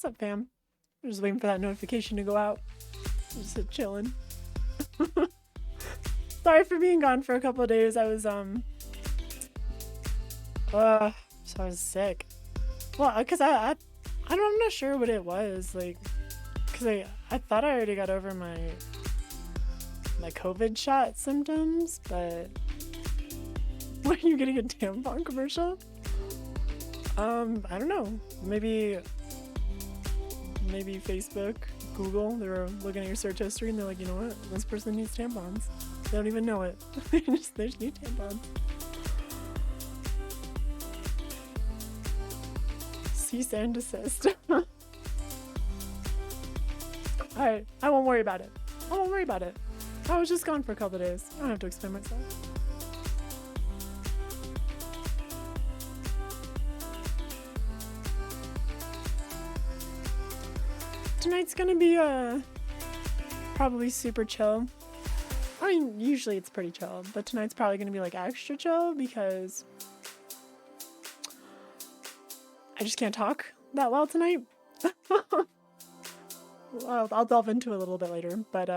up, fam? I'm just waiting for that notification to go out. Just chilling. Sorry for being gone for a couple of days. I was so I was sick. Well, cause I'm not sure what it was. Like, cause I thought I already got over my COVID shot symptoms, but were you getting a tampon commercial? I don't know. Maybe Facebook, Google, they were looking at your search history and they're like, you know what? This person needs tampons. They don't even know it. They just need tampons. Cease and desist. Alright, I won't worry about it. I won't worry about it. I was just gone for a couple of days. I don't have to explain myself. Tonight's gonna be probably super chill. I mean, usually it's pretty chill, but tonight's probably gonna be like extra chill because I just can't talk that well tonight. Well, I'll delve into it a little bit later, but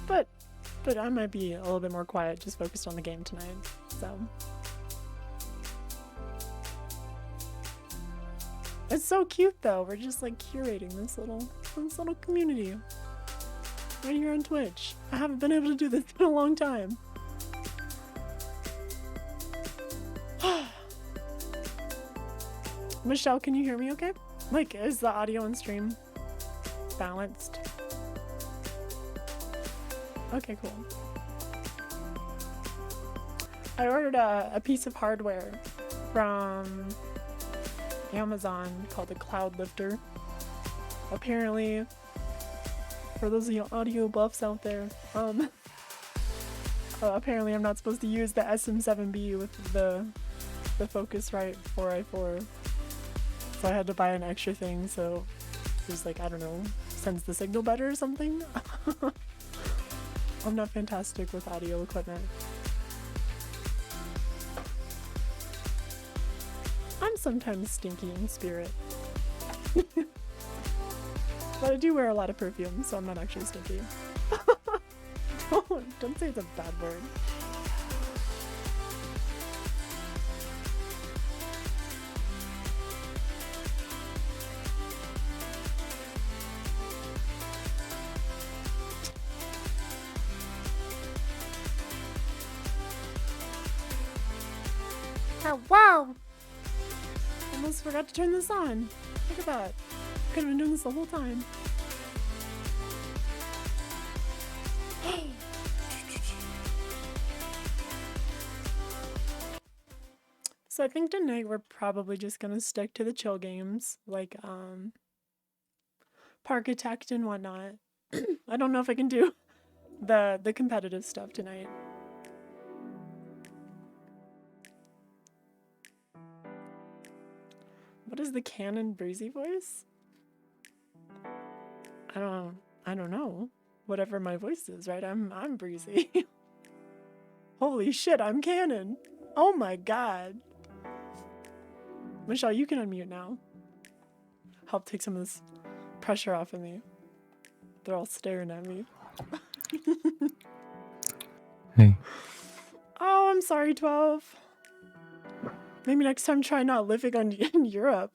but I might be a little bit more quiet, just focused on the game tonight. So it's so cute though. We're just like curating this little community right here on Twitch. I haven't been able to do this in a long time. Michelle, can you hear me okay? Like, is the audio and stream balanced? Okay, cool. I ordered a piece of hardware from Amazon called the Cloud Lifter. Apparently, for those of you audio buffs out there, apparently I'm not supposed to use the SM7B with the Focusrite 4i4. So I had to buy an extra thing, so it was like, I don't know, sends the signal better or something? I'm not fantastic with audio equipment. I'm sometimes stinky in spirit. But I do wear a lot of perfume, so I'm not actually stinky. Don't say it's a bad word. Oh, wow! Almost forgot to turn this on. Look at that. Could have been doing this the whole time. So I think tonight we're probably just gonna stick to the chill games, like Parkitect and whatnot. I don't know if I can do the competitive stuff tonight. What is the canon breezy voice? I don't know. Whatever my voice is, right? I'm breezy. Holy shit, I'm canon. Oh my god. Michelle, you can unmute now. Help take some of this pressure off of me. They're all staring at me. Hey. Oh, I'm sorry, 12. Maybe next time try not living in Europe.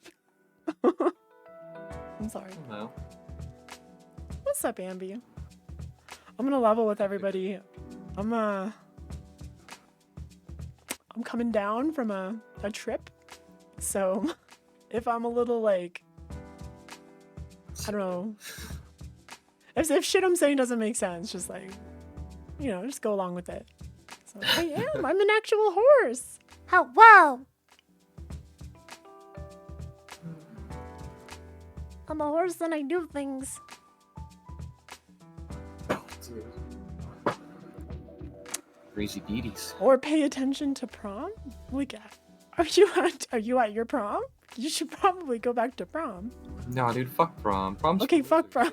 I'm sorry. Hello. What's up, Ambi? I'm gonna level with everybody. I'm coming down from a trip. So if I'm a little like, I don't know. If shit I'm saying doesn't make sense, just like, you know, just go along with it. So I am. I'm an actual horse. How wow. I'm a horse and I do things. Crazy beaties. Or pay attention to prom? Like, are you at your prom? You should probably go back to prom. No, dude, fuck prom. Prom's Okay, fuck prom.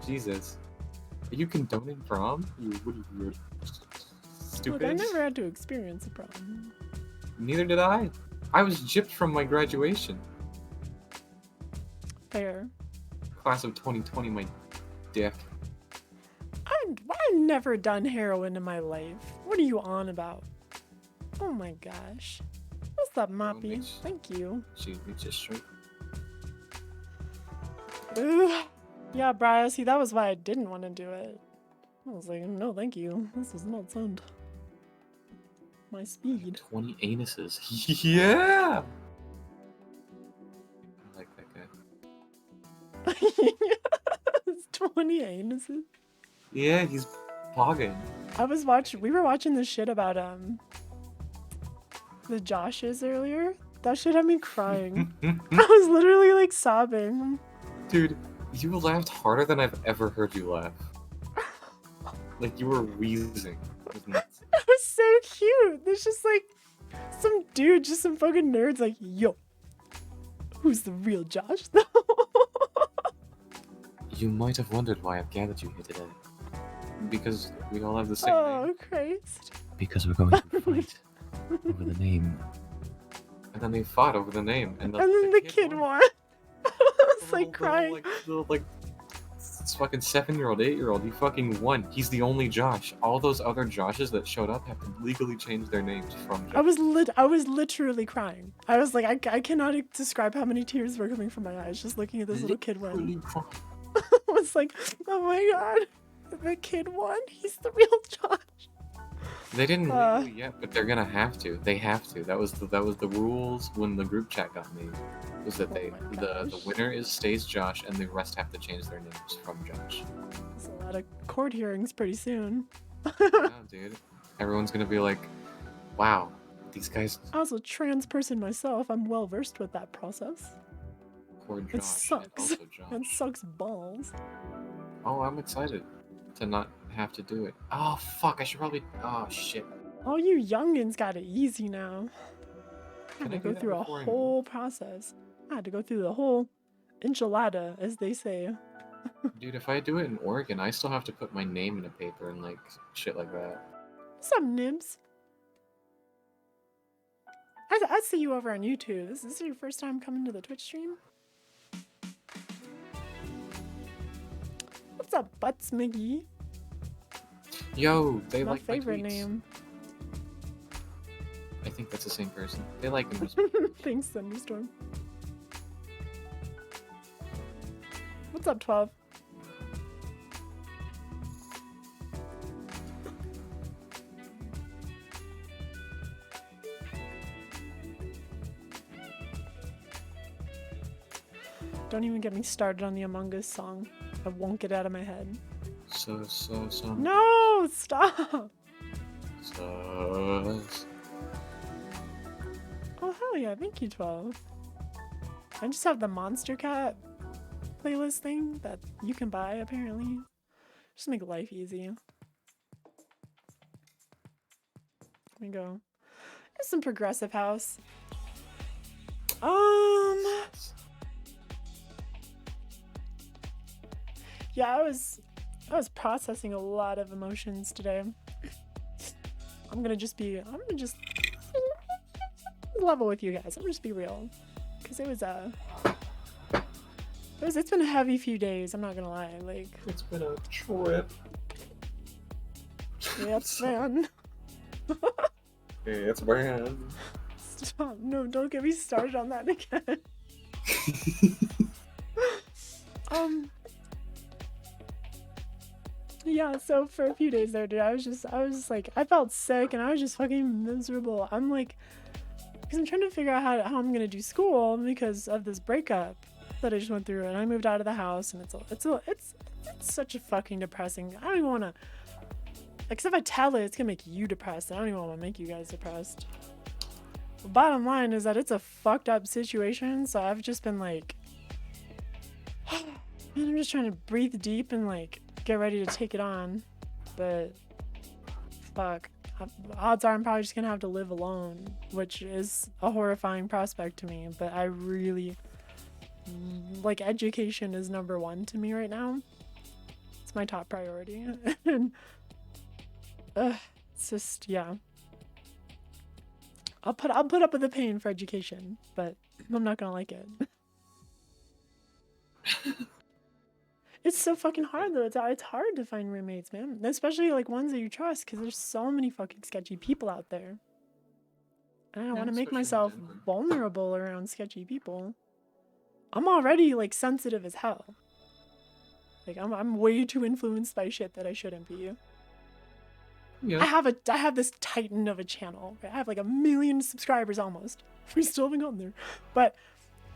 Jesus. Are you condoning prom? You're stupid. Look, I never had to experience a prom. Neither did I. I was gypped from my graduation. Fair. Class of 2020, my dick. I've never done heroin in my life. What are you on about? Oh my gosh. What's up, Moppy? Thank you. She makes it straight. Ugh. Yeah, Brian, see, that was why I didn't want to do it. I was like, no, thank you. This does not sound my speed. 20 anuses. Yeah! I like that guy. It's 20 anuses. Yeah, he's pogging. We were watching this shit about, the Joshes earlier. That shit had me crying. I was literally, like, sobbing. Dude, you laughed harder than I've ever heard you laugh. Like, you were wheezing. It was nuts. It was so cute. There's just, like, some dude, just some fucking nerds, like, yo, who's the real Josh, though? You might have wondered why I've gathered you here today. Because we all have the same Oh, name. Christ. Because we're going to fight over the name. And then they fought over the name. And then the kid won. I was, like, crying. Like, this fucking 7-year-old, 8-year-old, he fucking won. He's the only Josh. All those other Joshes that showed up have to legally change their names from Josh. I was literally crying. I was like, I cannot describe how many tears were coming from my eyes just looking at this little kid win. I was like, oh my god, the kid won. He's the real Josh. They didn't legally yet, but they're gonna have to. They have to. That was the rules when the group chat got made. Was that the winner stays Josh, and the rest have to change their names from Josh. There's a lot of court hearings pretty soon. Yeah, dude. Everyone's gonna be like, wow, these guys. I was a trans person myself. I'm well versed with that process. Poor Josh. It sucks. And also Josh. It sucks balls. Oh, I'm excited to not have to do it. Oh fuck! I should probably. Oh shit. All you youngins got it easy now. I had to go through a whole process. I had to go through the whole enchilada, as they say. Dude, if I do it in Oregon, I still have to put my name in a paper and like shit like that. What's up, Nibs? I see you over on YouTube. Is this your first time coming to the Twitch stream? What's up, Butts McGee? Yo, they my like favorite my tweets. name. I think that's the same person. They like him. Thanks, Thunderstorm. What's up, 12? Don't even get me started on the Among Us song. I won't get out of my head. So. No, stop! So. Oh, hell yeah, thank you, 12. I just have the Monster Cat playlist thing that you can buy, apparently. Just make life easy. Here we go. There's some progressive house. Yeah, I was processing a lot of emotions today. I'm gonna just level with you guys. I'm gonna just be real, because it's been a heavy few days. I'm not gonna lie. Like, It's been a trip. yep, man. It's bad. Stop! No, don't get me started on that again. Yeah, so for a few days there, dude, I was just like, I felt sick and I was just fucking miserable. I'm like, because I'm trying to figure out how I'm gonna do school because of this breakup that I just went through, and I moved out of the house, and it's such a fucking depressing. I don't even want to. Except if I tell it, it's gonna make you depressed. I don't even want to make you guys depressed. The bottom line is that it's a fucked up situation, so I've just been like, man, I'm just trying to breathe deep and like get ready to take it on, but fuck, odds are I'm probably just gonna have to live alone, which is a horrifying prospect to me, but I really, like, education is number one to me right now. It's my top priority. And it's just, yeah. I'll put up with the pain for education, but I'm not gonna like it. It's so fucking hard though. It's hard to find roommates, man. Especially like ones that you trust, because there's so many fucking sketchy people out there. And I don't want to make myself vulnerable around sketchy people. I'm already like sensitive as hell. Like I'm way too influenced by shit that I shouldn't be. Yeah. I have this titan of a channel. I have like 1 million subscribers almost. We still haven't gotten there. But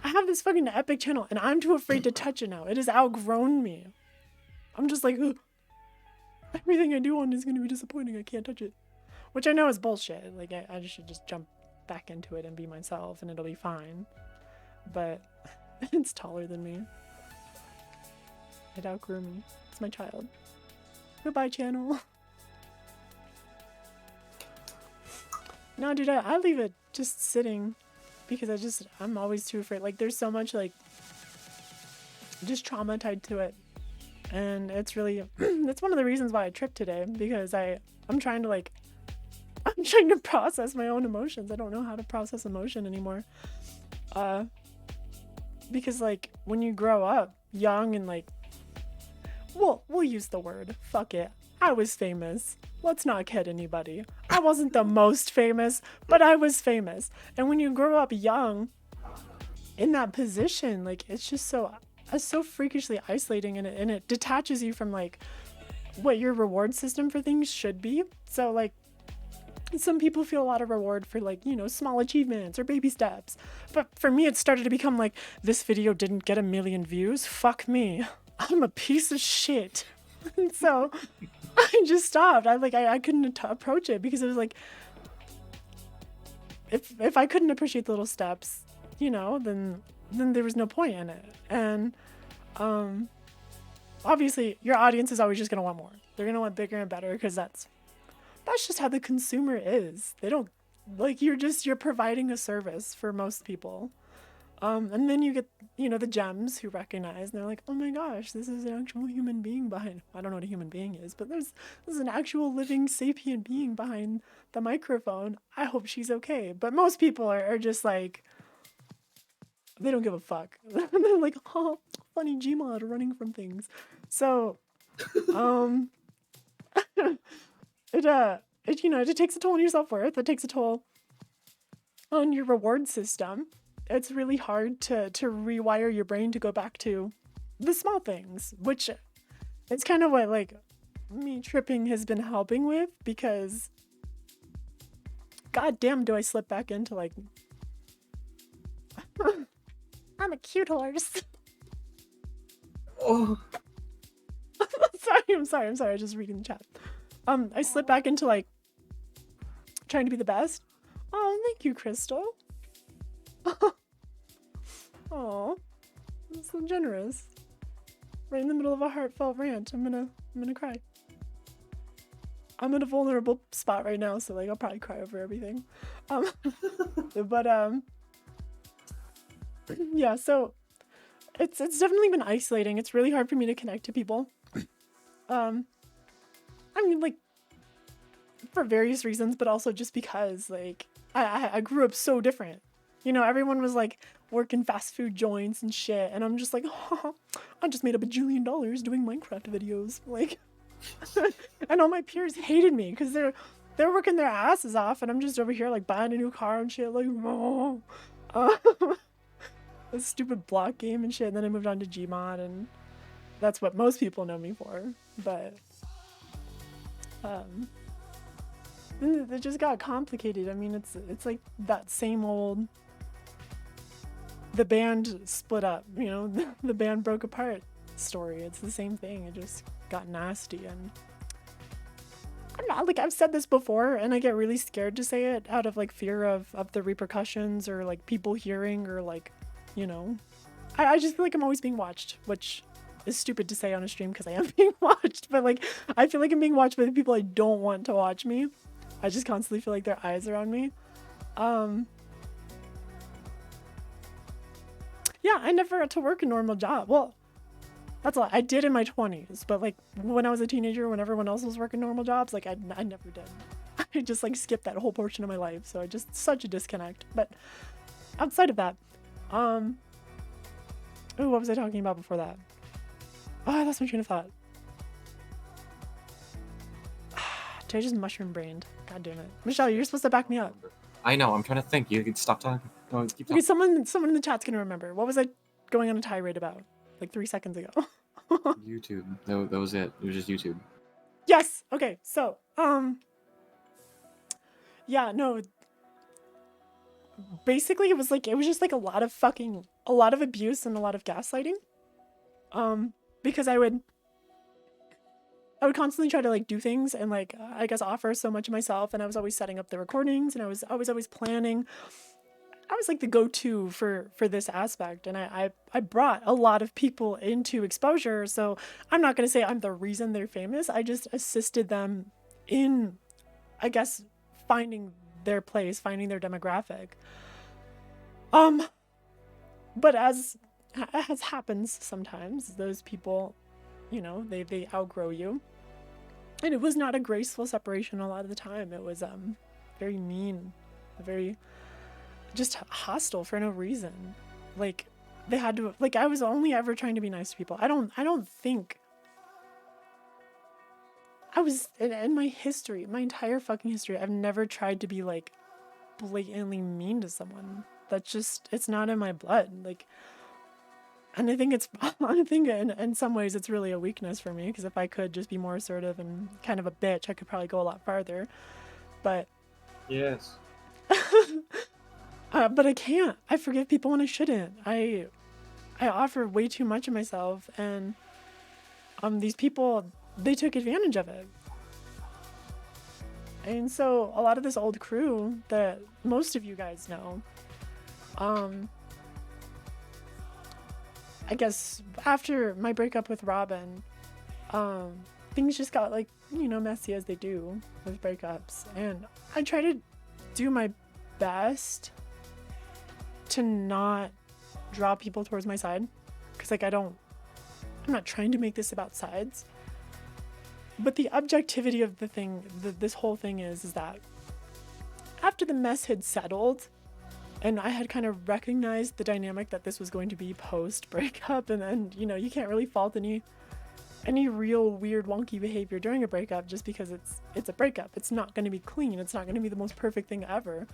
I have this fucking epic channel and I'm too afraid to touch it now. It has outgrown me. I'm just like, ugh. Everything I do on it is going to be disappointing. I can't touch it. Which I know is bullshit. Like I should just jump back into it and be myself and it'll be fine. But it's taller than me. It outgrew me. It's my child. Goodbye, channel. No, dude, I leave it just sitting because I'm always too afraid. Like, there's so much, like, just trauma tied to it. And it's really, that's one of the reasons why I tripped today, because I'm trying to process my own emotions. I don't know how to process emotion anymore. Because, like, when you grow up young and, like, we'll use the word, fuck it. I was famous. Let's not kid anybody. I wasn't the most famous, but I was famous. And when you grow up young in that position, like, it's just so freakishly isolating, and it detaches you from, like, what your reward system for things should be. So, like, some people feel a lot of reward for, like, you know, small achievements or baby steps. But for me, it started to become like, this video didn't get 1 million views. Fuck me. I'm a piece of shit. And so I just stopped. I couldn't approach it because it was like, if I couldn't appreciate the little steps, you know, then there was no point in it. And obviously your audience is always just gonna want more. They're gonna want bigger and better because that's just how the consumer is. They don't, like, you're providing a service for most people. And then you get, you know, the gems who recognize, and they're like, oh my gosh, this is an actual human being behind. I don't know what a human being is, but there's an actual living sapient being behind the microphone. I hope she's okay. But most people are just like, they don't give a fuck. They're like, oh, funny Gmod running from things. So, it you know, it takes a toll on your self-worth. It takes a toll on your reward system. It's really hard to rewire your brain to go back to the small things, which it's kind of what, like, me tripping has been helping with, because god damn do I slip back into, like, I'm a cute horse. Oh. I'm sorry. I was just reading the chat. I slip back into, like, trying to be the best. Oh, thank you, Crystal. Oh, that's so generous. Right in the middle of a heartfelt rant. I'm gonna cry. I'm in a vulnerable spot right now, so, like, I'll probably cry over everything. But yeah, so it's definitely been isolating. It's really hard for me to connect to people. I mean, like, for various reasons, but also just because, like, I grew up so different. You know, everyone was, like, working fast food joints and shit, and I'm just like, oh, I just made up $1 jillion doing Minecraft videos, like, and all my peers hated me because they're working their asses off, and I'm just over here, like, buying a new car and shit, like, oh, a stupid block game and shit. And then I moved on to Gmod, and that's what most people know me for. But it just got complicated. I mean, it's like that same old, the band split up, you know, the band broke apart story. It's the same thing. It just got nasty. And I'm not, like, I've said this before, and I get really scared to say it out of, like, fear of the repercussions, or, like, people hearing, or, like, you know, I just feel like I'm always being watched, which is stupid to say on a stream because I am being watched, but, like, I feel like I'm being watched by the people I don't want to watch me. I just constantly feel like their eyes are on me. Yeah, I never got to work a normal job. Well, that's a lot. I did in my 20s, but, like, when I was a teenager, when everyone else was working normal jobs, like, I never did. I just like skipped that whole portion of my life. So I just such a disconnect. But outside of that, oh, what was I talking about before that? Oh, I lost my train of thought. Did I just mushroom brained? God damn it. Michelle, you're supposed to back me up. I know, I'm trying to think. You can stop talking. No, keep talking. Okay, someone in the chat's gonna remember. What was I going on a tirade about? Like 3 seconds ago. YouTube. That was it. It was just YouTube. Yes. Okay. So, yeah, no. Basically, it was just like a lot of abuse and a lot of gaslighting. Because I would constantly try to like do things and like I guess offer so much of myself, and I was always setting up the recordings, and I was always planning. I was like the go-to for this aspect, and I brought a lot of people into exposure. So I'm not going to say I'm the reason they're famous. I just assisted them in, I guess, finding their place, finding their demographic. But as happens sometimes, those people, you know, they outgrow you. And it was not a graceful separation a lot of the time. It was very mean, very just hostile for no reason. Like they had to, like, I was only ever trying to be nice to people. I don't think I was in my history, my entire fucking history, I've never tried to be like blatantly mean to someone. That's just, it's not in my blood. Like, and I think in some ways it's really a weakness for me, because if I could just be more assertive and kind of a bitch, I could probably go a lot farther. But yes. But I can't. I forgive people when I shouldn't. I offer way too much of myself, and these people, they took advantage of it. And so a lot of this old crew that most of you guys know, I guess after my breakup with Robin, things just got like, you know, messy as they do with breakups, and I try to do my best to not draw people towards my side, because like I'm not trying to make this about sides, but the objectivity of the thing, this whole thing is that after the mess had settled and I had kind of recognized the dynamic that this was going to be post breakup, and then, you know, you can't really fault any real weird wonky behavior during a breakup just because it's a breakup. It's not going to be clean. It's not going to be the most perfect thing ever.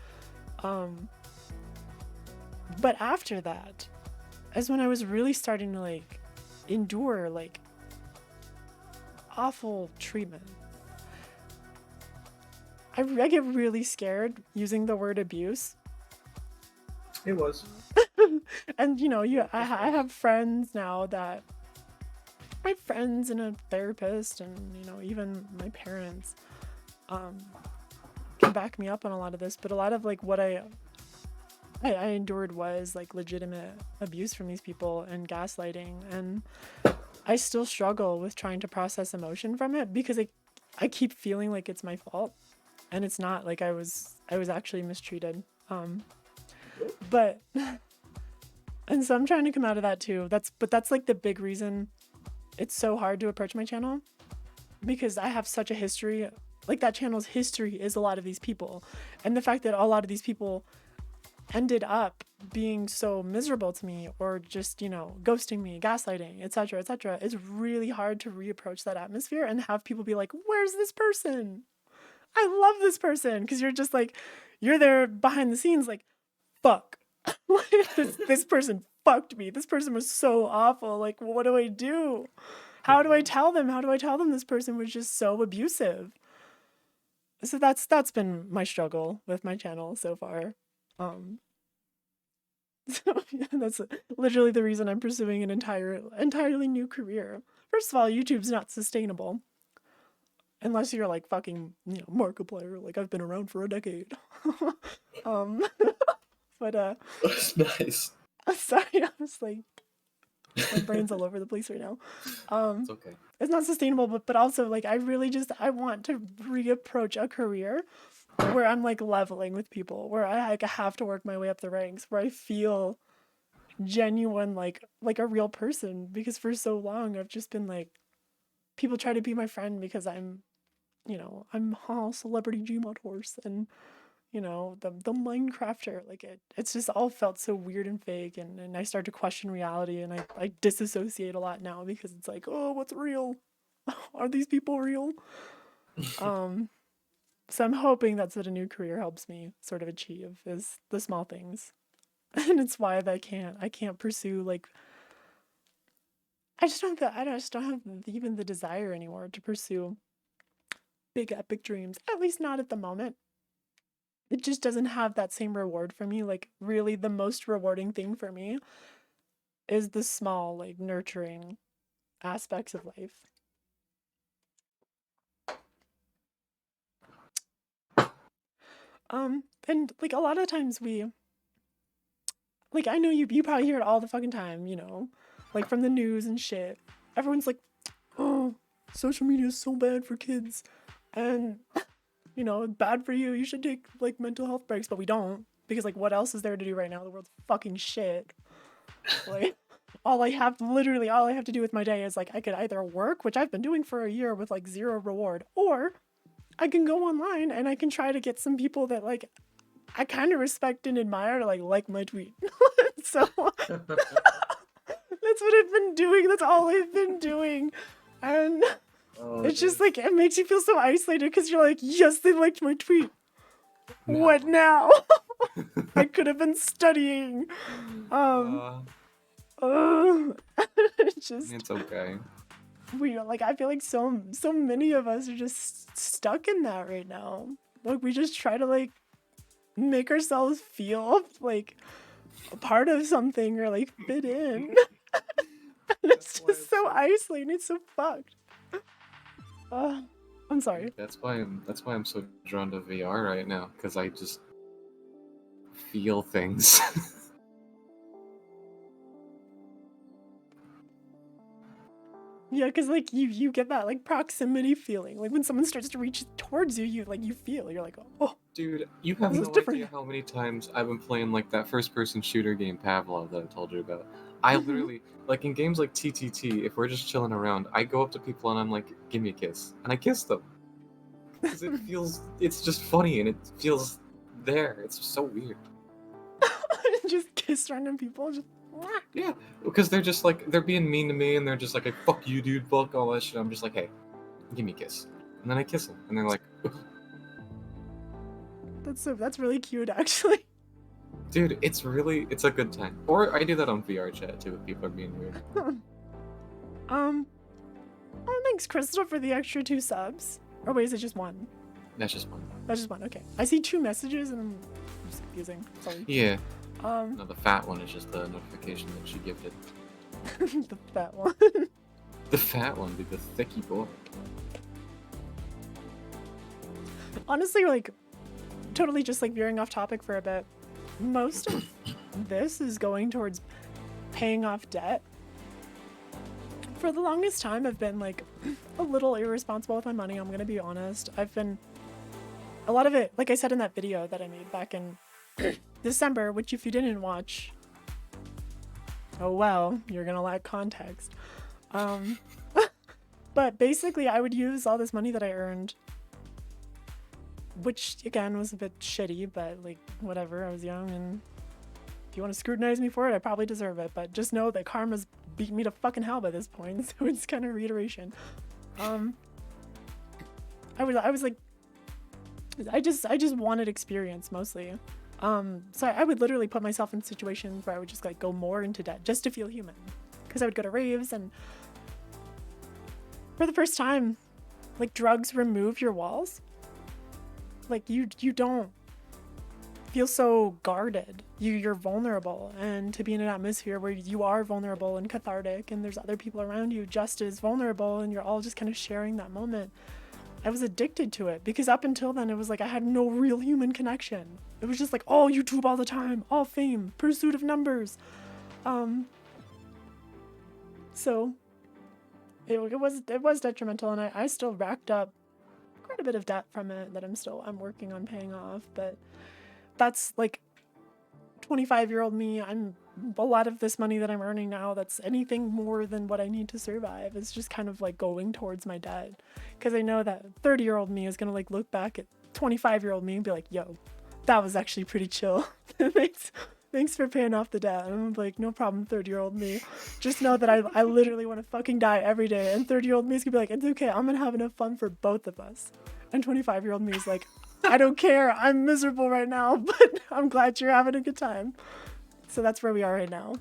But after that is when I was really starting to like endure like awful treatment. I get really scared using the word abuse. It was. And you know, I have friends now that, my friends and a therapist, and you know, even my parents can back me up on a lot of this, but a lot of like what I endured was like legitimate abuse from these people and gaslighting, and I still struggle with trying to process emotion from it, because I keep feeling like it's my fault, and it's not. Like I was actually mistreated. But and so I'm trying to come out of that too. That's like the big reason it's so hard to approach my channel, because I have such a history. Like that channel's history is a lot of these people, and the fact that a lot of these people ended up being so miserable to me, or just, you know, ghosting me, gaslighting, etc., etc., it's really hard to reapproach that atmosphere and have people be like, where's this person? I love this person. Because you're just like, you're there behind the scenes like, fuck. this person fucked me. This person was so awful. Like, what do I do? How do I tell them this person was just so abusive? So that's been my struggle with my channel so far. So yeah, that's literally the reason I'm pursuing an entirely new career. First of all, YouTube's not sustainable unless you're like fucking, you know, Markiplier. Like I've been around for a decade. But That's nice. sorry, I was like, my brain's all over the place right now. It's okay. It's not sustainable, but also like I want to reapproach a career where I'm like leveling with people, where I like have to work my way up the ranks, where I feel genuine, like a real person. Because for so long I've just been like, people try to be my friend because I'm you know, I'm a celebrity Gmod horse, and you know, the Minecrafter, like it's just all felt so weird and fake, and I start to question reality, and I disassociate a lot now because it's like, oh, what's real? Are these people real? Um, so I'm hoping that's what a new career helps me sort of achieve, is the small things. And it's why that I can't pursue like I just don't have even the desire anymore to pursue big epic dreams, at least not at the moment. It just doesn't have that same reward for me. Like, really, the most rewarding thing for me is the small, like, nurturing aspects of life. And like a lot of times like I know you probably hear it all the fucking time, you know, like from the news and shit. Everyone's like, oh, social media is so bad for kids, and you know, bad for you. You should take like mental health breaks, but we don't, because like what else is there to do right now? The world's fucking shit. Like literally all I have to do with my day is like I could either work, which I've been doing for a year with like zero reward, or I can go online and I can try to get some people that like I kind of respect and admire to like my tweet. So that's what I've been doing. That's all I've been doing. And it's just like, it makes you feel so isolated because you're like, yes, they liked my tweet. No. What now? I could have been studying. It's okay. We like, I feel like so many of us are just stuck in that right now. Like we just try to like make ourselves feel like a part of something or like fit in. And it's just so isolating. It's so fucked. I'm sorry. That's why I'm so drawn to VR right now, because I just feel things. Yeah, because like you get that like proximity feeling. Like when someone starts to reach towards you, you feel, you're like, oh. Dude, you have no idea how many times I've been playing like that first-person shooter game Pavlov that I told you about. I literally, like in games like TTT, if we're just chilling around, I go up to people and I'm like, give me a kiss. And I kiss them. Because it's just funny and it feels there. It's so weird. Just kiss random people, just... Yeah, because they're just like, they're being mean to me and they're just like, hey, fuck you, dude, fuck all that shit. I'm just like, hey, give me a kiss. And then I kiss them. And they're like, ugh. That's really cute, actually. Dude, it's a good time. Or I do that on VR chat too if people are being weird. Oh, thanks, Crystal, for the extra 2 subs. Or wait, is it just 1? That's just 1. That's just 1, okay. I see 2 messages and it's confusing. Sorry. Yeah. No, the fat one is just the notification that she gifted. The fat one. The fat one, dude, the thicky boy. Honestly, like, totally just like veering off topic for a bit. Most of this is going towards paying off debt. For the longest time, I've been like a little irresponsible with my money. I'm gonna be honest. I've been a lot of it, like I said in that video that I made back in December, which if you didn't watch, oh well, you're gonna lack context. But basically, I would use all this money that I earned, which again was a bit shitty, but like whatever, I was young, and if you want to scrutinize me for it, I probably deserve it, but just know that karma's beaten me to fucking hell by this point, so it's kind of reiteration. I was like, I just wanted experience mostly. So I would literally put myself in situations where I would just like go more into debt just to feel human, because I would go to raves, and for the first time, like, drugs remove your walls. Like you don't feel so guarded. You're vulnerable, and to be in an atmosphere where you are vulnerable and cathartic, and there's other people around you just as vulnerable, and you're all just kind of sharing that moment. I was addicted to it, because up until then it was like I had no real human connection. It was just like all YouTube all the time, all fame, pursuit of numbers. So it was detrimental, and I still racked up quite a bit of debt from it that I'm working on paying off. But that's like 25-year-old me. I'm a lot of this money that I'm earning now, that's anything more than what I need to survive, is just kind of like going towards my debt. Because I know that 30-year-old me is gonna like look back at 25-year-old me and be like, yo, that was actually pretty chill. Thanks for paying off the debt. And I'm like, no problem, 30-year-old me. Just know that I literally want to fucking die every day. And 30-year-old me is gonna be like, it's okay, I'm gonna have enough fun for both of us. And 25-year-old me is like, I don't care, I'm miserable right now, but I'm glad you're having a good time. So that's where we are right now.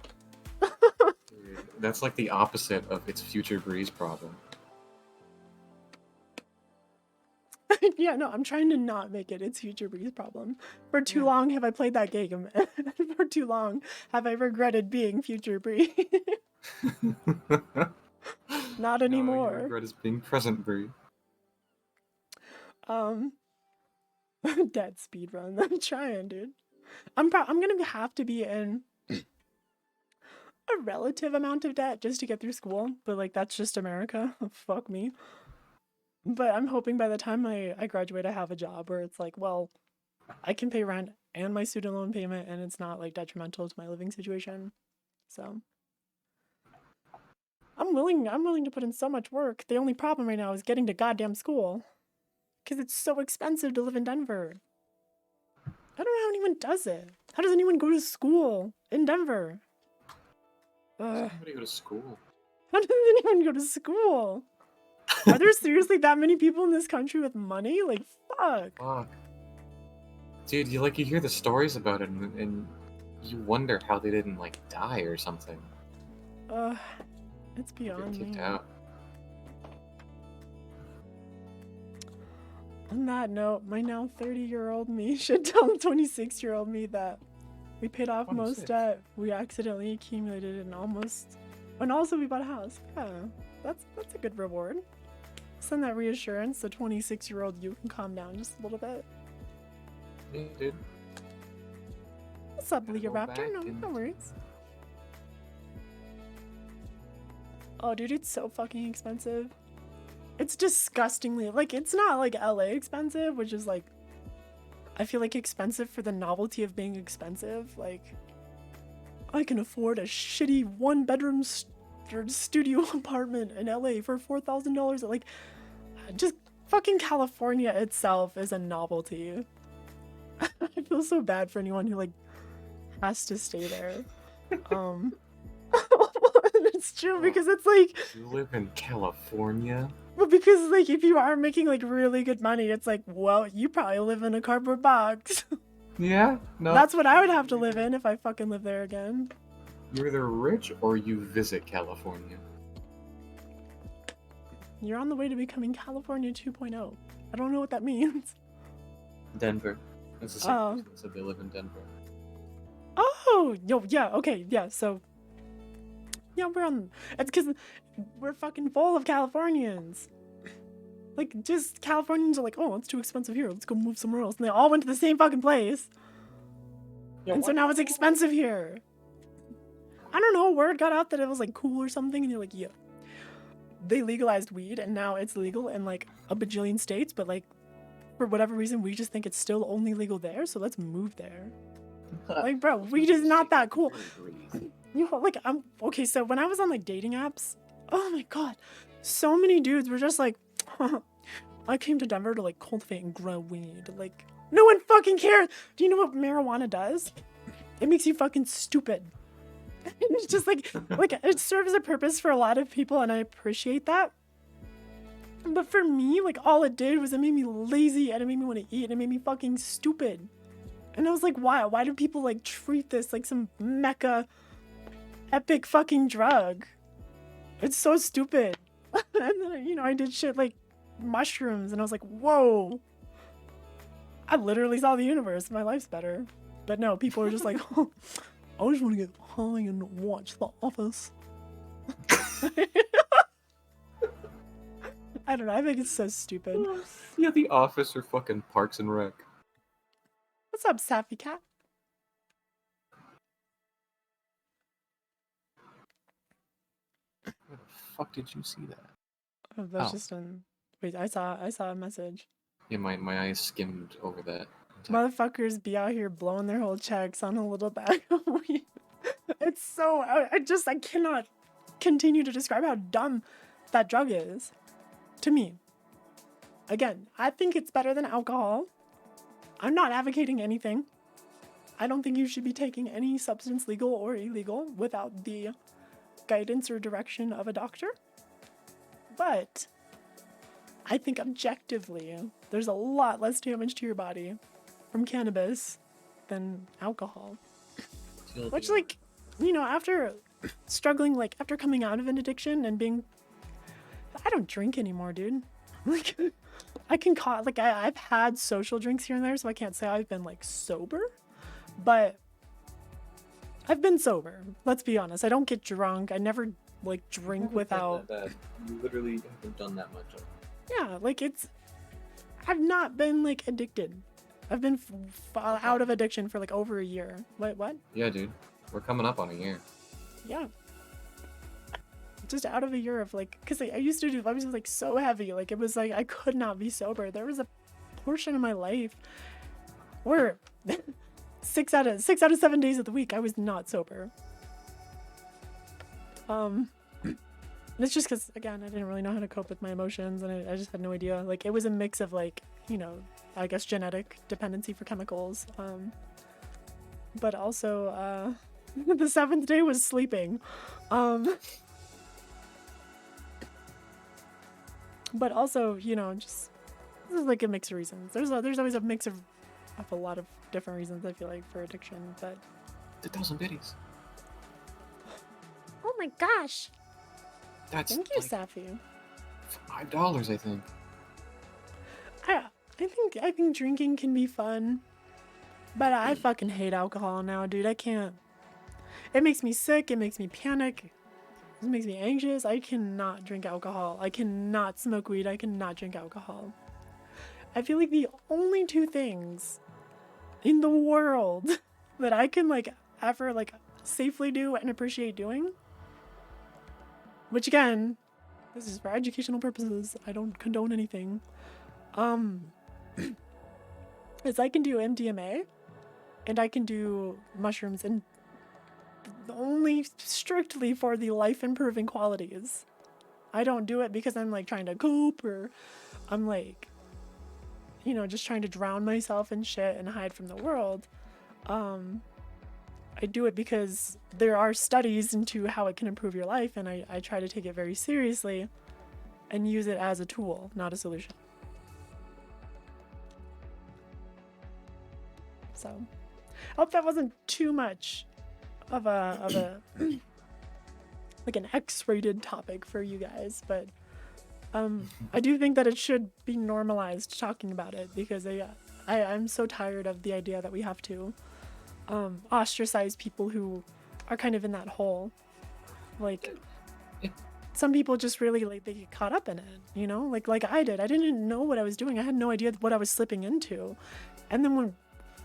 That's like the opposite of its future Bree's problem. Yeah, no, I'm trying to not make it its future Bree's problem. For too long have I played that game, and for too long have I regretted being future Bree. Not anymore. No, your regret is being present Bree. Dead speed run. I'm trying, dude. I'm gonna have to be in a relative amount of debt just to get through school, but like that's just America. Fuck me. But I'm hoping by the time I graduate, I have a job where it's like, well, I can pay rent and my student loan payment, and it's not like detrimental to my living situation. So I'm willing to put in so much work. The only problem right now is getting to goddamn school, because it's so expensive to live in Denver. I don't know how anyone does it. How does anyone go to school in Denver? How does anybody go to school? How does anyone go to school? Are there seriously that many people in this country with money? Like, fuck. Dude, you hear the stories about it, and you wonder how they didn't like die or something. It's beyond Get kicked me. out. On that note, my now 30-year-old me should tell 26-year-old me that we paid off 26. most debt we accidentally accumulated and also we bought a house. Yeah, that's a good reward. Send that reassurance so 26-year-old you can calm down just a little bit. Yeah, dude. What's up, Gotta League go Raptor? back No and- worries. Oh, dude, it's so fucking expensive. It's disgustingly, like, it's not like LA expensive, which is like, I feel like expensive for the novelty of being expensive. Like, I can afford a shitty one-bedroom studio apartment in LA for $4,000. Like, just fucking California itself is a novelty. I feel so bad for anyone who like has to stay there. It's true because it's like, You live in California? well, because like if you are making like really good money, it's like, well, you probably live in a cardboard box. Yeah, no. That's what I would have to live in if I fucking live there again. You're either rich or you visit California. You're on the way to becoming California 2.0. I don't know what that means. Denver. That's the same person that said they live in Denver. Oh, yo, yeah, okay, yeah, so yeah, it's because we're fucking full of Californians. Like, just Californians are like, oh, it's too expensive here, let's go move somewhere else. And they all went to the same fucking place. Yeah, and so now it's expensive here. I don't know, word got out that it was like cool or something, and they're like, yeah. They legalized weed, and now it's legal in like a bajillion states, but like, for whatever reason, we just think it's still only legal there, so let's move there. Like, bro, weed is not that cool. You know, like, okay, so when I was on like dating apps, oh my god, so many dudes were just like, I came to Denver to like cultivate and grow weed. Like, no one fucking cares. Do you know what marijuana does? It makes you fucking stupid. It's just like it serves a purpose for a lot of people, and I appreciate that. But for me, like, all it did was it made me lazy, and it made me want to eat, and it made me fucking stupid. And I was like, why? Why do people like treat this like some mecca epic fucking drug? It's so stupid. And then, you know, I did shit like mushrooms, and I was like, whoa. I literally saw the universe. My life's better. But no, people are just like, oh, I just want to get high and watch The Office. I don't know. I think it's so stupid. Yeah, The Office or fucking Parks and Rec. What's up, Sappy Cat? Where the fuck did you see that? Oh, that's just an... Wait, I saw a message. Yeah, my eyes skimmed over that. Motherfuckers be out here blowing their whole checks on a little bag of weed. it's so, I cannot continue to describe how dumb that drug is to me. Again, I think it's better than alcohol. I'm not advocating anything. I don't think you should be taking any substance, legal or illegal, without the guidance or direction of a doctor. But I think objectively, there's a lot less damage to your body from cannabis than alcohol. Which, like, you know, after struggling, like, after coming out of an addiction and being, I don't drink anymore, dude. Like, I can call, like, I've had social drinks here and there, so I can't say I've been, like, sober. But I've been sober. Let's be honest. I don't get drunk. I never, like, drink without. You literally haven't done that much of it. Yeah, like, I've not been, like, addicted. I've been out of addiction for, like, over a year. Wait, what? Yeah, dude. We're coming up on a year. Yeah. Just out of a year of, like, because like, I was like so heavy. Like, it was like I could not be sober. There was a portion of my life where 6 out of 7 days of the week I was not sober. And it's just because, again, I didn't really know how to cope with my emotions, and I just had no idea. Like, it was a mix of, like, you know, I guess genetic dependency for chemicals, but also the 7th day was sleeping. But also, you know, just, this is like a mix of reasons. There's always a mix of a lot of different reasons, I feel like, for addiction, but... 1,000 biddies. Oh my gosh! That's Thank you, like Safi. $5, I think. I think drinking can be fun, but I fucking hate alcohol now, dude. I can't. It makes me sick, it makes me panic. It makes me anxious. I cannot drink alcohol. I cannot smoke weed. I cannot drink alcohol. I feel like the only 2 things in the world that I can, like, ever, like, safely do and appreciate doing, which, again, this is for educational purposes. I don't condone anything. Is I can do MDMA and I can do mushrooms, and only strictly for the life improving qualities. I don't do it because I'm, like, trying to cope, or I'm, like, you know, just trying to drown myself in shit and hide from the world. I do it because there are studies into how it can improve your life, and I try to take it very seriously and use it as a tool, not a solution. So I hope that wasn't too much of a like an X-rated topic for you guys, but I do think that it should be normalized talking about it, because I'm so tired of the idea that we have to ostracize people who are kind of in that hole. Like, some people just really, like, they get caught up in it, you know, like I did. I didn't know what I was doing. I had no idea what I was slipping into. And then when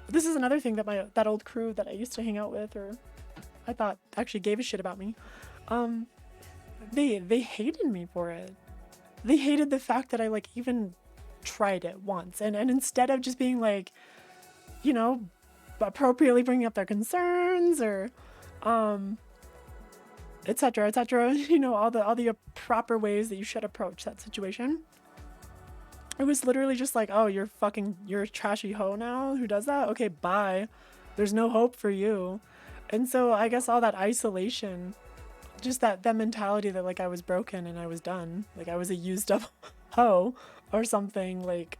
this is another thing that that old crew that I used to hang out with, or I thought actually gave a shit about me, they hated me for it. They hated the fact that I, like, even tried it once, and instead of just being, like, you know, appropriately bringing up their concerns, or etc., you know, all the proper ways that you should approach that situation, it was literally just like, oh, you're a trashy hoe now who does that? Okay, bye. There's no hope for you. And so I guess all that isolation, just that mentality that, like, I was broken and I was done, like I was a used up hoe or something, like,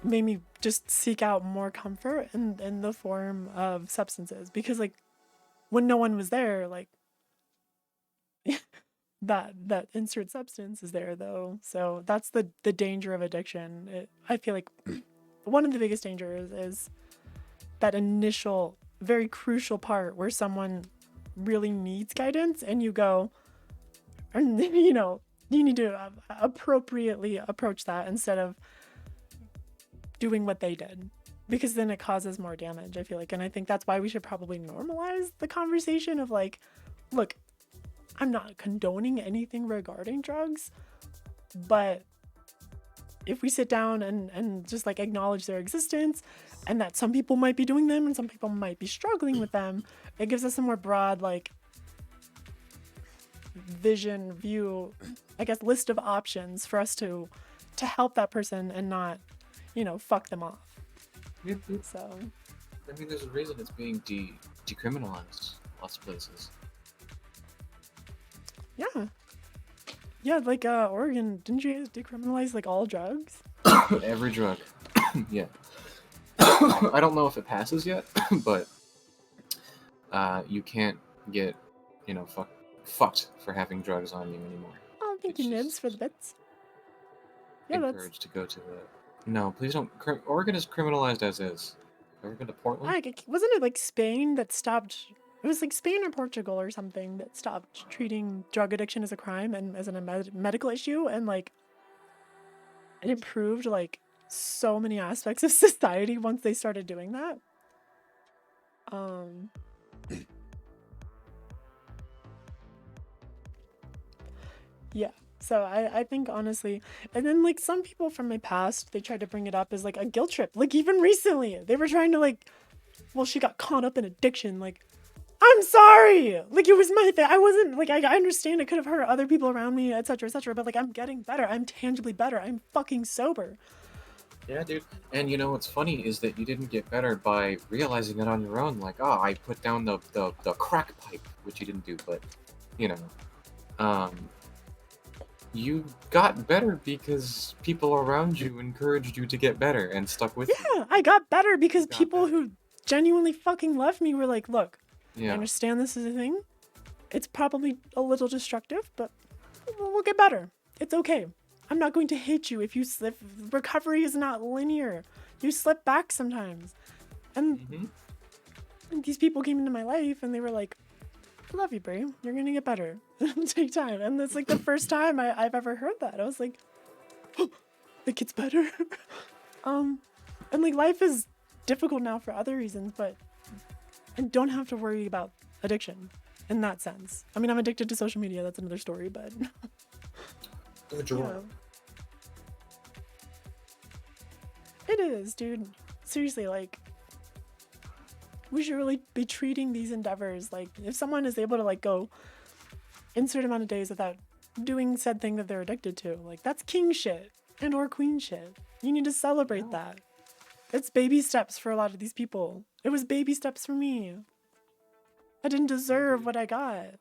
made me just seek out more comfort in the form of substances. Because, like, when no one was there, like, that insert substance is there, though. So that's the danger of addiction. I feel like one of the biggest dangers is that initial, very crucial part where someone really needs guidance, and you go, and, you know, you need to appropriately approach that instead of doing what they did, because then it causes more damage, I feel like. And I think that's why we should probably normalize the conversation of, like, look, I'm not condoning anything regarding drugs, but if we sit down and just like acknowledge their existence and that some people might be doing them and some people might be struggling with them, it gives us a more broad like view, I guess, list of options for us to help that person and not, you know, fuck them off. Yep. So I mean, there's a reason it's being decriminalized lots of places. Yeah, like Oregon, didn't you guys decriminalize like all drugs? Every drug. Yeah. I don't know if it passes yet, but you can't get, you know, fucked for having drugs on you anymore. Oh, thank you, Nibs, for the bits. Yeah, Encouraged to go to the. No, please don't. Oregon is criminalized as is. Ever been to Portland? Wasn't it like Spain that stopped? It was like Spain or Portugal or something that stopped treating drug addiction as a crime and as a medical issue, and like it improved like so many aspects of society once they started doing that. Yeah. So I think honestly, and then like some people from my past, they tried to bring it up as like a guilt trip. Like even recently, they were trying to like, well, she got caught up in addiction. Like, I'm sorry. Like it was my thing. I wasn't like, I understand it could have hurt other people around me, etc., etc. But like, I'm getting better. I'm tangibly better. I'm fucking sober. Yeah, dude. And you know what's funny is that you didn't get better by realizing it on your own. Like, oh, I put down the crack pipe, which you didn't do, but you know, you got better because people around you encouraged you to get better and stuck with you. Yeah, I got better because people who genuinely fucking love me were like, look, I understand this is a thing. It's probably a little destructive, but we'll get better. It's okay. I'm not going to hate you if you slip. Recovery is not linear. You slip back sometimes. And these people came into my life and they were like, I love you, Bree. You're going to get better. Take time. And that's like the first time I've ever heard that. I was like, oh, it gets better. And like life is difficult now for other reasons, but I don't have to worry about addiction in that sense. I mean, I'm addicted to social media. That's another story, but yeah. It is, dude. Seriously, like we should really be treating these endeavors like if someone is able to like go insert amount of days without doing said thing that they're addicted to, like that's king shit and or queen shit. You need to celebrate that. It's baby steps for a lot of these people. It was baby steps for me. I didn't deserve what I got.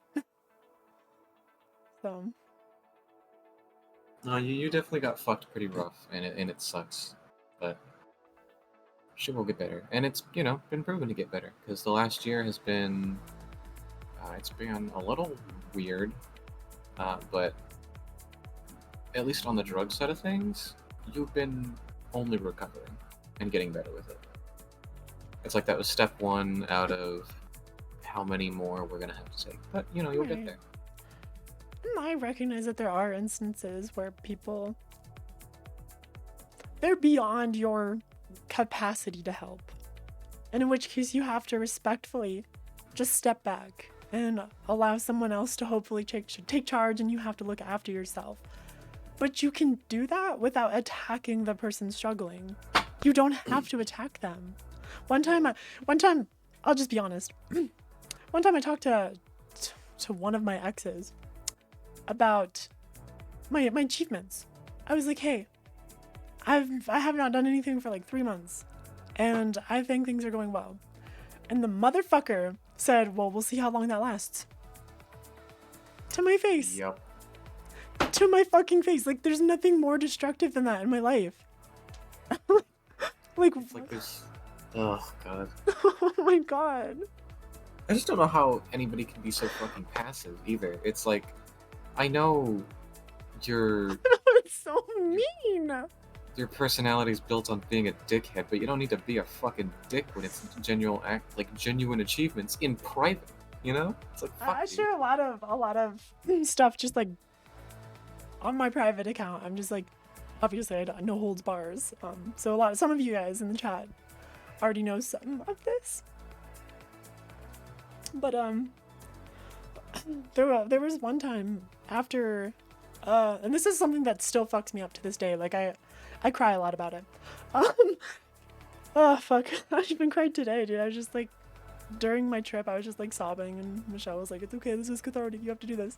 So no, you definitely got fucked pretty rough, and it sucks, but shit will get better, and it's, you know, been proven to get better because the last year has been it's been a little weird, but at least on the drug side of things, you've been only recovering and getting better with it. It's like that was step one out of how many more we're gonna have to take, but you know, you'll get there. I recognize that there are instances where people, they're beyond your capacity to help, and in which case you have to respectfully just step back and allow someone else to hopefully take charge, and you have to look after yourself. But you can do that without attacking the person struggling. You don't have to attack them. One time, I'll just be honest. One time I talked to one of my exes about my achievements. I was like, hey, I have not done anything for like 3 months, and I think things are going well. And the motherfucker said, well, we'll see how long that lasts. To my face. Yep. To my fucking face. Like, there's nothing more destructive than that in my life. Like this. Oh god. Oh my god. I just don't know how anybody can be so fucking passive either. It's like, I know you're it's so mean. Your personality's built on being a dickhead, but you don't need to be a fucking dick when it's genuine achievements in private, you know? It's like, fuck I share a lot of stuff just like on my private account. I'm just like, obviously I don't, no holds bars. So some of you guys in the chat already know some of this. But there was one time after and this is something that still fucks me up to this day. Like I cry a lot about it. Oh fuck, I've even cried today, dude. I was just like, during my trip, I was just like sobbing, and Michelle was like, "It's okay, this is cathartic. You have to do this."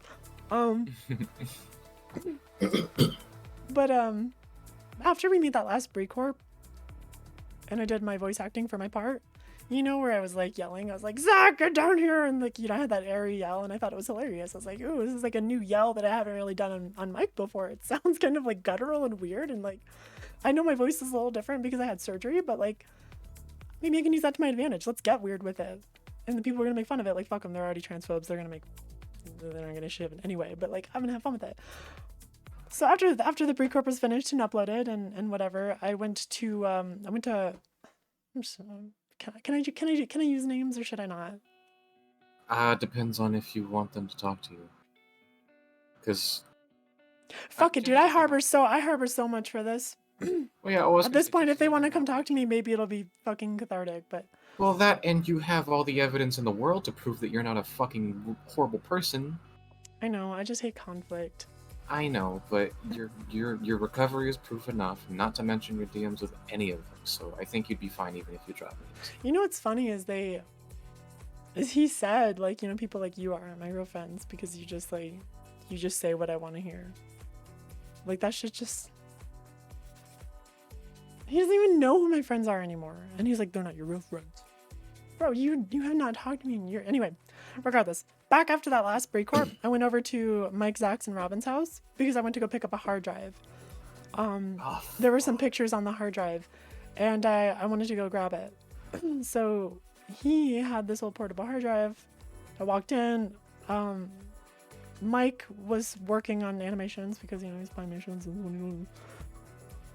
But after we made that last Bree Corp, and I did my voice acting for my part, you know, where I was like yelling, I was like, "Zach, get down here!" And like, you know, I had that airy yell, and I thought it was hilarious. I was like, "Ooh, this is like a new yell that I haven't really done on mic before. It sounds kind of like guttural and weird, and like, I know my voice is a little different because I had surgery, but like, maybe I can use that to my advantage. Let's get weird with it." And the people are gonna make fun of it. Like, fuck them, they're already transphobes. They're not gonna shit anyway. But like, I'm gonna have fun with it. So after the pre-corp was finished and uploaded and whatever, I went to can I use names or should I not? Depends on if you want them to talk to you. Cause fuck it, dude. I harbor so much for this. Well, yeah, at this point, if they want to come talk to me, maybe it'll be fucking cathartic. But well, that and you have all the evidence in the world to prove that you're not a fucking horrible person. I know. I just hate conflict. I know, but your recovery is proof enough, not to mention your DMs with any of them, so I think you'd be fine even if you drop names. You know what's funny is he said, like, you know, people like you aren't my real friends because you just say what I want to hear. Like, that shit just... He doesn't even know who my friends are anymore. And he's like, they're not your real friends. Bro, you have not talked to me in years. Anyway, regardless. Back after that last break corp, I went over to Mike, Zach's, and Robin's house because I went to go pick up a hard drive. There were some pictures on the hard drive, and I wanted to go grab it. So he had this old portable hard drive. I walked in. Mike was working on animations because, you know, he's playing animations.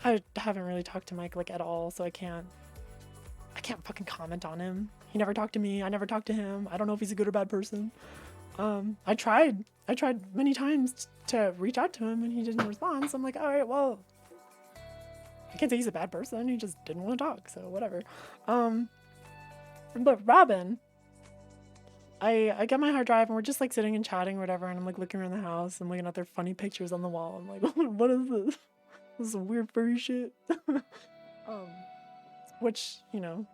I haven't really talked to Mike like at all, so I can't fucking comment on him. He never talked to me. I never talked to him. I don't know if he's a good or bad person. I tried many times to reach out to him and he didn't respond. So I'm like, all right, well, I can't say he's a bad person. He just didn't want to talk. So whatever. But Robin, I got my hard drive and we're just like sitting and chatting or whatever. And I'm like looking around the house. I'm looking at their funny pictures on the wall. I'm like, what is this? This is some weird furry shit. Which, you know,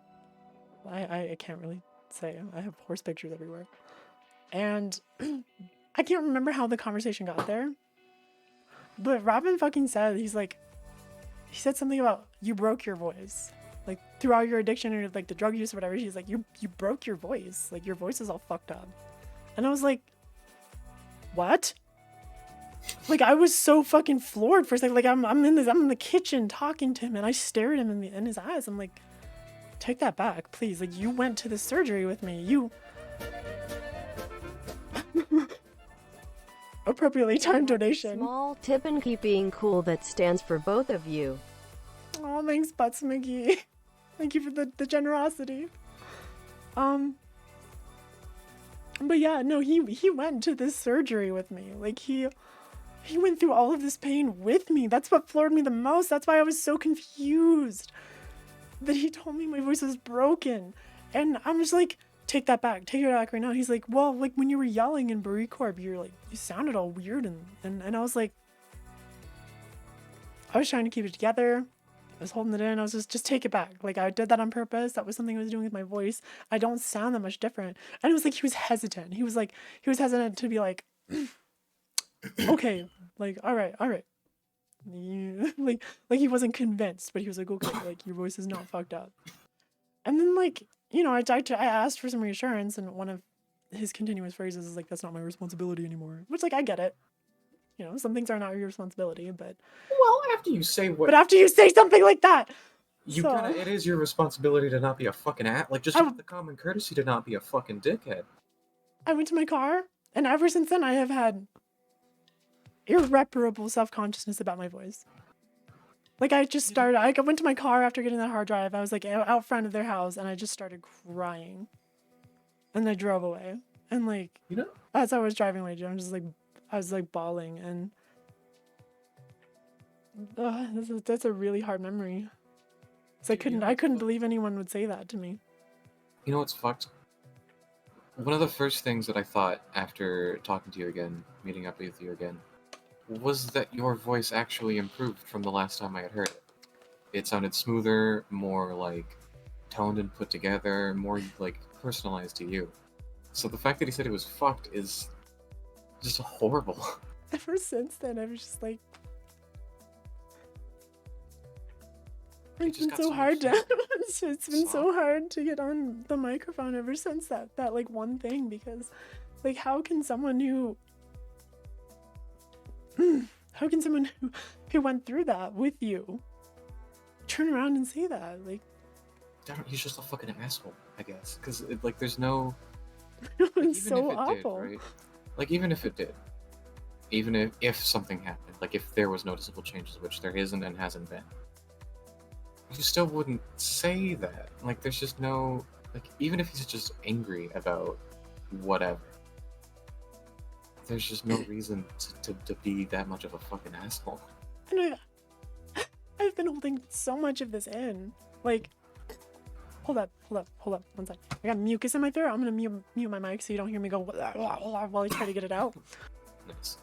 I can't really say. I have horse pictures everywhere. And I can't remember how the conversation got there. But Robin fucking said, he said something about you broke your voice. Like throughout your addiction or like the drug use or whatever, he's like, you broke your voice. Like your voice is all fucked up. And I was like, what? Like I was so fucking floored for a second. Like I'm in the kitchen talking to him and I stared at him in his eyes. I'm like, take that back, please. Like you went to the surgery with me. You appropriately timed donation. Small tip and keep being cool that stands for both of you. Oh, thanks, Butts McGee. Thank you for the generosity. But yeah, no, he went to this surgery with me. Like he went through all of this pain with me. That's what floored me the most. That's why I was so confused that he told me my voice was broken. And I'm just like, take that back. Take it back right now. He's like, well, like when you were yelling in Bree Corp, you sounded all weird. And I was like, I was trying to keep it together. I was holding it in. I was just take it back. Like I did that on purpose. That was something I was doing with my voice. I don't sound that much different. And it was like, he was hesitant. He was hesitant to be like, okay, like, all right. Yeah, like he wasn't convinced, but he was like, okay, like your voice is not fucked up. And then like, you know, I asked for some reassurance, and one of his continuous phrases is like, that's not my responsibility anymore. Which like, I get it. You know, some things are not your responsibility, but... Well, after you say what... But after you say something like that! It is your responsibility to not be a fucking like, just have the common courtesy to not be a fucking dickhead. I went to my car, and ever since then I have had irreparable self-consciousness about my voice. Like, I went to my car after getting that hard drive. I was like out front of their house, and I just started crying. And I drove away. And like, you know, as I was driving away, I was like bawling, and that's a really hard memory. So I couldn't believe anyone would say that to me. You know what's fucked? One of the first things that I thought after talking to you again, meeting up with you again, was that your voice actually improved from the last time I had heard it. it sounded smoother, more like toned and put together, more like personalized to you. So the fact that he said it was fucked is just horrible. Ever since then, I was just like, it's just been got so so hard much to it's been so soft. hard to get on the microphone ever since that like one thing, because like how can someone who who went through that with you turn around and say that? Like, He's just a fucking asshole, I guess. Because like, there's no. it Like, was even so if it awful. did, right? Like, even if it did, even if something happened, like if there was noticeable changes, which there isn't and hasn't been, you still wouldn't say that. Like, there's just no. Like, even if he's just angry about whatever, there's just no reason to be that much of a fucking asshole. And I've been holding so much of this in. Like, hold up, 1 sec. I got mucus in my throat. I'm gonna mute my mic so you don't hear me go while I try to get it out. Nice.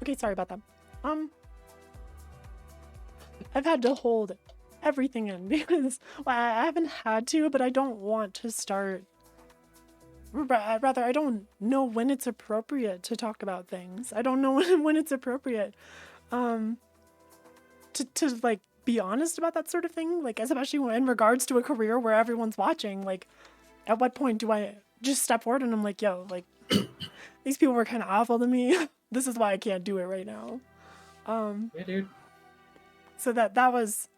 Okay, sorry about that. I've had to hold everything in because well, I haven't had to, but I don't want to start. Rather, I don't know when it's appropriate to talk about things. I don't know when it's appropriate to like be honest about that sort of thing. Like, especially in regards to a career where everyone's watching. Like, at what point do I just step forward and I'm like, yo, like, these people were kind of awful to me. This is why I can't do it right now. Yeah, dude. So that was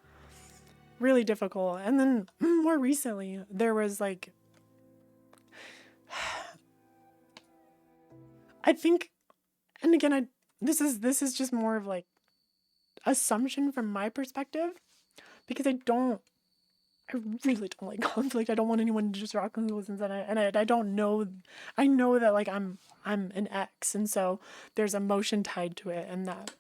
really difficult. And then more recently, there was like, I think, and again, this is just more of like assumption from my perspective, because I really don't like conflict. I don't want anyone to just draw conclusions, and I don't know. I know that like I'm an ex, and so there's emotion tied to it, and that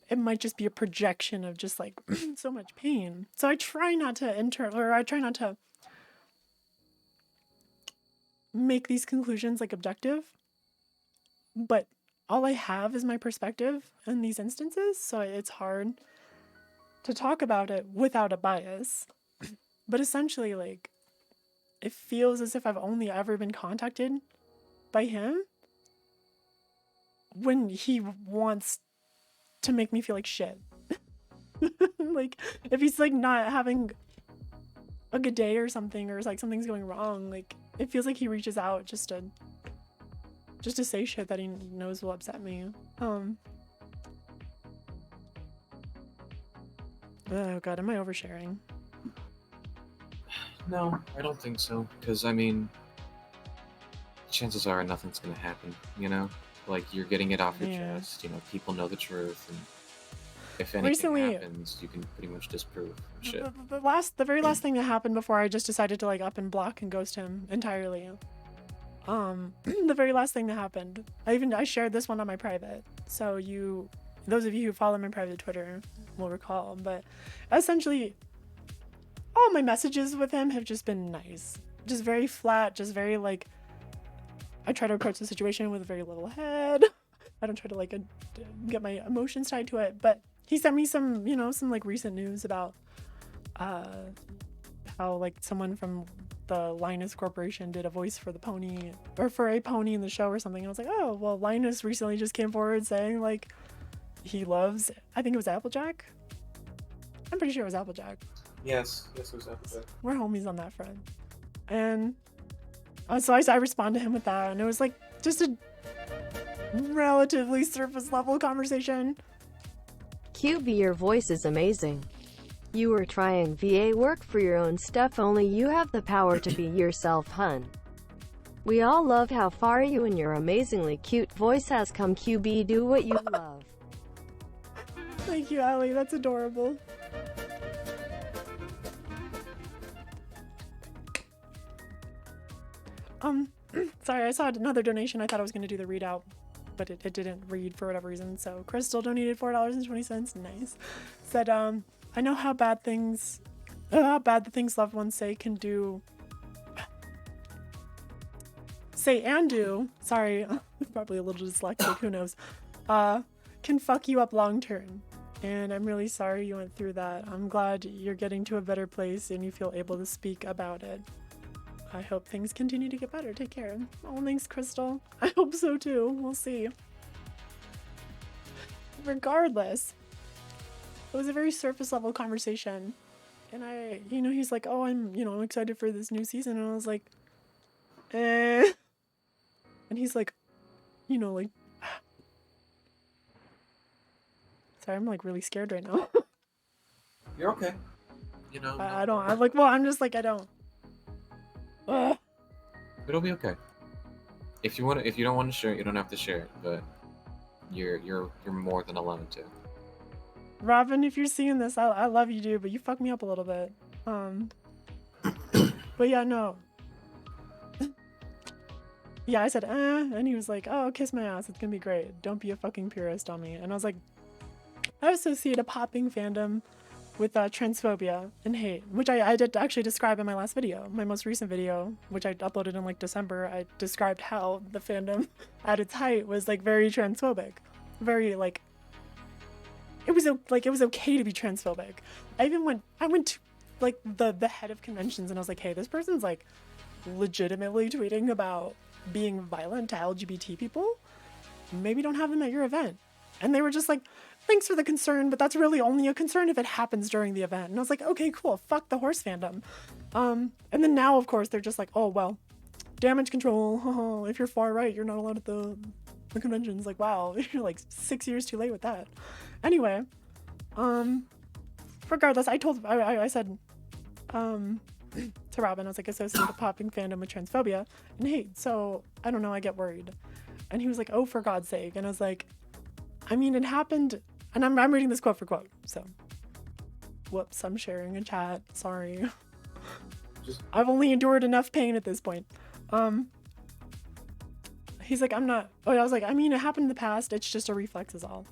it might just be a projection of just like so much pain. So I try not to make these conclusions like objective, but all I have is my perspective in these instances, so it's hard to talk about it without a bias. But essentially, like, it feels as if I've only ever been contacted by him when he wants to make me feel like shit. Like, if he's like not having a good day or something, or like something's going wrong, like it feels like he reaches out just to say shit that he knows will upset me. Oh god, am I oversharing? No, I don't think so. Because, I mean, chances are nothing's gonna happen, you know? Like, you're getting it off your chest, you know, people know the truth, and if anything Recently, happens, you can pretty much disprove shit. The very last thing that happened before I just decided to like up and block and ghost him entirely. The very last thing that happened, I shared this one on my private, so those of you who follow my private Twitter will recall, but essentially all my messages with him have just been nice, just very flat, just very like, I try to approach the situation with a very level head. I don't try to like get my emotions tied to it, but he sent me some like recent news about how like someone from the Linus Corporation did a voice for the pony, or for a pony in the show or something. And I was like, oh, well, Linus recently just came forward saying like he loves, I think it was Applejack. I'm pretty sure it was Applejack. Yes, it was Applejack. We're homies on that front. And so I respond to him with that, and it was like just a relatively surface level conversation. QB, your voice is amazing. You were trying VA work for your own stuff, only you have the power to be yourself, hun. We all love how far you and your amazingly cute voice has come. QB, do what you love. Thank you, Allie. That's adorable. Sorry, I saw another donation. I thought I was going to do the readout, but it didn't read for whatever reason. So Crystal donated $4.20. Nice. Said, I know how bad the things loved ones say can do. Say and do. Sorry, probably a little dyslexic. Who knows? Can fuck you up long term. And I'm really sorry you went through that. I'm glad you're getting to a better place and you feel able to speak about it. I hope things continue to get better. Take care. Oh, thanks, Crystal. I hope so too. We'll see. Regardless, it was a very surface level conversation. And he's like, oh, I'm excited for this new season. And I was like, eh. And he's like, like, sorry, I'm like really scared right now. You're okay. I'm just like, I don't. Ugh. It'll be okay. If you don't want to share it, you don't have to share it, but you're more than allowed to. Robin, if you're seeing this, I love you, dude, but you fucked me up a little bit. But yeah, no. Yeah, I said, and he was like, oh, kiss my ass, it's gonna be great. Don't be a fucking purist on me. And I was like, I associate a popping fandom with transphobia and hate, which I did actually describe in my last video, my most recent video, which I uploaded in like December. I described how the fandom at its height was like very transphobic, very like, it was okay to be transphobic. I went to like the head of conventions and I was like, hey, this person's like legitimately tweeting about being violent to LGBT people. Maybe don't have them at your event. And they were just like, thanks for the concern, but that's really only a concern if it happens during the event. And I was like, okay, cool, fuck the horse fandom. And then now, of course, they're just like, oh, well, damage control, if you're far right, you're not allowed at the conventions. Like, wow, you're like 6 years too late with that. Anyway, regardless, I said, to Robin, I was like, associate the popping fandom with transphobia and hate. So I don't know, I get worried. And he was like, oh, for God's sake. And I was like, I mean, it happened, and I'm reading this quote for quote, so. Whoops, I'm sharing a chat, sorry. I've only endured enough pain at this point. He's like, I was like, I mean, it happened in the past, it's just a reflex is all.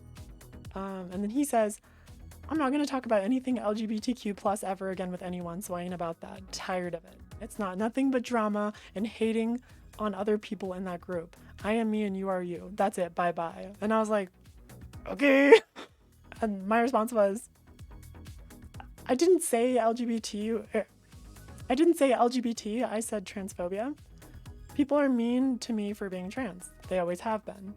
And then he says, I'm not gonna talk about anything LGBTQ plus ever again with anyone, so I ain't about that. Tired of it. It's nothing but drama and hating on other people in that group. I am me and you are you. That's it, bye-bye. And I was like, okay. And my response was, I didn't say LGBT, I said transphobia. People are mean to me for being trans. They always have been.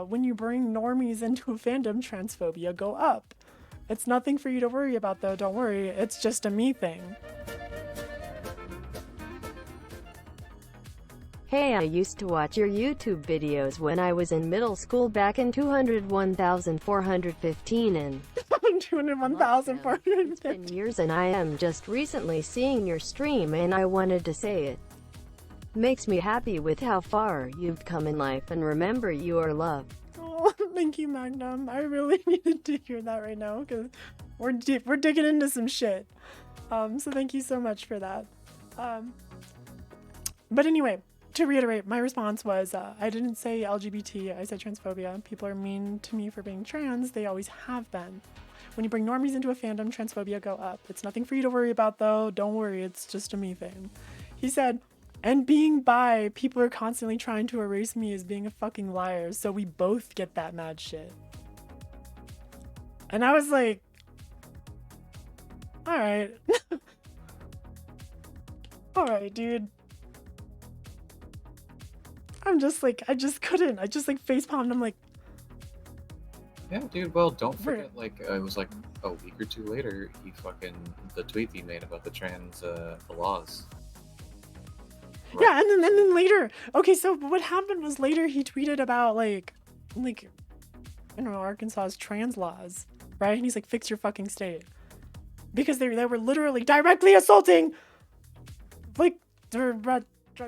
When you bring normies into a fandom, transphobia go up. It's nothing for you to worry about though, don't worry, it's just a me thing. Hey, I used to watch your YouTube videos when I was in middle school back in 201,415 and 201,415. It's been years and I am just recently seeing your stream and I wanted to say it. Makes me happy with how far you've come in life and remember you are loved. Oh, thank you, Magnum. I really needed to hear that right now because we're digging into some shit. So thank you so much for that. But anyway, to reiterate, my response was, I didn't say LGBT, I said transphobia. People are mean to me for being trans. They always have been. When you bring normies into a fandom, transphobia go up. It's nothing for you to worry about though. Don't worry, it's just a me thing. He said, and being bi, people are constantly trying to erase me as being a fucking liar, so we both get that mad shit. And I was like, alright. Alright, dude. I'm just like, I just couldn't. I just like facepalmed. I'm like, yeah, dude, well, don't forget, like, it was like a week or two later, the tweet he made about the trans, the laws. Right. Yeah, and then later, okay, so what happened was later he tweeted about like, I don't know, Arkansas's trans laws, right? And he's like, fix your fucking state. Because they were literally directly assaulting, like, they're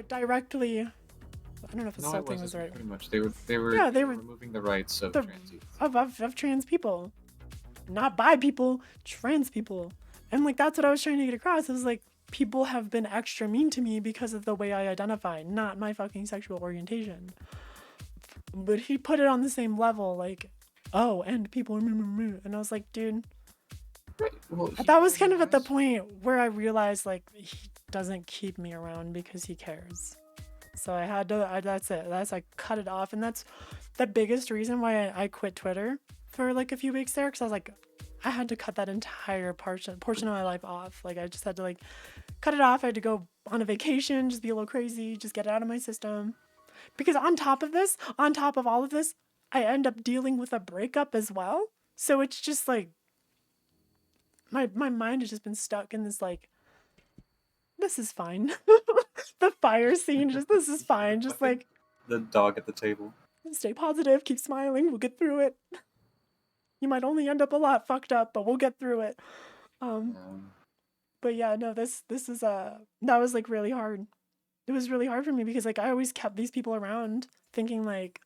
directly, I don't know if assaulting was right. Pretty much, they were removing the rights of trans youth. Of trans people. Not bi people, trans people. And like, that's what I was trying to get across. It was like, people have been extra mean to me because of the way I identify, not my fucking sexual orientation. But he put it on the same level, like, oh, and people, and I was like, dude, Well, that was kind of at the point where I realized, like, he doesn't keep me around because he cares. So I had to, that's it. I cut it off. And that's the biggest reason why I quit Twitter for like a few weeks there. Cause I was like, I had to cut that entire portion of my life off. Like I just had to like cut it off. I had to go on a vacation, just be a little crazy, just get it out of my system. Because on top of all of this, I end up dealing with a breakup as well. So it's just like, my mind has just been stuck in this like, this is fine. The fire scene, just this is fine. Just like the dog at the table. Stay positive, keep smiling, we'll get through it. You might only end up a lot fucked up, but we'll get through it. But yeah, no, this is that was like really hard. It was really hard for me because like I always kept these people around thinking like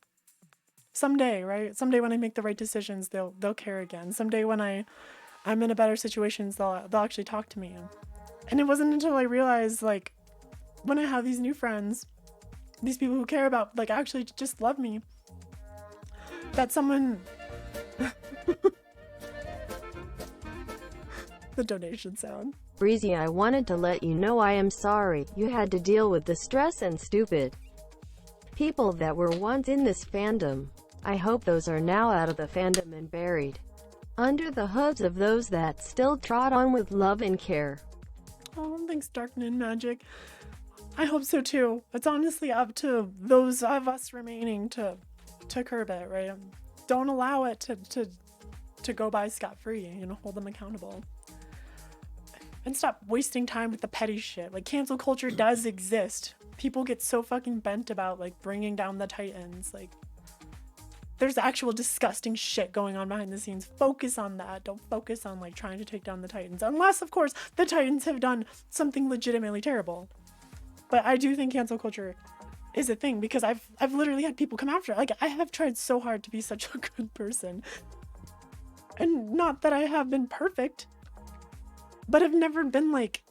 someday, right? Someday when I make the right decisions, they'll care again. Someday when I'm in a better situations, they'll actually talk to me. And it wasn't until I realized like when I have these new friends, these people who care about like actually just love me, that someone the donation sound. Breezy, I wanted to let you know I am sorry you had to deal with the stress and stupid people that were once in this fandom. I hope those are now out of the fandom and buried under the hooves of those that still trot on with love and care. Oh, thanks, Darknin Magic. I hope so too. It's honestly up to those of us remaining to curb it, right? Don't allow it to go by scot-free, you know, hold them accountable. And stop wasting time with the petty shit. Like, cancel culture does exist. People get so fucking bent about, like, bringing down the Titans. Like, there's actual disgusting shit going on behind the scenes. Focus on that. Don't focus on, like, trying to take down the Titans. Unless, of course, the Titans have done something legitimately terrible. But I do think cancel culture is a thing because I've literally had people come after it. Like, I have tried so hard to be such a good person. And not that I have been perfect, but I've never been, like,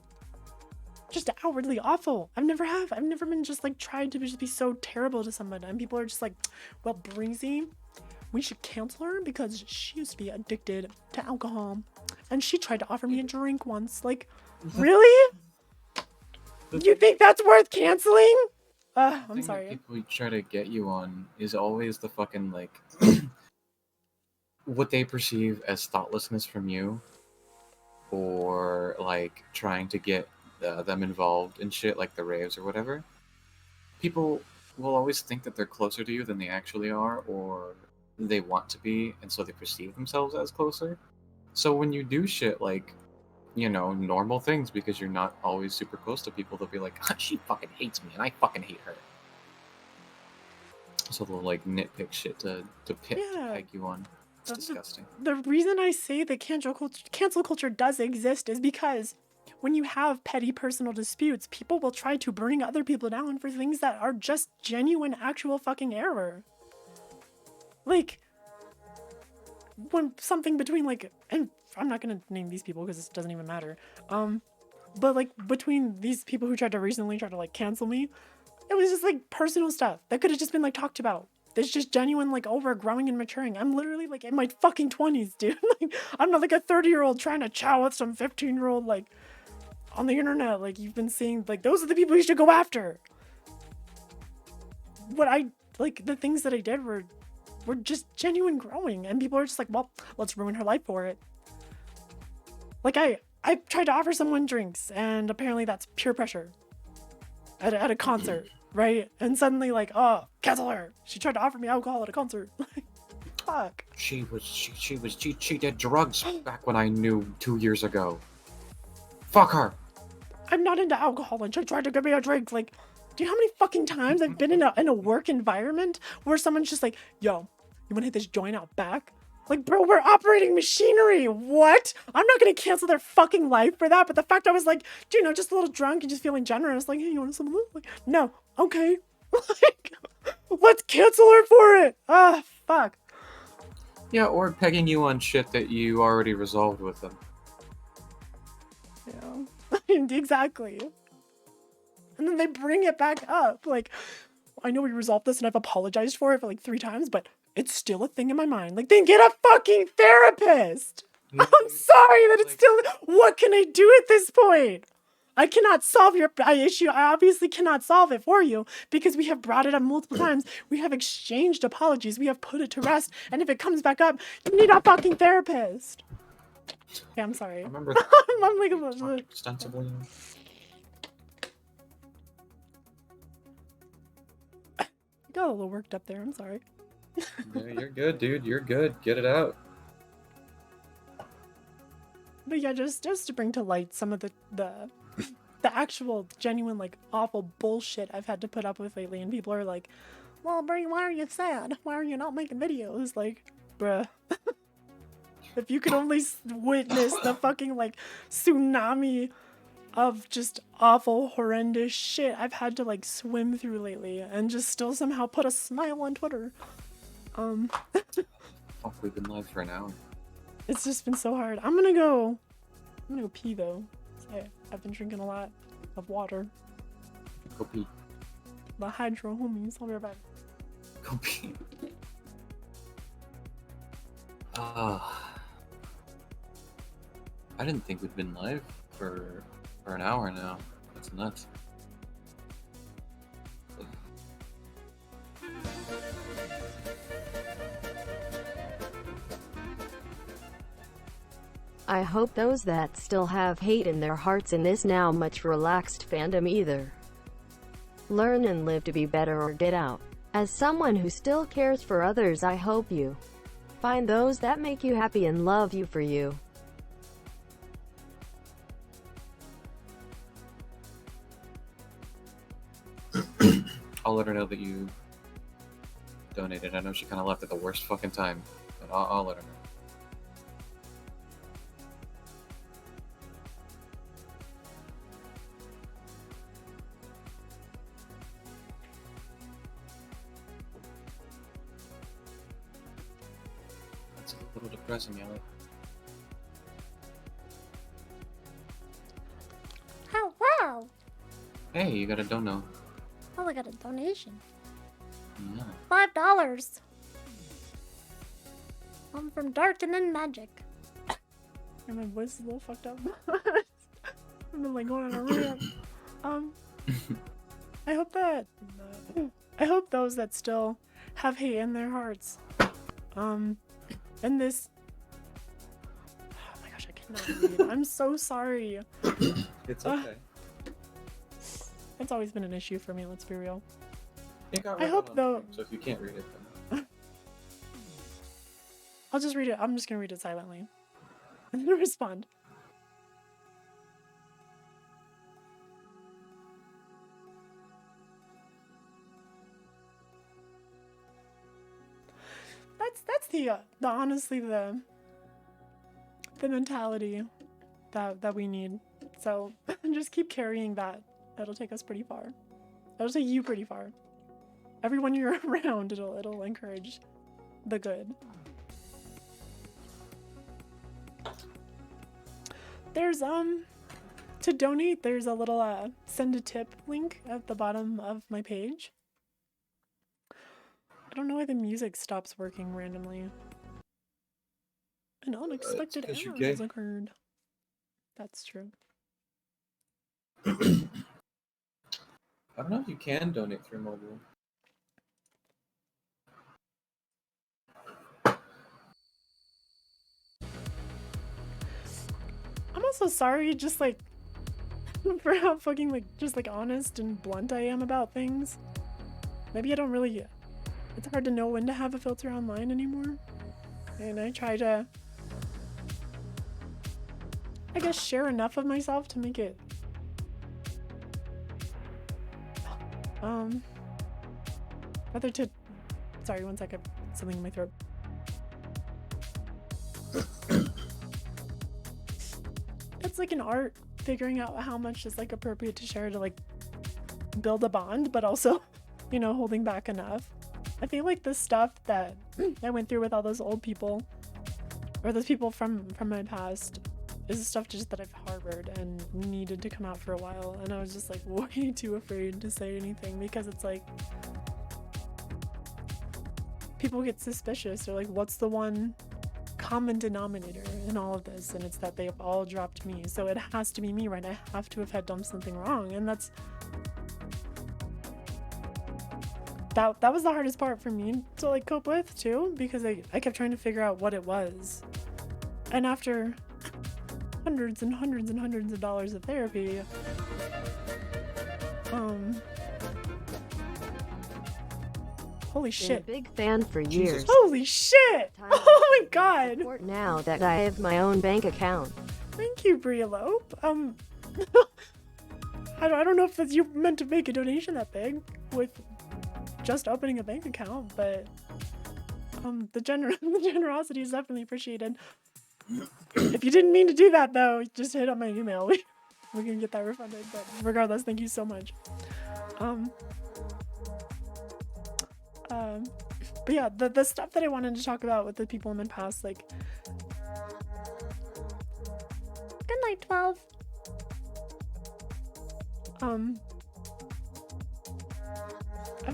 just outwardly awful. I've never been just, like, tried to just be so terrible to someone. And people are just like, well, Breezy, we should cancel her because she used to be addicted to alcohol. And she tried to offer me a drink once. Like, really? You think that's worth canceling? I'm sorry. People try to get you on is always the fucking, like, what they perceive as thoughtlessness from you, or, like, trying to get them involved in shit like the raves or whatever. People will always think that they're closer to you than they actually are, or they want to be, and so they perceive themselves as closer. So when you do shit like, you know, normal things because you're not always super close to people, they'll be like, she fucking hates me and I fucking hate her. So they'll like nitpick shit to peg you on. It's disgusting. The reason I say that cancel culture does exist is because when you have petty personal disputes, people will try to bring other people down for things that are just genuine, actual fucking error. Like, when something between, like, and I'm not gonna name these people because it doesn't even matter. But like between these people who tried to like cancel me, it was just like personal stuff that could have just been like talked about. There's just genuine like overgrowing and maturing. I'm literally like in my fucking 20s, dude. Like, I'm not like a 30-year-old trying to chow with some 15-year-old like on the internet. Like, you've been seeing, like, those are the people you should go after. What I like, the things that I did were just genuine growing, and people are just like, well, let's ruin her life for it. Like, I tried to offer someone drinks, and apparently that's pure pressure at a concert, right? And suddenly, like, oh, cancel her. She tried to offer me alcohol at a concert. Like, fuck. She did drugs back when I knew 2 years ago. Fuck her. I'm not into alcohol, and she tried to give me a drink. Like, do you know how many fucking times I've been in a work environment where someone's just like, yo, you wanna hit this joint out back? Like, bro, we're operating machinery. What? I'm not gonna cancel their fucking life for that. But the fact I was like, you know, just a little drunk and just feeling generous, like, hey, you want some of this? Like, no, okay. Like, let's cancel her for it. Ah, fuck. Yeah, or pegging you on shit that you already resolved with them. Yeah. Exactly. And then they bring it back up. Like, I know we resolved this and I've apologized for it for like 3 times, but it's still a thing in my mind. Like, then get a fucking therapist. I'm sorry that it's still, what can I do at this point? I cannot solve your issue. I obviously cannot solve it for you because we have brought it up multiple times. We have exchanged apologies. We have put it to rest. And if it comes back up, you need a fucking therapist. Yeah, I'm sorry. I remember I'm like extensively. Got a little worked up there. I'm sorry. Yeah, you're good, dude. You're good. Get it out. But yeah, just to bring to light some of the actual genuine like awful bullshit I've had to put up with lately, and people are like, "Well, Bree, why are you sad? Why are you not making videos?" Like, bruh. If you could only witness the fucking like tsunami of just awful, horrendous shit I've had to like swim through lately, and just still somehow put a smile on Twitter. Fuck, we've been live for an hour. It's just been so hard. I'm gonna go pee though. I've been drinking a lot of water. Go pee. The hydro homies. I'll be right back. Go pee. I didn't think we'd been live for an hour now. That's nuts. I hope those that still have hate in their hearts in this now much relaxed fandom either learn and live to be better or get out. As someone who still cares for others, I hope you find those that make you happy and love you for you. I'll let her know that you donated. I know she kind of left at the worst fucking time, but I'll let her know. That's a little depressing, Elliot. Oh, wow. Hey, you got a dono. Oh, I got a donation. Yeah. $5. I'm from Dark and then Magic. And my voice is a little fucked up. I've been like going on a rant. I hope those that still have hate in their hearts, and this. Oh my gosh, I cannot read. I'm so sorry. It's okay. It's always been an issue for me. Let's be real. I hope though. So if you can't read it, then I'll just read it. I'm just gonna read it silently and then respond. That's the honestly the mentality that we need. So just keep carrying that. That'll take us pretty far. That'll take you pretty far. Everyone you're around, it'll encourage the good. There's to donate, there's a little send a tip link at the bottom of my page. I don't know why the music stops working randomly. An unexpected error has occurred. That's true. I don't know if you can donate through mobile. I'm also sorry, just like for how fucking like just like honest and blunt I am about things. Maybe I don't really. It's hard to know when to have a filter online anymore, and I try to, I guess, share enough of myself to make it. Whether to. Sorry, one second. Something in my throat. It's like an art, figuring out how much is like appropriate to share to like build a bond, but also, you know, holding back enough. I feel like the stuff that I went through with all those old people, or those people from my past, is stuff just that I've introvert and needed to come out for a while, and I was just like way too afraid to say anything because it's like people get suspicious. They're like, what's the one common denominator in all of this? And it's that they've all dropped me, so it has to be me, right? I have to have had done something wrong, and that was the hardest part for me to like cope with too, because I kept trying to figure out what it was. And after hundreds and hundreds and hundreds of dollars of therapy, holy shit. Been a big fan for years. Jesus. Holy shit! Oh my god! Now that I have my own bank account. Thank you, Bree. I don't know if that's, you meant to make a donation that big with just opening a bank account, but the generosity is definitely appreciated. If you didn't mean to do that though, just hit up my email. We can get that refunded, but regardless, thank you so much. But yeah, the stuff that I wanted to talk about with the people in the past, like, good night, 12.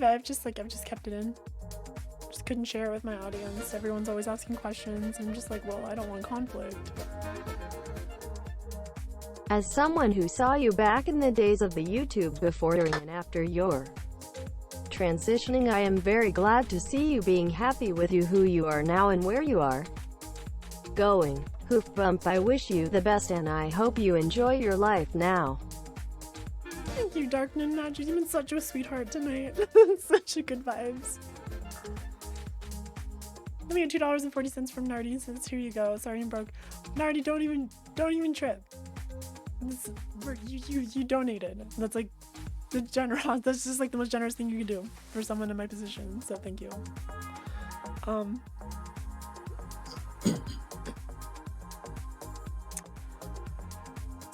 I've just kept it in. Just couldn't share it with my audience. Everyone's always asking questions, and I'm just like, well, I don't want conflict. As someone who saw you back in the days of the YouTube before, during, and after your transitioning, I am very glad to see you being happy with you, who you are now, and where you are going. Hoof bump, I wish you the best, and I hope you enjoy your life now. Thank you, Dark Ninja. You've been such a sweetheart tonight. Such a good vibes. Let me get $2.40 from Nardi. Says, here you go. Sorry I'm broke. Nardi, don't even trip. You donated. That's like the generous. That's just like the most generous thing you can do for someone in my position. So thank you.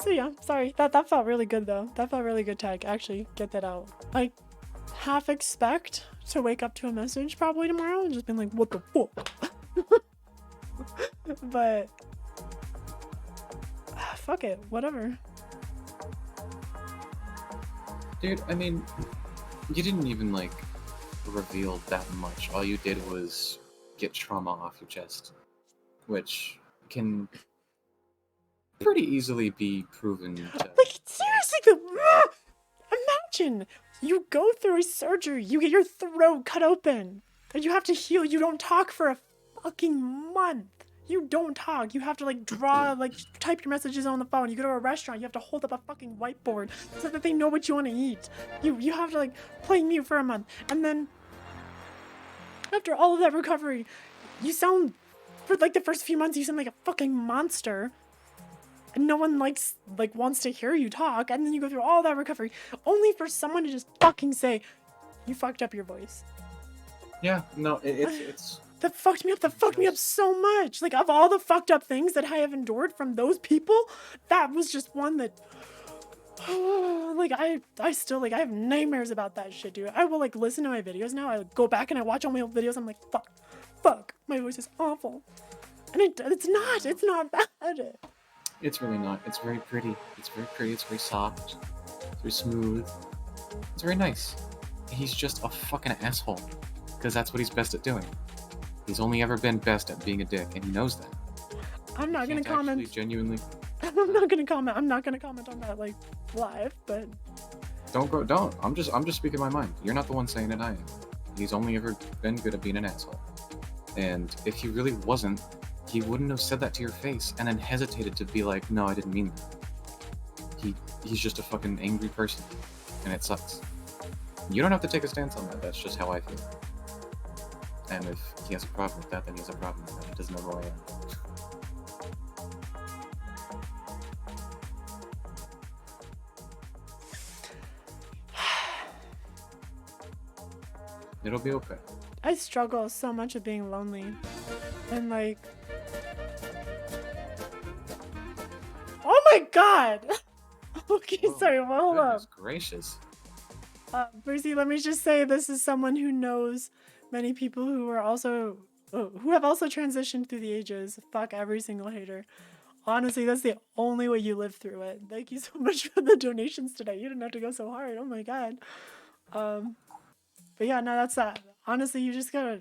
So yeah, sorry. That felt really good though. That felt really good to actually get that out. I half expect to wake up to a message probably tomorrow and just being like, what the fuck? But fuck it, whatever. Dude, I mean, you didn't even like reveal that much. All you did was get trauma off your chest, which can pretty easily be proven to... Like, seriously, imagine you go through a surgery, you get your throat cut open, and you have to heal. You don't talk for a fucking month. You don't talk. You have to like draw, like type your messages on the phone. You go to a restaurant, you have to hold up a fucking whiteboard so that they know what you want to eat. You have to like play mute for a month, and then after all of that recovery, you sound, for like the first few months, you sound like a fucking monster. And no one wants to hear you talk, and then you go through all that recovery only for someone to just fucking say, you fucked up your voice. Yeah, no, it's... That fucked me up. That fucked me up so much. Like, of all the fucked up things that I have endured from those people, that was just one that... like, I still, like, I have nightmares about that shit, dude. I will, like, listen to my videos now. I go back and I watch all my old videos. I'm like, fuck. My voice is awful. And it's not bad. It's really not. It's very pretty. It's very pretty. It's very soft. It's very smooth. It's very nice. He's just a fucking asshole. Because that's what he's best at doing. He's only ever been best at being a dick, and he knows that. I'm not gonna comment. Actually, genuinely. I'm not gonna comment. I'm not gonna comment on that, like, live, but... Don't. I'm just speaking my mind. You're not the one saying it, I am. He's only ever been good at being an asshole. And if he really wasn't, he wouldn't have said that to your face and then hesitated to be like, no, I didn't mean that. He's just a fucking angry person, and it sucks. You don't have to take a stance on that. That's just how I feel. And if he has a problem with that, then he has a problem with that. He doesn't know who I am. It'll be okay. I struggle so much with being lonely. And like... Oh my god! Okay, sorry, well, hold up. Goodness gracious. Brucey, let me just say this is someone who knows many people who are also... who have also transitioned through the ages. Fuck every single hater. Honestly, that's the only way you live through it. Thank you so much for the donations today. You didn't have to go so hard. Oh my god. But yeah, no, that's that. Honestly, you just gotta.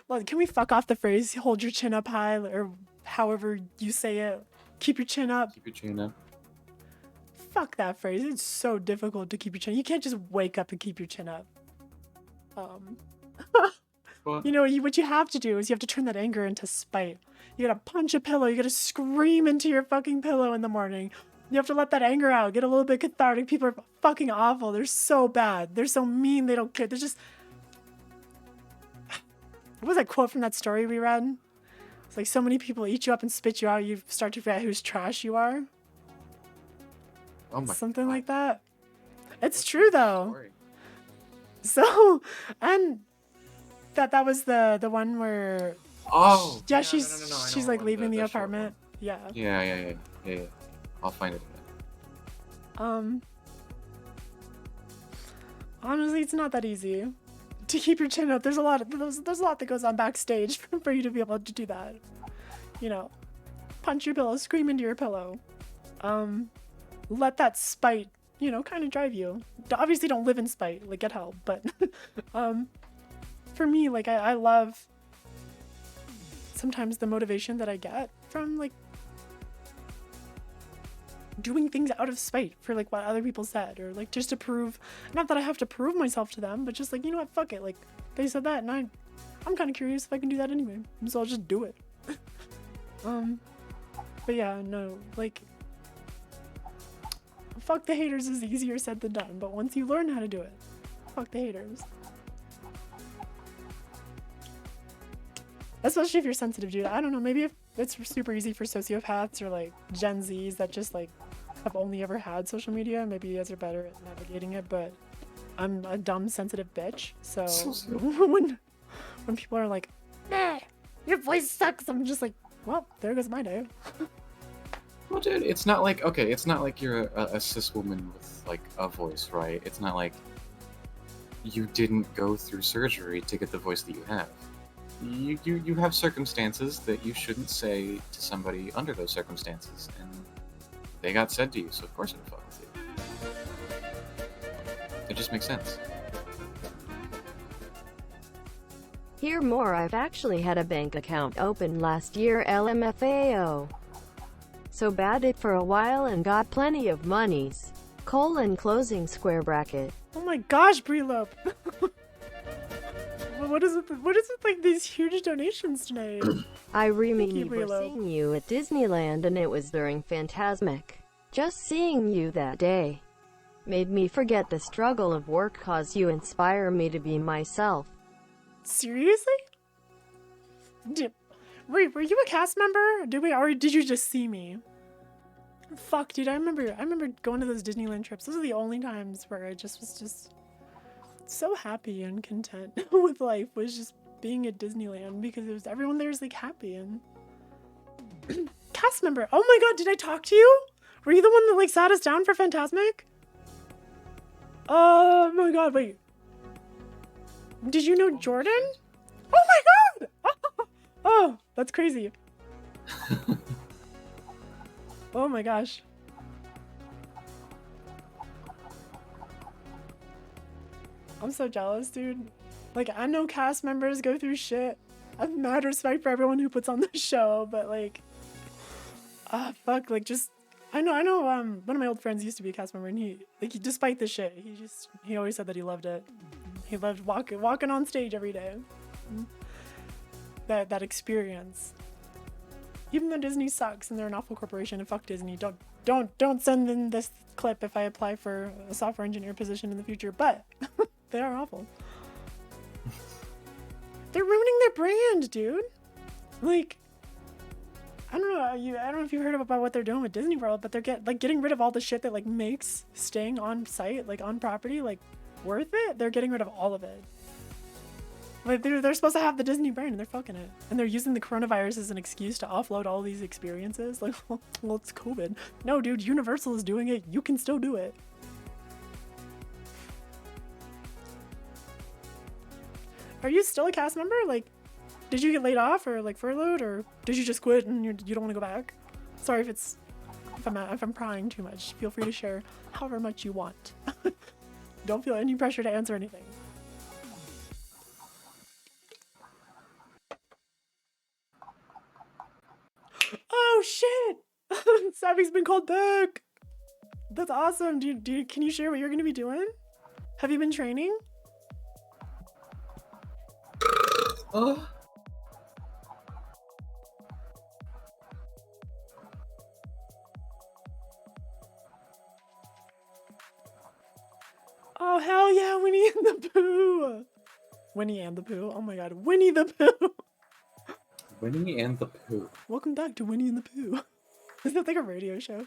Well, can we fuck off the phrase "hold your chin up high" or however you say it? Keep your chin up. Keep your chin up. Fuck that phrase. It's so difficult to keep your chin. You can't just wake up and keep your chin up. You know what you have to do is you have to turn that anger into spite. You gotta punch a pillow. You gotta scream into your fucking pillow in the morning. You have to let that anger out. Get a little bit cathartic. People are fucking awful. They're so bad. They're so mean. They don't care. They're just. What was that quote from that story we read? It's like so many people eat you up and spit you out. You start to forget whose trash you are. Oh my Something God. like that. It's What's true the though. story? So, and that was the one where. Oh. Yeah, no, she's no, no, no, I she's know like one, leaving the short apartment. Yeah. one. Yeah. I'll find it. Honestly, it's not that easy to keep your chin up. There's a lot that goes on backstage for you to be able to do that. You know, punch your pillow, scream into your pillow. Let that spite, kind of drive you. Obviously, don't live in spite. Like, get help. But, for me, like, I love sometimes the motivation that I get from, like, doing things out of spite for, like, what other people said, or, like, just to prove, not that I have to prove myself to them, but just, like, you know what, fuck it, like, they said that, and I'm kind of curious if I can do that anyway, so I'll just do it. But yeah, no, like, fuck the haters is easier said than done, but once you learn how to do it, fuck the haters. Especially if you're sensitive, dude. I don't know, maybe if it's super easy for sociopaths or, like, Gen Zs that just, like, have only ever had social media, maybe you guys are better at navigating it, but I'm a dumb, sensitive bitch, so when people are like, nah, your voice sucks, I'm just like, well, there goes my day. Well, dude, it's not like you're a cis woman with, like, a voice, right? It's not like you didn't go through surgery to get the voice that you have. You have circumstances that you shouldn't say to somebody under those circumstances, and they got said to you, so of course it'll fuck with you. It just makes sense. Hear more. I've actually had a bank account open last year, LMFAO. So bad it for a while and got plenty of monies. Closing square bracket. Oh my gosh, Breelope. What is it like these huge donations tonight? I Thank you, remember Breelope. seeing you at Disneyland, and it was during Phantasmic. Just seeing you that day made me forget the struggle of work, cause you inspire me to be myself. Seriously? Were you a cast member? Did you just see me? Fuck, dude, I remember going to those Disneyland trips. Those are the only times where I just was just so happy and content with life, was just being at Disneyland, because it was everyone there was like happy. And cast member, oh my god, did I talk to you? Were you the one that like sat us down for Phantasmic? Oh my god, wait, did you know Jordan? Oh my god. Oh, that's crazy. Oh my gosh. I'm so jealous, dude. Like, I know cast members go through shit. I have mad respect for everyone who puts on the show, but like, fuck, like, just, I know, one of my old friends used to be a cast member, and he despite the shit, he always said that he loved it. He loved walking on stage every day. That experience. Even though Disney sucks and they're an awful corporation, and fuck Disney, don't send in this clip if I apply for a software engineer position in the future, but they are awful. They're ruining their brand, dude. Like, I don't know if you heard about what they're doing with Disney World, but they're getting rid of all the shit that like makes staying on site, like on property, like worth it. They're getting rid of all of it. Like, they're supposed to have the Disney brand, and they're fucking it. And they're using the coronavirus as an excuse to offload all these experiences. Like, well, it's COVID. No, dude, Universal is doing it. You can still do it. Are you still a cast member? Like, Did you get laid off or like furloughed, or did you just quit and you don't want to go back? Sorry if I'm prying too much. Feel free to share however much you want. Don't feel any pressure to answer anything. Oh shit! Savvy's been called back. That's awesome. Can you share what you're gonna be doing? Have you been training? Oh. Oh hell yeah, Winnie and the Pooh! Winnie and the Pooh. Oh my god, Winnie the Pooh! Winnie and the Pooh. Welcome back to Winnie and the Pooh. Is that like a radio show?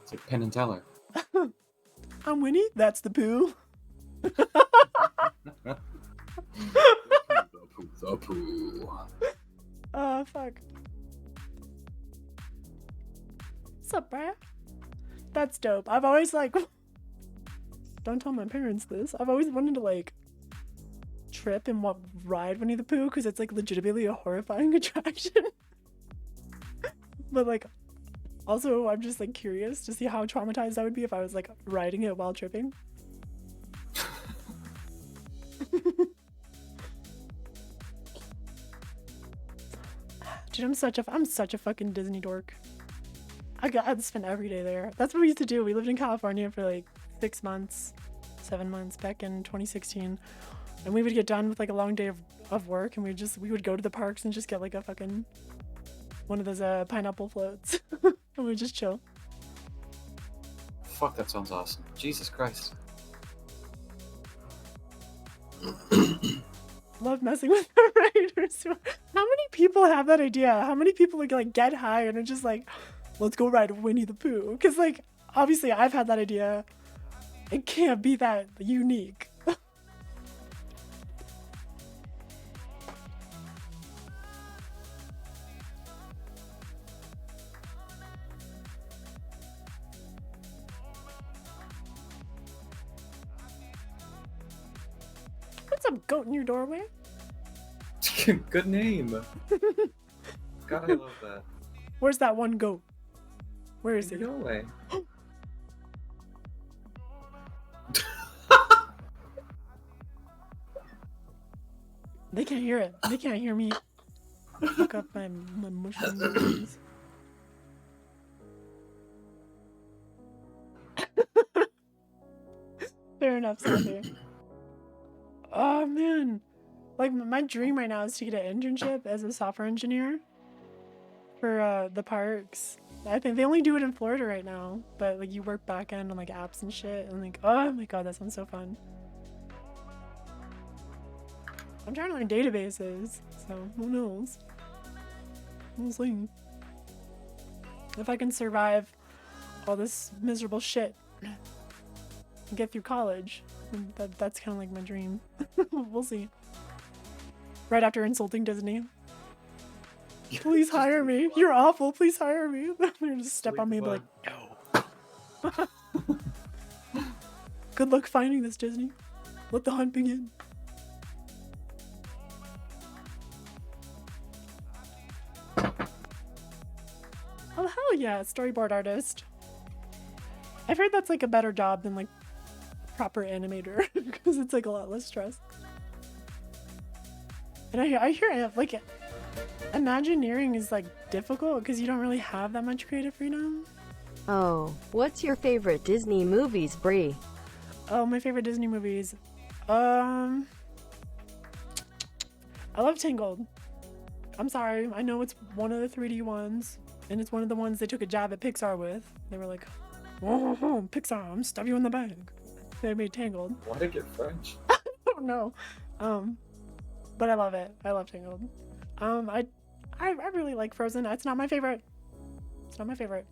It's like Penn and Teller. I'm Winnie, that's the Pooh. The Pooh. Oh fuck. What's up, Brad? That's dope. I've always like... Don't tell my parents this. I've always wanted to like trip and ride Winnie the Pooh because it's like legitimately a horrifying attraction. But like, also I'm just like curious to see how traumatized I would be if I was like riding it while tripping. Dude, I'm such a fucking Disney dork. I'd spend every day there. That's what we used to do. We lived in California for like 6 months, 7 months back in 2016. And we would get done with like a long day of work and we would go to the parks and just get like a fucking one of those pineapple floats. And we'd just chill. Fuck, that sounds awesome. Jesus Christ. Love messing with the riders. How many people have that idea? How many people like get high and are just like, let's go ride Winnie the Pooh? Because like, obviously I've had that idea. It can't be that unique. What's up, goat in your doorway? Good name. God, I love that. Where's that one goat? Where is he? No way. They can't hear it. They can't hear me. Fuck up my mushrooms. Fair enough, Sandy. Oh man, like my dream right now is to get an internship as a software engineer for the parks. I think they only do it in Florida right now, but like you work back end on like apps and shit, and like, oh my god, that sounds so fun. I'm trying to learn databases, so who knows? We'll see. If I can survive all this miserable shit and get through college, that's kind of like my dream. We'll see. Right after insulting Disney. Please hire me. You're awful. Please hire me. They're gonna just step on me and be like, no. Good luck finding this, Disney. Let the hunt begin. Oh hell yeah, storyboard artist. I've heard that's like a better job than like proper animator because it's like a lot less stress. And I hear like Imagineering is like difficult because you don't really have that much creative freedom. Oh, what's your favorite Disney movies, Bree? Oh, my favorite Disney movies. I love Tangled. I'm sorry, I know it's one of the 3D ones, and it's one of the ones they took a jab at Pixar with. They were like, "Whoa, Pixar, I'm stab you in the bag." They made Tangled. Why did it get French? I don't know. But I love it. I love Tangled. I really like Frozen. It's not my favorite. It's not my favorite.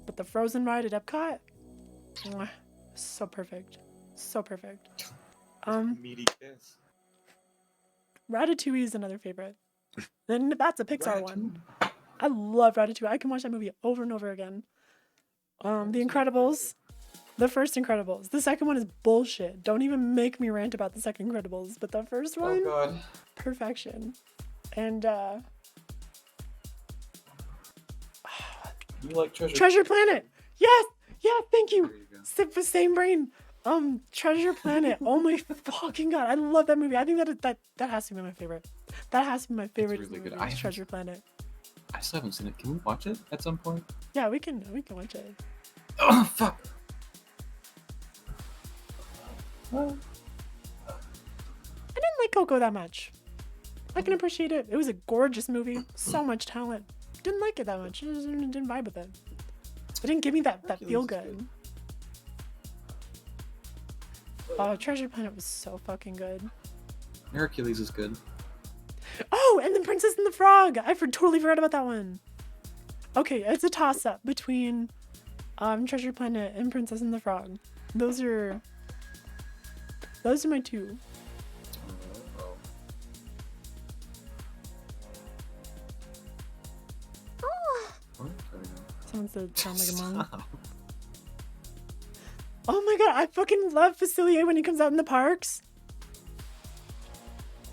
But the Frozen ride at Epcot, mwah, so perfect. So perfect. Meaty kiss. Ratatouille is another favorite. And that's a Pixar one. I love Ratatouille. I can watch that movie over and over again. The Incredibles. The first Incredibles. The second one is bullshit. Don't even make me rant about the second Incredibles. But the first one, Oh god. perfection. And You like Treasure Planet. Yes, yeah, thank you. There you go. Sip the same brain. Treasure Planet. Oh my fucking god, I love that movie. I think that has to be my favorite. That has to be my favorite. really good. Movie, Treasure Planet. I still haven't seen it. Can we watch it at some point? Yeah, we can watch it. Oh fuck. I didn't like Coco that much. I can appreciate it. It was a gorgeous movie. So much talent. Didn't like it that much. Just didn't vibe with it. It didn't give me that feel good. Oh, Treasure Planet was so fucking good. Hercules is good. Oh, and then Princess and the Frog. I totally forgot about that one. Okay, it's a toss-up between Treasure Planet and Princess and the Frog. Those are my two. Someone said sound like a mom. Oh my god, I fucking love Facilier when he comes out in the parks.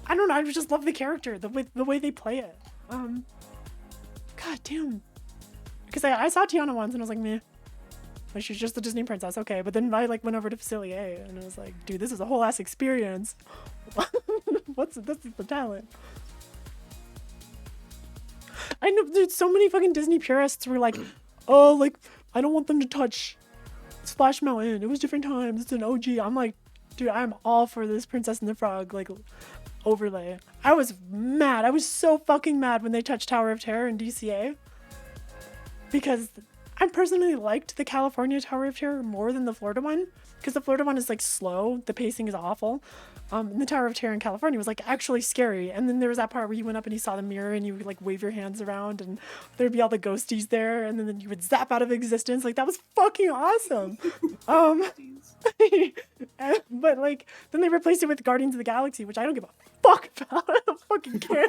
I don't know, I just love the character, the way they play it. God damn. Because I saw Tiana once and I was like, meh. Like, she's just a Disney princess, okay. But then I like went over to Facilier and I was like, dude, this is a whole ass experience. This is the talent. I know, dude, so many fucking Disney purists were like, oh, like, I don't want them to touch Splash Mountain. It was different times. It's an OG. I'm like, dude, I'm all for this Princess and the Frog, like, overlay. I was mad. I was so fucking mad when they touched Tower of Terror in DCA. Because I personally liked the California Tower of Terror more than the Florida one. Because the Florida one is, like, slow. The pacing is awful. And the Tower of Terror in California was, like, actually scary. And then there was that part where you went up and you saw the mirror and you would, like, wave your hands around and there'd be all the ghosties there and then you would zap out of existence. Like, that was fucking awesome. But, like, then they replaced it with Guardians of the Galaxy, which I don't give a fuck about. I don't fucking care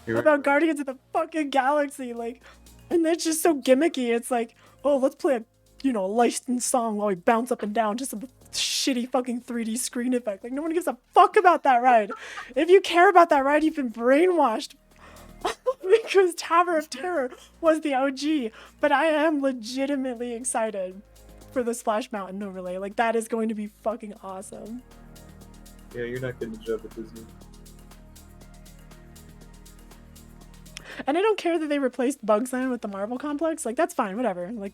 about Guardians of the fucking Galaxy. Like, and it's just so gimmicky. It's like, oh, let's play a, you know, licensed song while we bounce up and down. Just a shitty fucking 3D screen effect. Like, no one gives a fuck about that ride. If you care about that ride, you've been brainwashed. Because Tower of Terror was the OG. But I am legitimately excited for the Splash Mountain overlay. Like, that is going to be fucking awesome. Yeah, you're not getting a job at Disney. And I don't care that they replaced Bugs Land with the Marvel Complex. Like, that's fine, whatever. Like,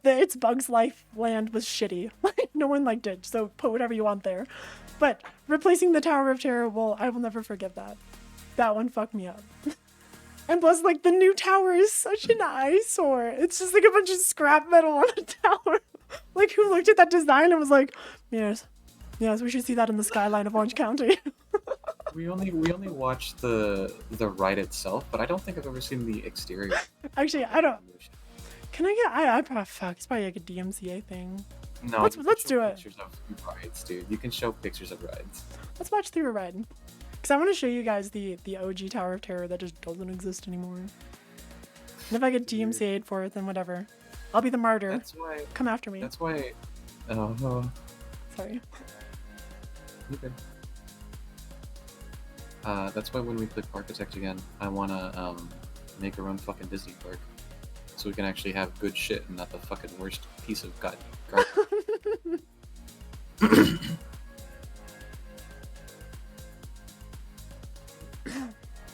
it's Bugs Life Land was shitty. Like, no one liked it, so put whatever you want there. But replacing the Tower of Terror, well, I will never forgive that. That one fucked me up. And plus, like, the new tower is such an eyesore. It's just like a bunch of scrap metal on a tower. Like, who looked at that design and was like, yes, we should see that in the skyline of Orange County. We only watched the ride itself, but I don't think I've ever seen the exterior. Actually, I don't. Can I get? I probably fuck. It's probably like a DMCA thing. No, let's do it. Pictures of rides, dude. You can show pictures of rides. Let's watch through a ride. Because I want to show you guys the OG Tower of Terror that just doesn't exist anymore. And if I get DMCA'd for it, then whatever. I'll be the martyr. That's why. Come after me. That's why. Sorry. You good. That's why when we play Parkitect again, I wanna make our own fucking Disney park, so we can actually have good shit and not the fucking worst piece of garbage.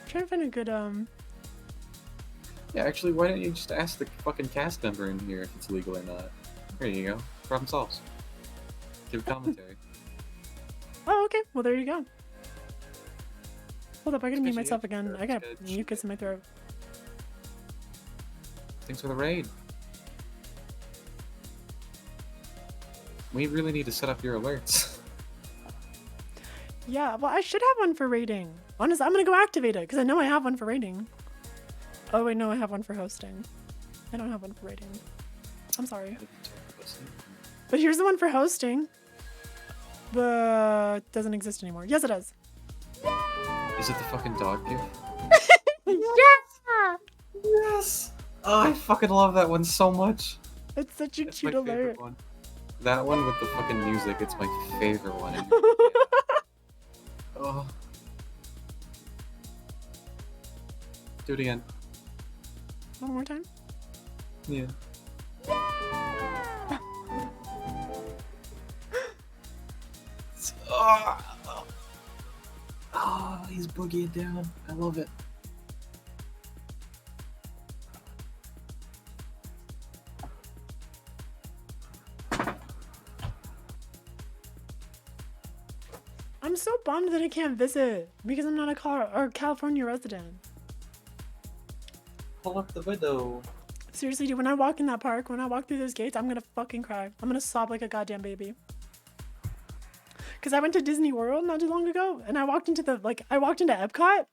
Trying to find a good Yeah, actually, why don't you just ask the fucking cast member in here if it's legal or not? There you go. Problem solves. Give commentary. Oh, okay. Well, there you go. Hold up, I gotta mute myself again. I got mucus in my throat. Thanks for the raid. We really need to set up your alerts. Yeah, well, I should have one for rating. Honestly, I'm gonna go activate it, because I know I have one for rating. Oh, wait, no, I have one for hosting. I don't have one for rating. I'm sorry. But here's the one for hosting. But it doesn't exist anymore. Yes, it does. Is it the fucking dog gif? Yes! Yes! Oh, I fucking love that one so much. It's such a It's cute my favorite alert. one. That one with the fucking music, it's my favorite one. Oh. Do it again. One more time. Yeah. Oh, he's boogieing down. I love it. I'm so bummed that I can't visit because I'm not a California resident. Pull up the window. Seriously, dude, when I walk in that park, when I walk through those gates, I'm gonna fucking cry. I'm gonna sob like a goddamn baby. Cause I went to Disney World not too long ago, and I walked into Epcot,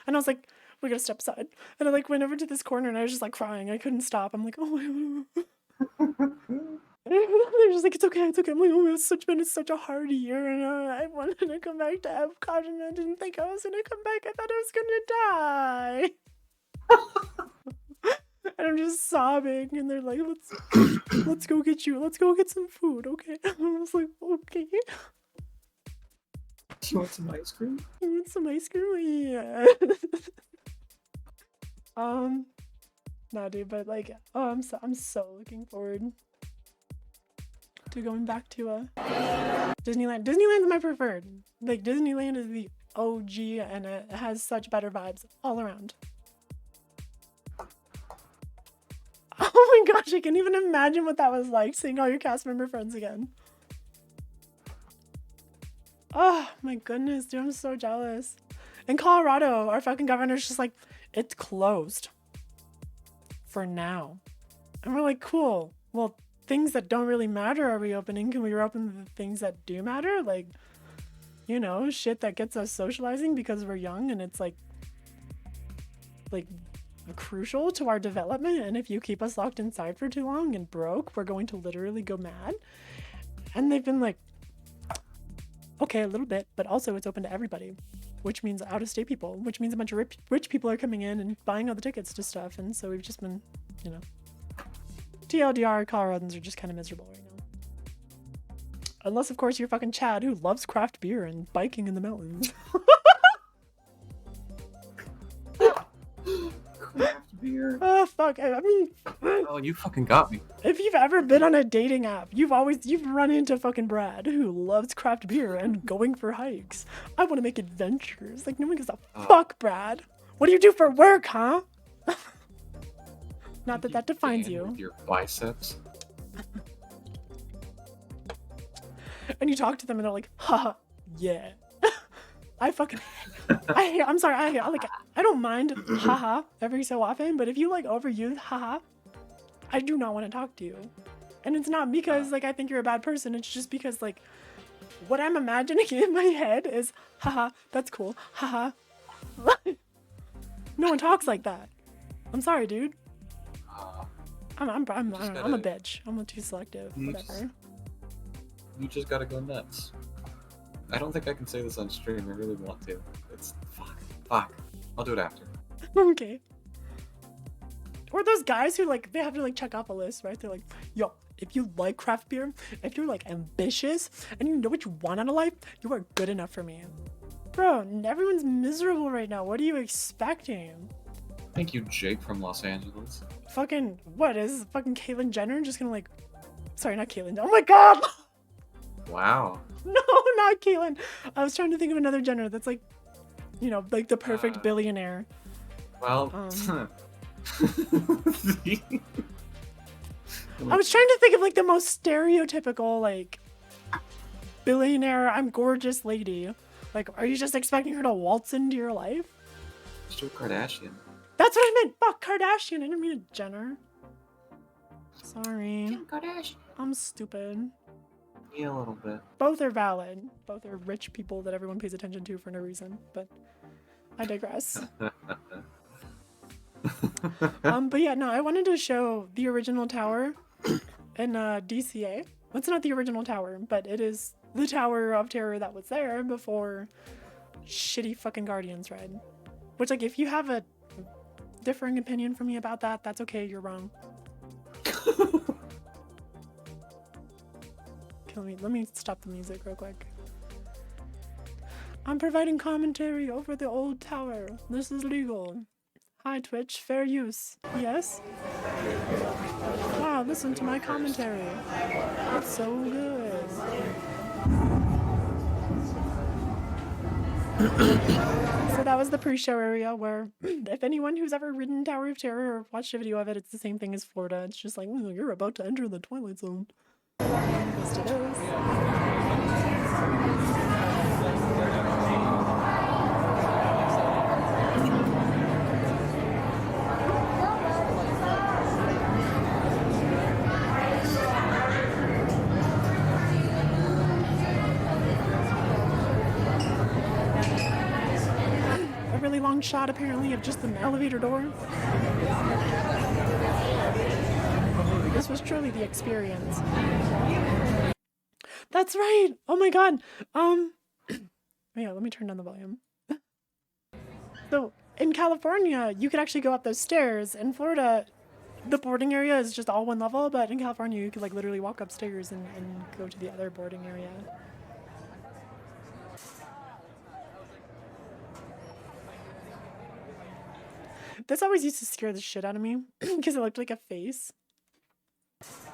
and I was like, we gotta step aside. And I like went over to this corner, and I was just like crying. I couldn't stop. I'm like, oh my god. They're just like, it's okay. I'm like, oh, it's such a hard year, and I wanted to come back to Epcot, and I didn't think I was gonna come back. I thought I was gonna die. And I'm just sobbing, and they're like, let's go get some food, okay? I was like, okay. You want some ice cream? You want some ice cream? Yeah. Nah, dude, but like, oh, I'm so looking forward to going back to Disneyland. Disneyland's my preferred. Like, Disneyland is the OG, and it has such better vibes all around. Oh my gosh, I can't even imagine what that was like, seeing all your cast member friends again. Oh my goodness, dude, I'm so jealous. In Colorado, our fucking governor's just like, it's closed. For now. And we're like, cool. Well, things that don't really matter are reopening. Can we reopen the things that do matter? Like, you know, shit that gets us socializing because we're young and it's like crucial to our development. And if you keep us locked inside for too long and broke, we're going to literally go mad. And they've been like, okay, a little bit, but also it's open to everybody, which means out-of-state people, which means a bunch of rich people are coming in and buying all the tickets to stuff. And so we've just been, you know, TLDR, Coloradans are just kind of miserable right now. Unless, of course, you're fucking Chad, who loves craft beer and biking in the mountains. Craft beer. Oh, fuck. I mean... Oh, you fucking got me. If you've ever been on a dating app, you've run into fucking Brad, who loves craft beer and going for hikes. I want to make adventures. Like, no one gives a fuck, Brad. What do you do for work, huh? Not that that defines you. With your biceps. And you talk to them and they're like, haha, yeah. I'm sorry, I don't mind haha every so often, but if you like overuse haha, I do not want to talk to you. And it's not because like I think you're a bad person, it's just because like what I'm imagining in my head is haha, that's cool, haha. No one talks like that. I'm sorry, dude. I'm a bitch. I'm too selective. Whatever. You just gotta go nuts. I don't think I can say this on stream. I really want to. It's fuck. I'll do it after. Okay. Or those guys who like they have to like check off a list, right? They're like, yo, if you like craft beer, if you're like ambitious and you know what you want out of life, you are good enough for me. Bro, everyone's miserable right now. What are you expecting? Thank you, Jake from Los Angeles. Fucking what is fucking Caitlyn Jenner just gonna like? Sorry, not Caitlyn. Oh my god. Wow. No, not Caitlyn. I was trying to think of another Jenner that's like, you know, like the perfect billionaire. Well, I was trying to think of like the most stereotypical like billionaire, I'm gorgeous lady. Like, are you just expecting her to waltz into your life? Let's do a Kardashian. That's what I meant. Fuck, Kardashian. I didn't mean a Jenner. Sorry. Kim Kardashian. I'm stupid. Yeah, a little bit. Both are valid. Both are rich people that everyone pays attention to for no reason. But I digress. But yeah, no, I wanted to show the original tower in DCA. It's not the original tower, but it is the Tower of Terror that was there before shitty fucking Guardians ride. Which, like, if you have a differing opinion from me about that, that's okay, you're wrong. let me stop the music real quick. I'm providing commentary over the old tower. This is legal. Hi Twitch, fair use. Yes? Wow, listen to my commentary. It's so good. So that was the pre-show area where, if anyone who's ever ridden Tower of Terror or watched a video of it, it's the same thing as Florida. It's just like, you're about to enter the Twilight Zone. Yes, it is. A really long shot apparently of just the elevator door. This was truly the experience. That's right. Oh my god. Yeah, let me turn down the volume. So in California, you could actually go up those stairs. In Florida, the boarding area is just all one level, but in California, you could like literally walk upstairs and go to the other boarding area. This always used to scare the shit out of me because it looked like a face.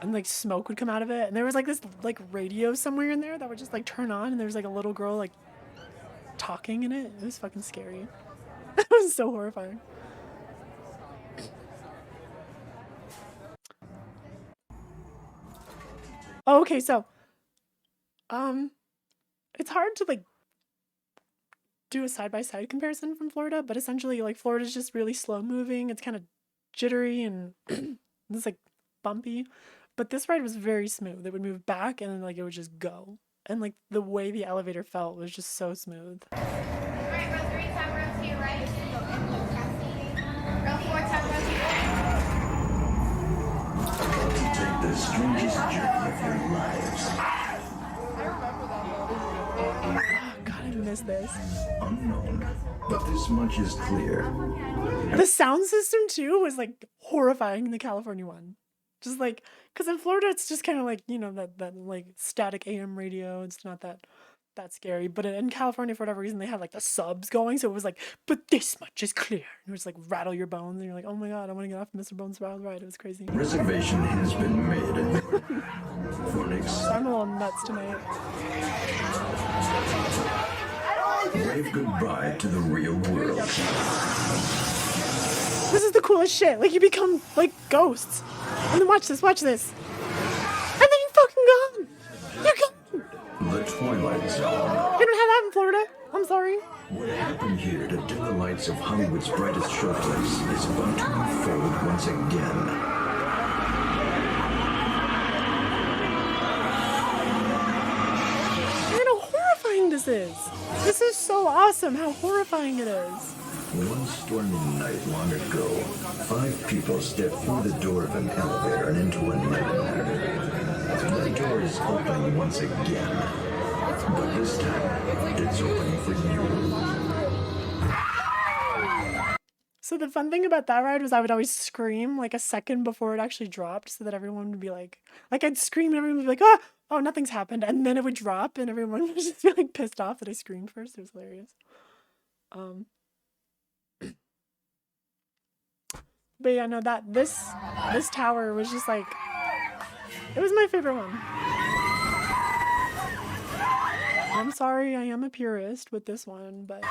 And like smoke would come out of it. And there was like this like radio somewhere in there that would just like turn on and there was like a little girl like talking in it. It was fucking scary. It was so horrifying. Oh, okay, so it's hard to like do a side-by-side comparison from Florida, but essentially like Florida's just really slow moving. It's kind of jittery and it's like bumpy, but this ride was very smooth. It would move back and then like it would just go, and like the way the elevator felt was just so smooth. Right, row 3, top row 2, right? Row 4, top row 2. Take the strangest journey of your lives. Oh god, I miss this. Unknown, but this much is clear. The sound system too was like horrifying in the California one. Just like, because in Florida it's just kind of like, you know, that like static AM radio. It's not that scary. But in California, for whatever reason, they had like the subs going, so it was like, but this much is clear. And it was like rattle your bones, and you're like, oh my god, I want to get off Mr. Bones' Wild Ride. It was crazy. Reservation has been made. For next, I'm a little nuts tonight. wave goodbye to the real world. This is the coolest shit. Like, you become like ghosts. And then watch this. And then you're fucking gone. You're gone. The Twilight Zone. You don't have that in Florida. I'm sorry. What happened here to dim the lights of Hollywood's brightest showplace is about to unfold once again. You know how horrifying this is. This is so awesome how horrifying it is. One stormy night long ago, 5 people stepped through the door of an elevator and into a nightmare. The door is opening once again, but this time, it's open for you. So the fun thing about that ride was I would always scream like a second before it actually dropped, so that everyone would be like I'd scream and everyone would be like, oh, nothing's happened. And then it would drop and everyone would just be like pissed off that I screamed first. It was hilarious. But yeah, no, this tower was just like, it was my favorite one. I'm sorry, I am a purist with this one, but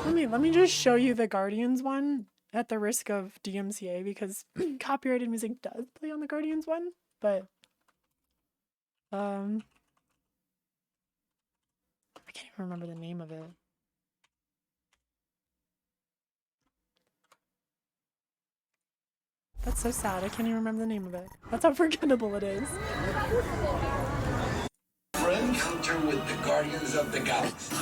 let me just show you the Guardians one at the risk of DMCA, because copyrighted music does play on the Guardians one, but I can't even remember the name of it. That's so sad. I can't even remember the name of it. That's how forgettable it is. Encounter with the Guardians of the Galaxy.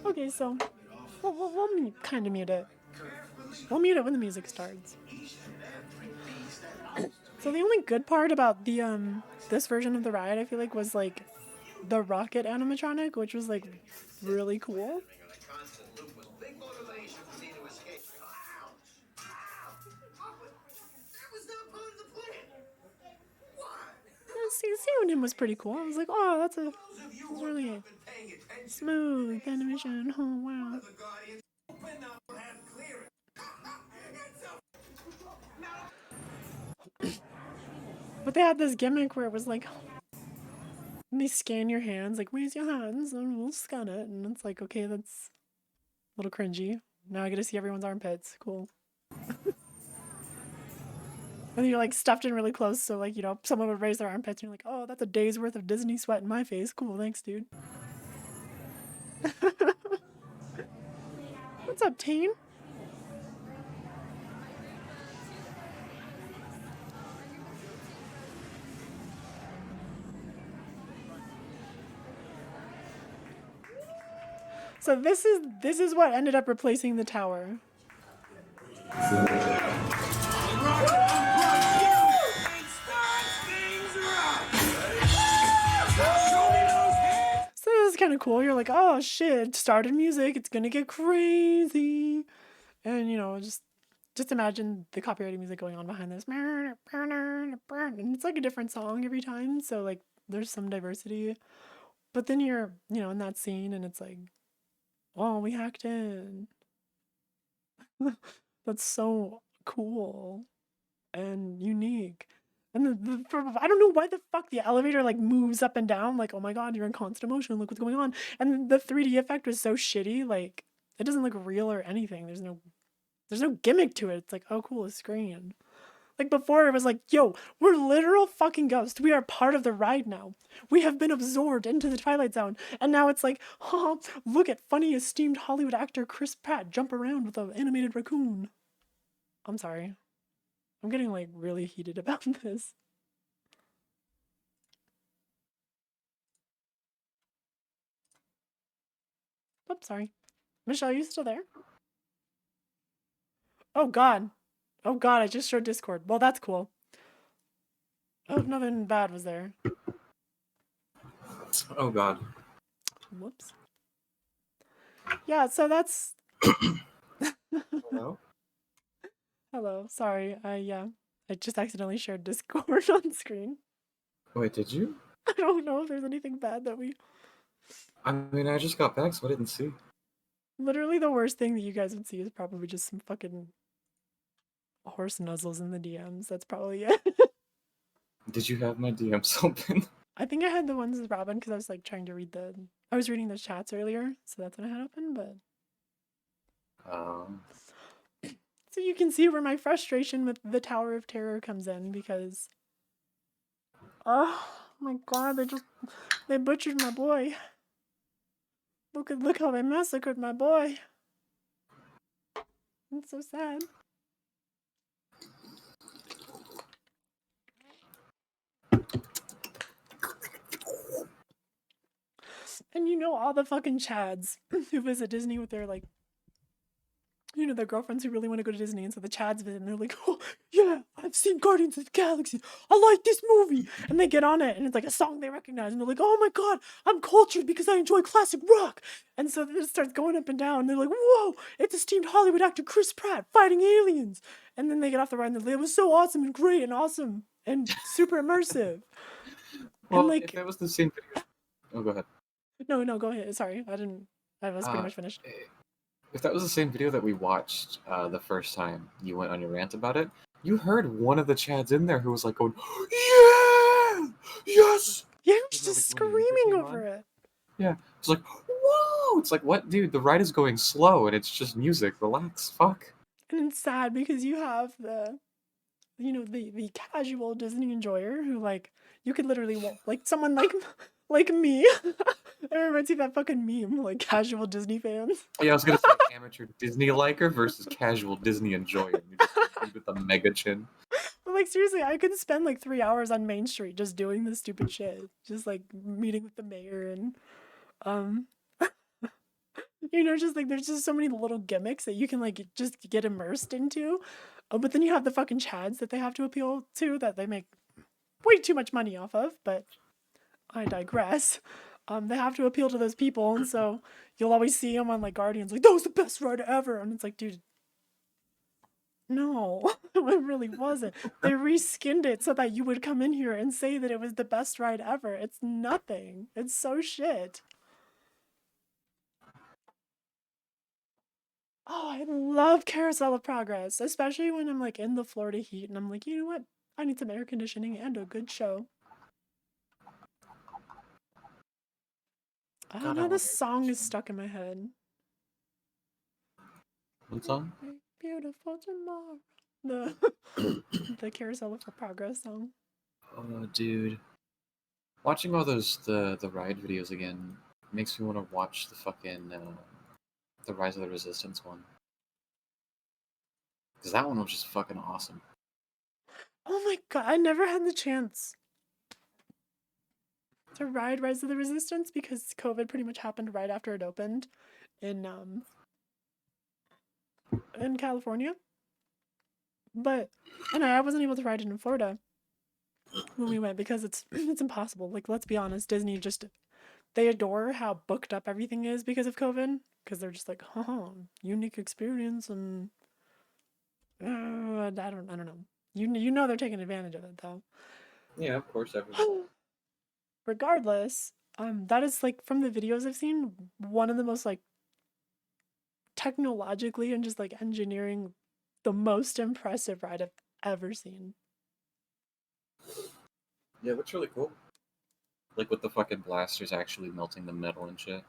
Okay, so we'll kind of mute it. We'll mute it when the music starts. So the only good part about the this version of the ride, I feel like, was like the rocket animatronic, which was like really cool. seeing him was pretty cool. I was like, oh, that's really smooth animation. Oh wow. But they had this gimmick where it was like, let me scan your hands, like raise your hands and we'll scan it. And it's like, okay, that's a little cringy. Now I get to see everyone's armpits. Cool. And you're like stuffed in really close, so like, you know, someone would raise their armpits and you're like, oh, that's a day's worth of Disney sweat in my face. Cool, thanks, dude. What's up, teen? So this is what ended up replacing the tower. So it was kind of cool. You're like, oh shit, it started music. It's gonna get crazy. And you know, just imagine the copyrighted music going on behind this. And it's like a different song every time. So like there's some diversity. But then you're, you know, in that scene and it's like, oh, we hacked in. That's so cool and unique. And I don't know why the fuck the elevator like moves up and down. Like, oh my god, you're in constant motion. Look what's going on. And the 3D effect was so shitty. Like, it doesn't look real or anything. There's no gimmick to it. It's like, oh cool, a screen. Like before, it was like, yo, we're literal fucking ghosts. We are part of the ride now. We have been absorbed into the Twilight Zone. And now it's like, oh, look at funny esteemed Hollywood actor Chris Pratt jump around with an animated raccoon. I'm sorry. I'm getting like really heated about this. Oops, sorry. Michelle, are you still there? Oh god. Oh god, I just showed Discord. Well, that's cool. Oh, nothing bad was there. Oh god. Whoops. Yeah, so that's... Hello? Hello, sorry. I just accidentally shared Discord on screen. Wait, did you? I don't know if there's anything bad that we... I mean, I just got back, so I didn't see. Literally the worst thing that you guys would see is probably just some fucking horse nuzzles in the DMs. That's probably it. Did you have my DMs open? I think I had the ones with Robin because I was like trying to read I was reading those chats earlier, so that's what I had open, but... So you can see where my frustration with the Tower of Terror comes in because... Oh my god, they butchered my boy. Look how they massacred my boy. It's so sad. And you know all the fucking Chads who visit Disney with their like, you know, their girlfriends who really want to go to Disney, and so the Chads visit and they're like, oh yeah, I've seen Guardians of the Galaxy. I like this movie. And they get on it and it's like a song they recognize and they're like, oh my god, I'm cultured because I enjoy classic rock. And so it starts going up and down and they're like, whoa, it's esteemed Hollywood actor Chris Pratt fighting aliens. And then they get off the ride and they're like, it was so awesome and great and awesome and super immersive. Well, and like, if that was the same video... Oh, go ahead. No, go ahead. Sorry, I was pretty much finished. If that was the same video that we watched the first time you went on your rant about it, you heard one of the Chads in there who was like going, yeah! Yes! Yeah, he was just screaming over it. Yeah, it's like, whoa! It's like, what, dude? The ride is going slow and it's just music. Relax, fuck. And it's sad because you have the casual Disney enjoyer who like you could literally like someone like me. Everyone see that fucking meme, like casual Disney fans. Yeah, I was gonna say amateur Disney liker versus casual Disney enjoyer. You just with the mega chin. But like seriously, I could spend like 3 hours on Main Street just doing this stupid shit, just like meeting with the mayor and you know, just like there's just so many little gimmicks that you can like just get immersed into. Oh, but then you have the fucking Chads that they have to appeal to that they make way too much money off of, but I digress. They have to appeal to those people, and so you'll always see them on like Guardians, like that was the best ride ever, and it's like, dude, No, it really wasn't. They reskinned it so that you would come in here and say that it was the best ride ever. It's nothing. It's so shit. Oh, I love Carousel of Progress, especially when I'm like in the Florida heat and I'm like, you know what? I need some air conditioning and a good show. I don't God, I know, want this air song is conditioning. stuck in my head. What song? Beautiful tomorrow. The Carousel of Progress song. Oh, dude. Watching all those the ride videos again makes me want to watch the fucking the Rise of the Resistance one. Because that one was just fucking awesome. Oh my god, I never had the chance to ride Rise of the Resistance because COVID pretty much happened right after it opened in California. But and I wasn't able to ride it in Florida when we went because it's impossible. Like, let's be honest, Disney just they adore how booked up everything is because of COVID. Because they're just like, unique experience, and I don't know. You know they're taking advantage of it though. Yeah, of course, everyone. Regardless, that is like from the videos I've seen, one of the most like technologically and just like engineering the most impressive ride I've ever seen. Yeah, it looks really cool. Like with the fucking blasters actually melting the metal and shit.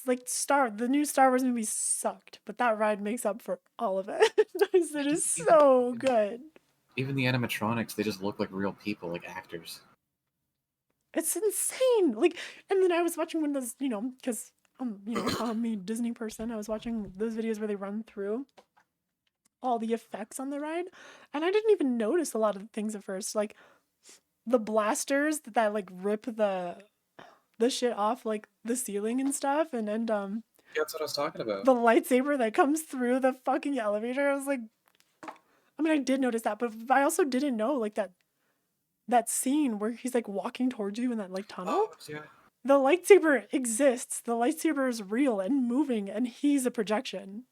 Like the new Star Wars movie sucked, but that ride makes up for all of it. It is so good. Even the animatronics, they just look like real people, like actors. It's insane. Like, and then I was watching one of those, because I'm a Disney person. I was watching those videos where they run through all the effects on the ride, and I didn't even notice a lot of the things at first. Like the blasters that like rip the shit off like the ceiling and stuff, and Yeah, that's what I was talking about. the lightsaber that comes through the fucking elevator. I was like, I mean, I did notice that, but I also didn't know like that scene where he's like walking towards you in that like tunnel. Oh, yeah. The lightsaber exists. The lightsaber is real and moving, and he's a projection.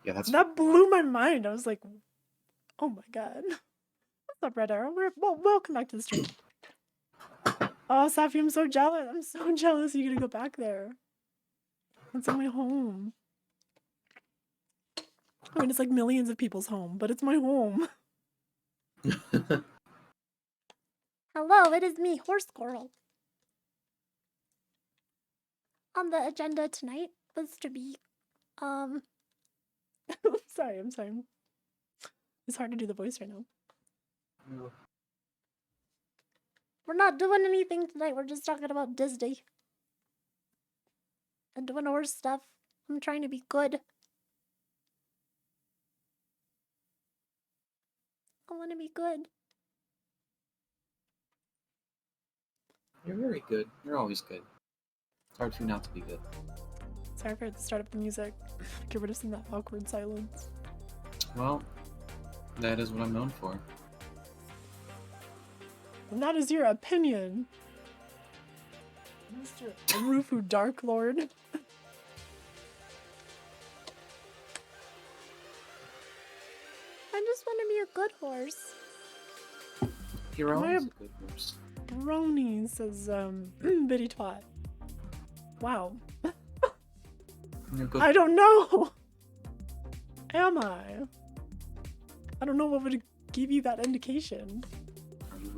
Yeah, That blew my mind. I was like, oh my god. What's up, Red Arrow? Welcome back to the stream. Oh, Safi, I'm so jealous. I'm so jealous you're gonna go back there. It's my home. I mean, it's like millions of people's home, but it's my home. Hello, it is me, Horse Squirrel. On the agenda tonight was to be, I'm sorry. It's hard to do the voice right now. No. We're not doing anything tonight. We're just talking about Disney. And doing horse stuff. I'm trying to be good. I want to be good. You're very good. You're always good. It's hard for you not to be good. Sorry for the start up the music. Get rid of some of that awkward silence. Well, that is what I'm known for. And that is your opinion, Mr. Rufu Dark Lord. I just want to be a good horse. You're always a good horse. Brony says, bitty twat. Wow. I don't know. Am I? I don't know what would give you that indication.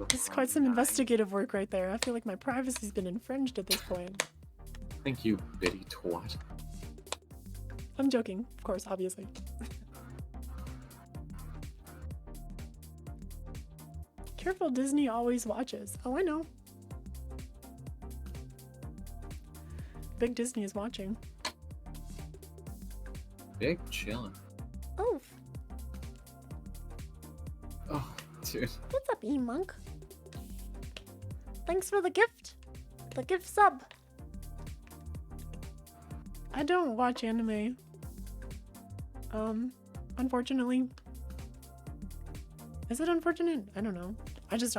This is quite some investigative work right there. I feel like my privacy's been infringed at this point. Thank you, bitty twat. I'm joking, of course, obviously. Careful, Disney always watches. Oh, I know. Big Disney is watching. Big chillin'. Oh. Oh, dude. What's up, E-Monk? Thanks for the gift. The gift sub. I don't watch anime. Unfortunately. Is it unfortunate? I don't know. I just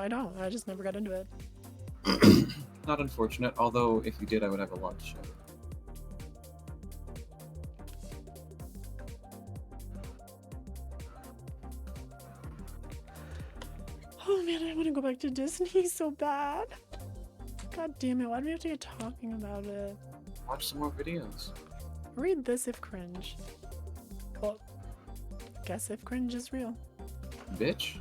never got into it. Not unfortunate, although if you did, I would have a lot to show. I want to go back to Disney so bad. God damn it, why do we have to get talking about it? Watch some more videos. Read this if cringe. Well, guess if cringe is real. Bitch.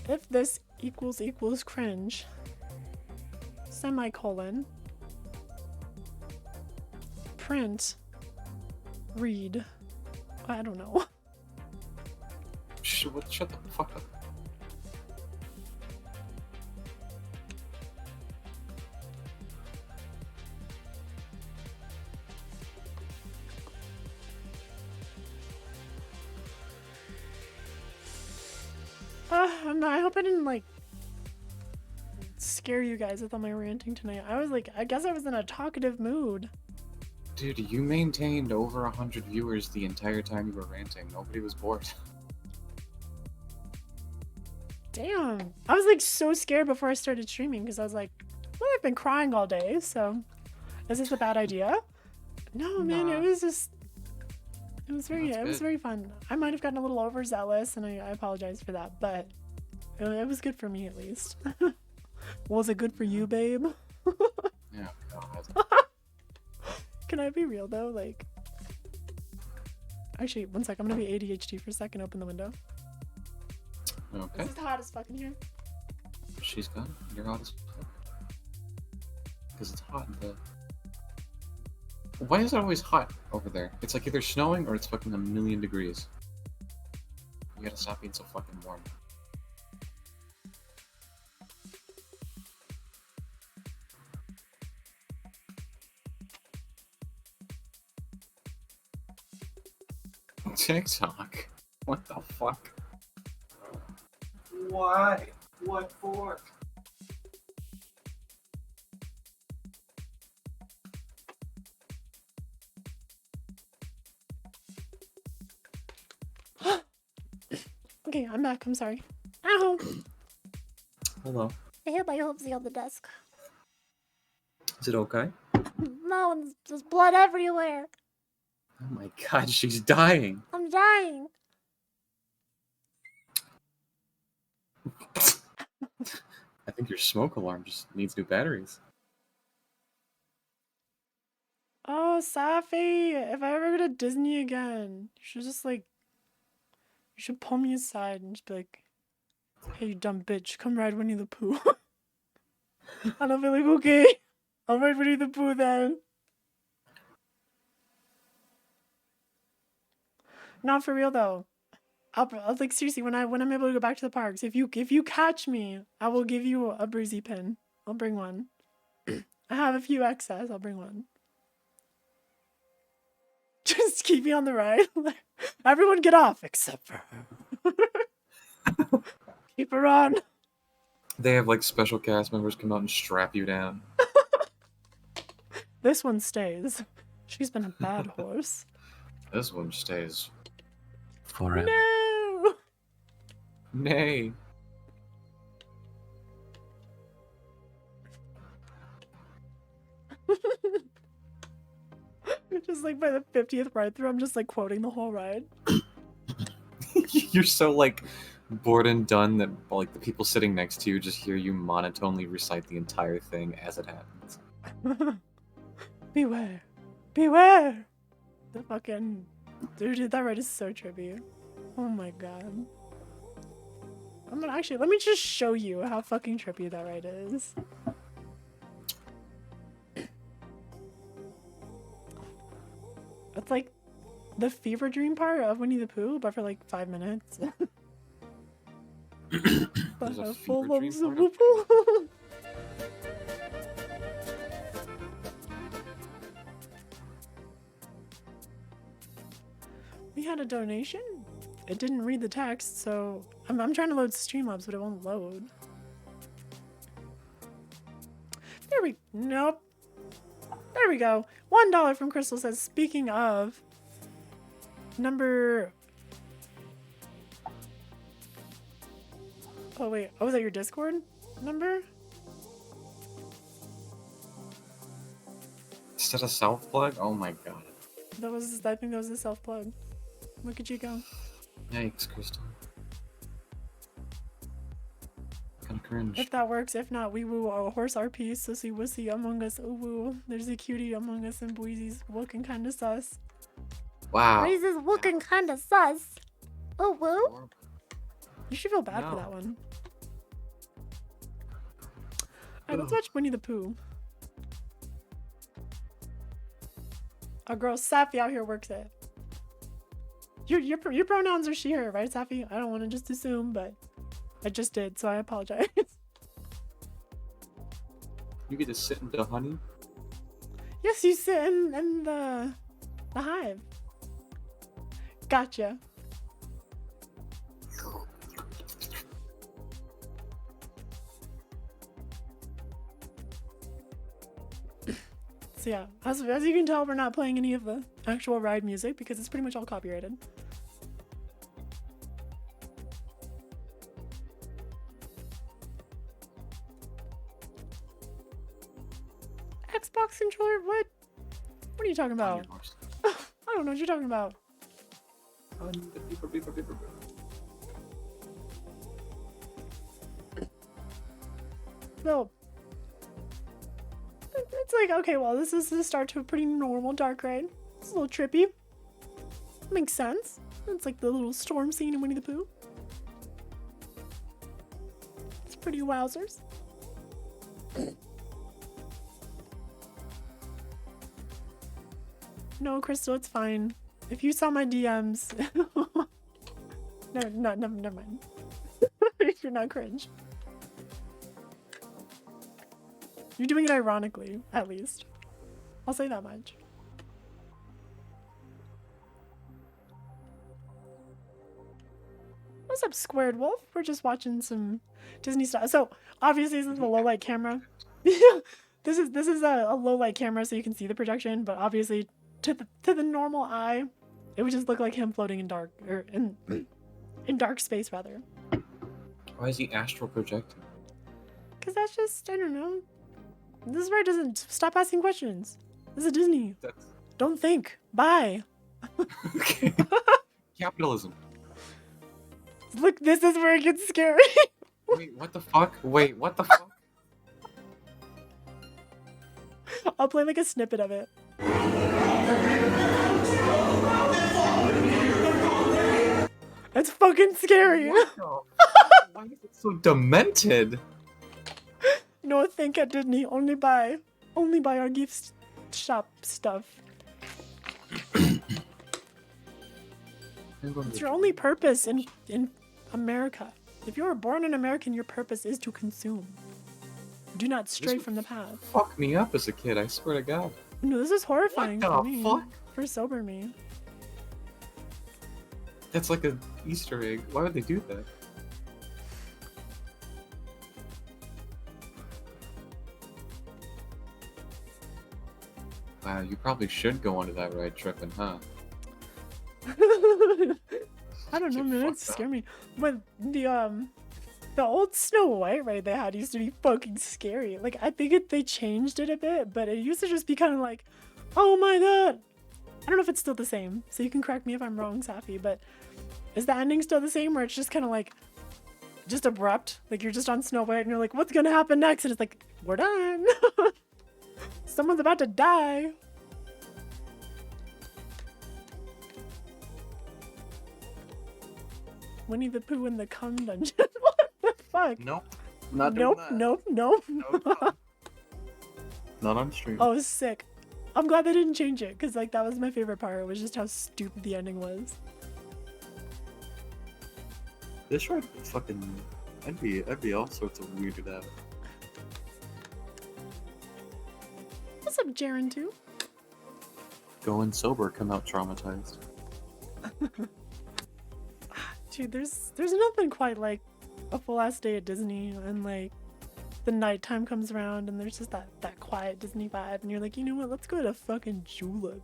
If this equals cringe, semicolon, print, read, I don't know. Shut the fuck up. I hope I didn't like scare you guys with all my ranting tonight. I was like, I guess I was in a talkative mood. Dude, you maintained over 100 viewers the entire time you were ranting. Nobody was bored. Damn. I was like so scared before I started streaming because I was like, well, I've been crying all day, so is this a bad idea? No, man, Nah. it was just it was very That's it was good. very fun. I might have gotten a little overzealous and I apologize for that, but it was good for me at least. Was it good for you, babe? Yeah, God. Can I be real though? Like, actually, one sec. I'm gonna be ADHD for a second. Open the window. Okay. This is hot as fuck in here. She's gone. You're hot as fuck. Because it's hot in the... Why is it always hot over there? It's like either snowing or it's fucking 1,000,000 degrees. You gotta stop being so fucking warm. TikTok? What the fuck? Why? What for? Okay, I'm back. I'm sorry. Ow! Hello. I hit my hoopsie on the desk. Is it okay? No, and there's blood everywhere. Oh my god, she's dying. I'm dying. I think your smoke alarm just needs new batteries. Oh, Safi, if I ever go to Disney again, you should just like, you should pull me aside and just be like, hey, you dumb bitch, come ride Winnie the Pooh. And I'll be like, okay, I'll ride Winnie the Pooh then. Not for real though. I'll like seriously when I'm able to go back to the parks, if you catch me, I will give you a breezy pin. I'll bring one. I have a few excess. I'll bring one. Just keep me on the ride. Everyone get off except for her. Keep her on. They have like special cast members come out and strap you down. This one stays. She's been a bad horse. This one stays forever. No. Nay. Just like by the 50th ride through, I'm just like quoting the whole ride. You're so like bored and done that like the people sitting next to you just hear you monotonely recite the entire thing as it happens. Beware. Beware. The fucking... Dude, that ride is so trippy. Oh my god. I'm gonna actually... Let me just show you how fucking trippy that ride is. It's like the fever dream part of Winnie the Pooh, but for like 5 minutes. There's a full fever dream loves of part of Pooh. We had a donation. It didn't read the text, so I'm trying to load Streamlabs, but it won't load. There we... Nope. There we go. $1 from Crystal says, speaking of... Number... Oh, wait. Oh, was that your Discord number? Is that a self plug? Oh my god. That was... I think that was a self-plug. Look at you go. Yikes, Crystal. cringe. If that works, if not, we woo a horse RP, sussy wussy among us, ooh woo. There's a cutie among us and Boise's looking kinda sus. Wow. Breeze is looking kinda sus. Oh, woo. You should feel bad for No. that one. Alright, let's watch Winnie the Pooh. Our girl Safi out here works it. Your pronouns are she, her, right, Safi? I don't want to just assume, but I just did, so I apologize. You get to sit in the honey? Yes, you sit in the hive. Gotcha. So yeah, as you can tell, we're not playing any of the actual ride music because it's pretty much all copyrighted. Xbox controller? What? What are you talking about? I don't know what you're talking about. No. It's like, okay, well, this is the start to a pretty normal dark ride. It's a little trippy. Makes sense. It's like the little storm scene in Winnie the Pooh. It's pretty wowzers. No, Crystal, it's fine. If you saw my DMs... no, never mind. You're not cringe. You're doing it ironically, at least. I'll say that much. What's up, Squared Wolf? We're just watching some Disney stuff. So, obviously, this is a low light camera. This is a low light camera, so you can see the projection, but obviously, to the normal eye, it would just look like him floating in dark, or in dark space, rather. Why is he astral projecting? Because that's just, I don't know. This is where it doesn't stop asking questions. This is Disney. Don't think. Bye. Okay. Capitalism. Look, this is where it gets scary. Wait, what the fuck? Wait, what the fuck? I'll play like a snippet of it. It's fucking scary. What the Why is it so demented? No, think at Disney. Only buy our gift shop stuff. It's your only purpose in America. If you were born an American, your purpose is to consume. Do not stray from the path. Fuck me up as a kid, I swear to God. No, this is horrifying What for the me. fuck? For sober me. That's like an Easter egg. Why would they do that? Wow, you probably should go onto that ride tripping, huh? I don't know, Get man. It fucked scare up. me. But the old Snow White ride they had used to be fucking scary. Like, I think they changed it a bit, but it used to just be kind of like, oh my god. I don't know if it's still the same, so you can correct me if I'm wrong, Safi, but is the ending still the same where it's just kind of like, just abrupt? Like, you're just on Snow White and you're like, what's gonna happen next? And it's like, we're done. Someone's about to die. Winnie the Pooh in the cum dungeon. What the fuck? Nope. Not Nope, doing that. nope, nope. Nope. Not on stream. Oh, sick. I'm glad they didn't change it, because like that was my favorite part. It was just how stupid the ending was. This ride fucking... I'd be all sorts of weirded out. What's up, Jaren, too? Going sober, come out traumatized. Dude, there's nothing quite like a full ass day at Disney and like the nighttime comes around and there's just that quiet Disney vibe and you're like, you know what, let's go to fucking Julep.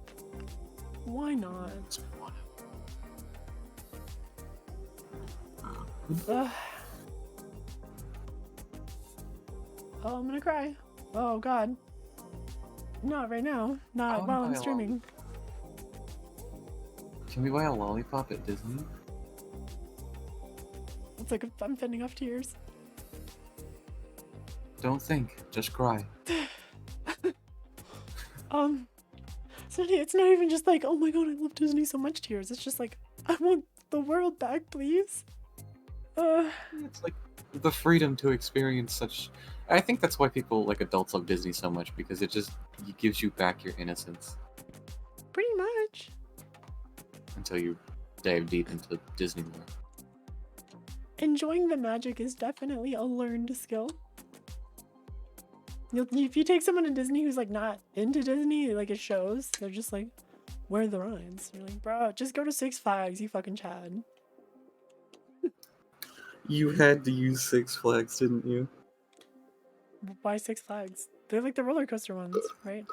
Why not? Ugh. Oh, I'm gonna cry. Oh god. Not right now. Not while I'm streaming. Can we buy a lollipop at Disney? It's like I'm fending off tears. Don't think. Just cry. So it's not even just like, oh my god, I love Disney so much, tears. It's just like, I want the world back, please. It's like the freedom to experience such. I think that's why people like adults love Disney so much, because it gives you back your innocence Pretty much. until you dive deep into Disney world. Enjoying the magic is definitely a learned skill. If you take someone to Disney who's like not into Disney, like it shows, they're just like, where are the rides? You're like, bro, just go to Six Flags, you fucking Chad. You had to use Six Flags, didn't you? Why Six Flags? They're like the roller coaster ones, right?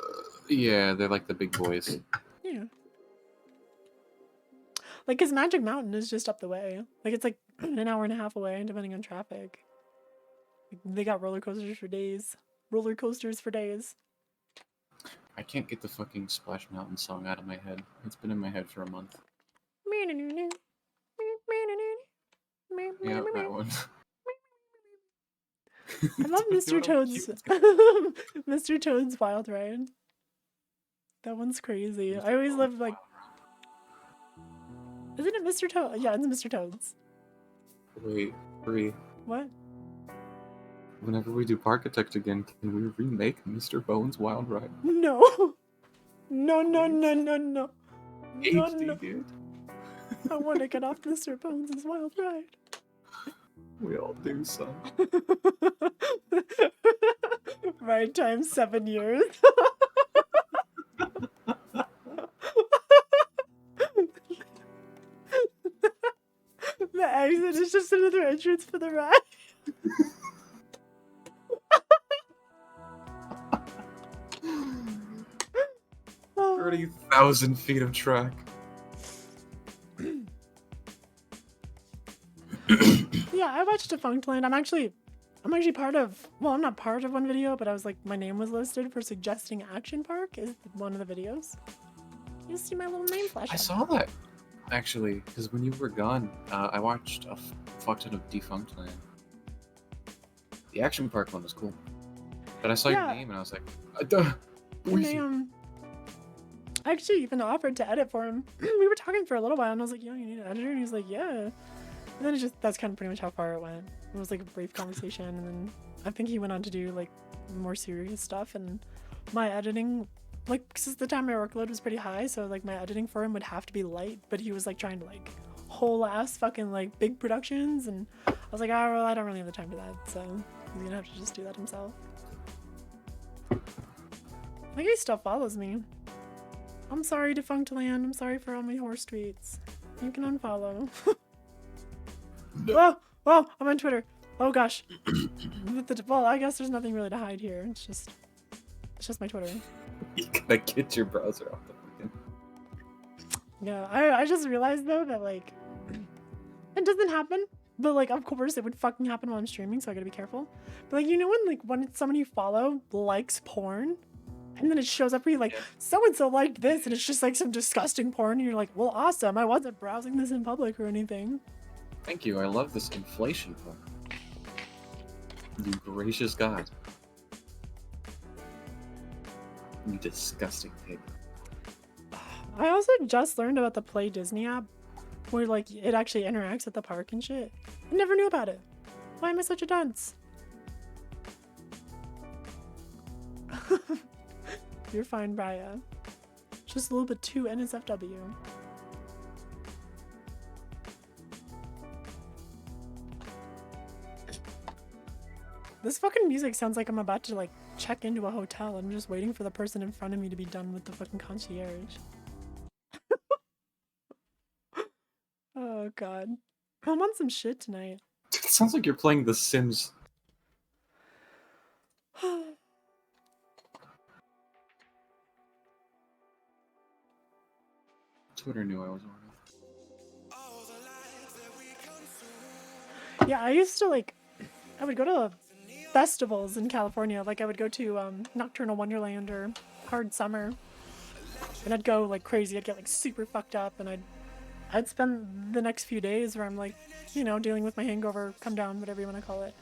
Yeah, they're like the big boys. Yeah. Like, cause Magic Mountain is just up the way. Like, it's like an hour and a half away, depending on traffic. They got roller coasters for days. Roller coasters for days. I can't get the fucking Splash Mountain song out of my head. It's been in my head for a month. Yeah, that one. I love Mr. Toad's Mr. Toad's Wild Ride. That one's crazy. I always love like, isn't it Mr. Toad? Yeah, it's Mr. Toad's. Wait, Bree. What? Whenever we do Parkitect again, can we remake Mr. Bones Wild Ride? No. No, no, no, no, no. No, HD, no. dude. I want to get off Mr. Bones' Wild Ride. We all do, son. Ride time 7 years. The exit is just another entrance for the ride. 30,000 feet of track. Yeah, I watched Defunctland. I'm actually part of, well, I'm not part of one video, but I was like, my name was listed for suggesting Action Park is one of the videos. You see my little name flash I up. saw that, actually, because when you were gone, I watched a fuck ton of Defunctland. The Action Park one was cool. But I saw your name and I was like, duh. And they, I actually even offered to edit for him. We were talking for a little while and I was like, yo, you need an editor? And he was like, yeah. And then that's kind of pretty much how far it went. It was like a brief conversation and then I think he went on to do like more serious stuff, and my editing, like, because the time my workload was pretty high, so like my editing for him would have to be light, but he was like trying to like whole ass fucking like big productions, and I was like, oh, well, I don't really have the time for that, so he's gonna have to just do that himself. Like, he still follows me. I'm sorry, Defunctland. I'm sorry for all my horse tweets. You can unfollow. Oh, I'm on Twitter. Oh gosh. Well, I guess there's nothing really to hide here. It's just my Twitter. You gotta get your browser off the fucking. Yeah, I just realized though that like it doesn't happen, but like of course it would fucking happen while I'm streaming, so I gotta be careful. But like, you know when it's someone you follow likes porn, and then it shows up for you like, so and so liked this, and it's just like some disgusting porn, and you're like, well, awesome. I wasn't browsing this in public or anything. Thank you. I love this inflation porn. You gracious God. You disgusting pig. I also just learned about the Play Disney app, where like it actually interacts at the park and shit. I never knew about it. Why am I such a dunce? You're fine, Raya. Just a little bit too NSFW. This fucking music sounds like I'm about to like check into a hotel. I'm just waiting for the person in front of me to be done with the fucking concierge. Oh god. I'm on some shit tonight. It sounds like you're playing The Sims. Twitter knew I was on it. Yeah, I used to like, I would go to festivals in California. Like I would go to Nocturnal Wonderland or Hard Summer, and I'd go like crazy. I'd get like super fucked up, and I'd spend the next few days where I'm like, you know, dealing with my hangover, come down, whatever you want to call it.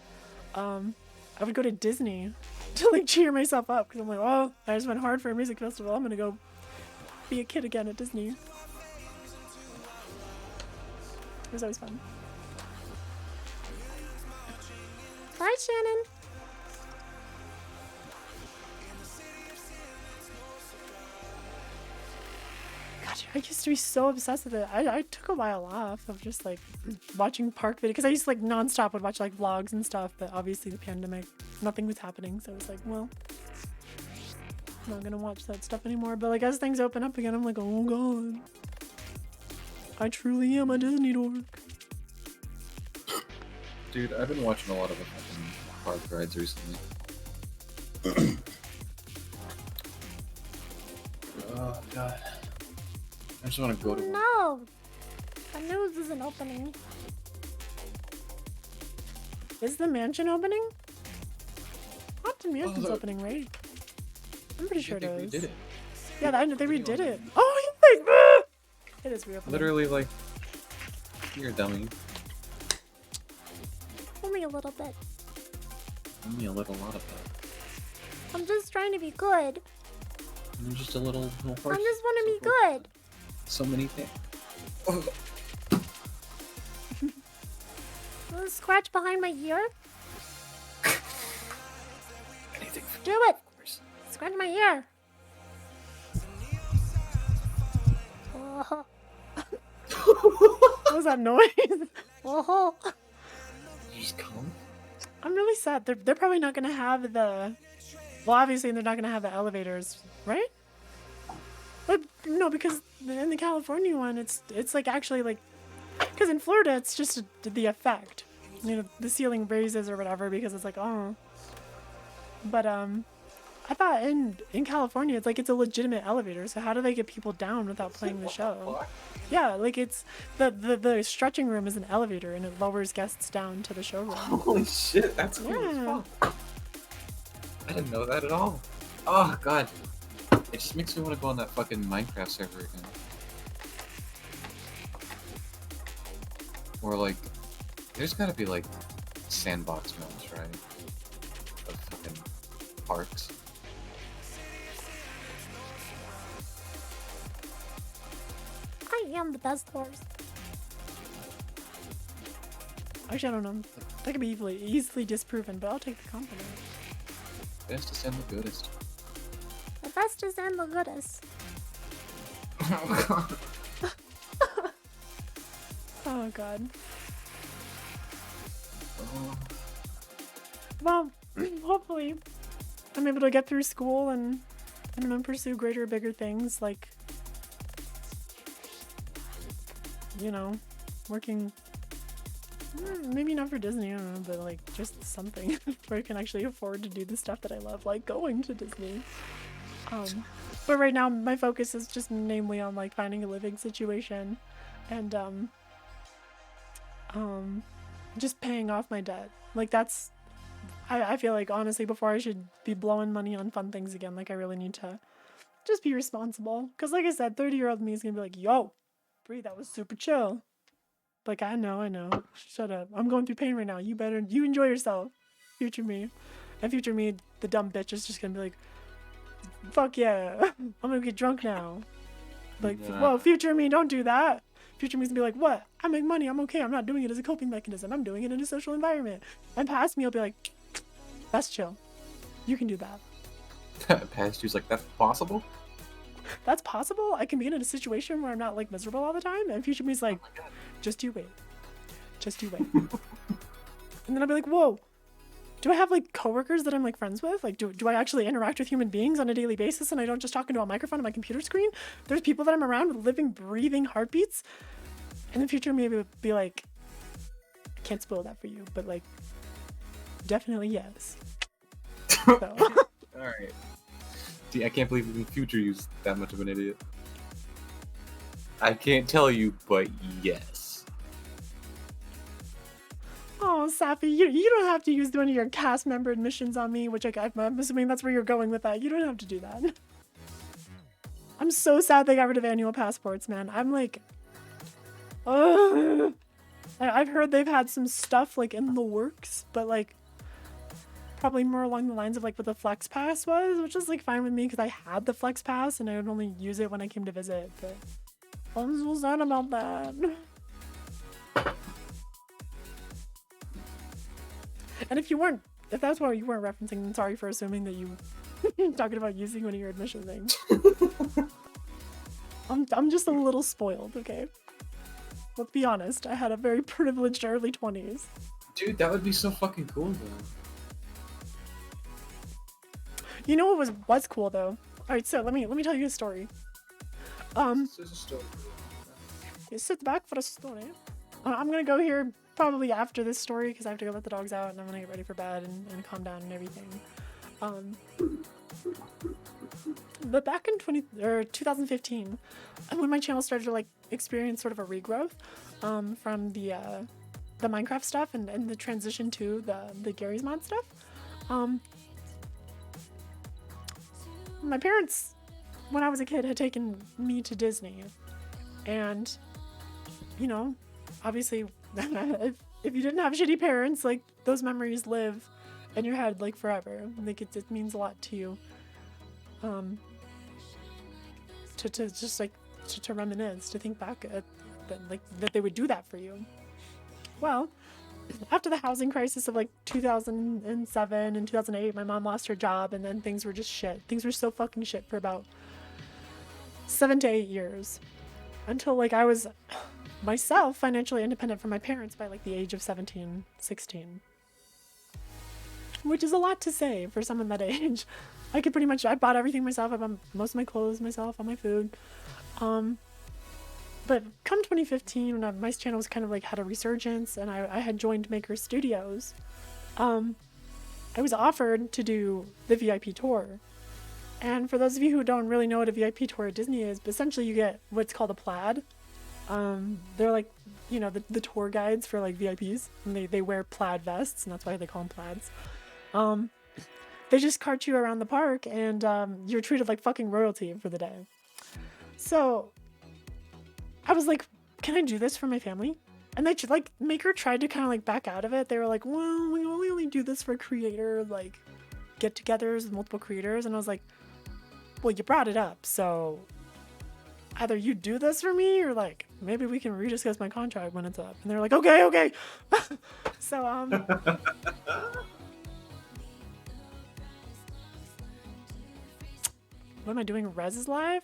I would go to Disney to like cheer myself up because I'm like, oh, I just went hard for a music festival. I'm gonna go be a kid again at Disney. It was always fun. Bye, Shannon. God, I used to be so obsessed with it. I took a while off of just like watching park videos because I used to like nonstop would watch like vlogs and stuff, but obviously the pandemic, nothing was happening, so it was like, well, I'm not gonna watch that stuff anymore. But like as things open up again, I'm like, oh god, I truly am a Disney dork. Dude, I've been watching a lot of the fucking park rides recently. Oh god. I just want to go to one. No! My nose isn't opening. Is the mansion opening? Haunted Mansion's opening, right? I'm pretty sure it they is. redid it. Yeah, they redid it. Oh, like, ah! It is reopening. Literally, like, you're a dummy. Only a little bit. Only a lot of that. I'm just trying to be good. You're just a little I horse. just want to be good. So many things. Oh. A little scratch behind my ear. Anything for Do it. course. Scratch my ear. Oh. What was that noise? Oh. You just come? I'm really sad. They're probably not gonna have the. Well, obviously they're not gonna have the elevators, right? But no, because in the California one, it's like actually like, because in Florida it's just the effect, you know, the ceiling raises or whatever because it's like oh. But I thought in California it's like it's a legitimate elevator. So how do they get people down without playing the show? Yeah, like it's the stretching room is an elevator and it lowers guests down to the showroom. Holy shit, that's cool as fuck. I didn't know that at all. Oh god. It just makes me want to go on that fucking Minecraft server again. Or like, there's gotta be like sandbox modes, right? Of fucking parks. I am the best horse. Actually, I don't know. That could be easily disproven, but I'll take the compliment. Bestest and the goodest. The bestest and the goodest. Oh god. Oh god. Oh. Well, hopefully I'm able to get through school and I don't know, pursue greater, bigger things like, you know, working. Maybe not for Disney, I don't know, but like just something where I can actually afford to do the stuff that I love, like going to Disney. But right now my focus is just namely on like finding a living situation and just paying off my debt. Like that's, I feel like honestly before I should be blowing money on fun things again, like I really need to just be responsible. Cause like I said, 30-year-old me is gonna be like, yo, Bree, that was super chill. Like, I know. Shut up. I'm going through pain right now. You enjoy yourself. Future me. And future me, the dumb bitch, is just gonna be like, fuck yeah. I'm gonna get drunk now. Like, whoa, future me, don't do that. Future me's gonna be like, what? I make money. I'm okay. I'm not doing it as a coping mechanism. I'm doing it in a social environment. And past me, I'll be like, that's chill. You can do that. Past you's like, that's possible? That's possible? I can be in a situation where I'm not, like, miserable all the time? And future me's like, just you wait. Just you wait. And then I'll be like, whoa. Do I have, like, coworkers that I'm, like, friends with? Like, do I actually interact with human beings on a daily basis and I don't just talk into a microphone on my computer screen? There's people that I'm around with living, breathing heartbeats? And the future maybe would be like, I can't spoil that for you, but, like, definitely yes. So. Alright. See, I can't believe in the future you's that much of an idiot. I can't tell you, but yes. Oh, Sappy, you don't have to use one of your cast member admissions on me, which I'm assuming that's where you're going with that. You don't have to do that. I'm so sad they got rid of annual passports, man. I'm like, ugh. I've heard they've had some stuff like in the works, but like, probably more along the lines of like what the Flex Pass was, which is like fine with me because I had the Flex Pass and I would only use it when I came to visit. But I'm so sad about that. And if that's what you weren't referencing, then sorry for assuming that you talking about using one of your admission things. I'm just a little spoiled, okay? Let's be honest. I had a very privileged early 20s. Dude, that would be so fucking cool though. You know what was cool though? Alright, so let me tell you a story. This is a story. You sit back for a story. I'm gonna go here probably after this story because I have to go let the dogs out and I'm gonna get ready for bed and calm down and everything. But back in 2015, when my channel started to like experience sort of a regrowth from the Minecraft stuff and the transition to the Gary's Mod stuff, my parents, when I was a kid, had taken me to Disney, and you know, obviously, if you didn't have shitty parents, like those memories live in your head like forever. Like it means a lot to you. To just like to reminisce, to think back at that they would do that for you. Well, after the housing crisis of like 2007 and 2008, my mom lost her job, and then things were just shit. Things were so fucking shit for about 7 to 8 years, until like I was myself financially independent from my parents by like the age of 17, 16. Which is a lot to say for someone that age. I bought everything myself. I bought most of my clothes myself, all my food. But come 2015, when my channel was kind of like had a resurgence and I had joined Maker Studios, I was offered to do the VIP tour. And for those of you who don't really know what a VIP tour at Disney is, but essentially you get what's called a plaid. They're like, you know, the tour guides for like VIPs, and they wear plaid vests, and that's why they call them plaids. They just cart you around the park, and you're treated like fucking royalty for the day. So I was like, can I do this for my family? And they like Maker tried to kind of like back out of it. They were like, well, we only do this for creator like get-togethers with multiple creators. And I was like, well, you brought it up, so either you do this for me or like maybe we can rediscuss my contract when it's up. And they're like, okay. So what am I doing? Rez's live?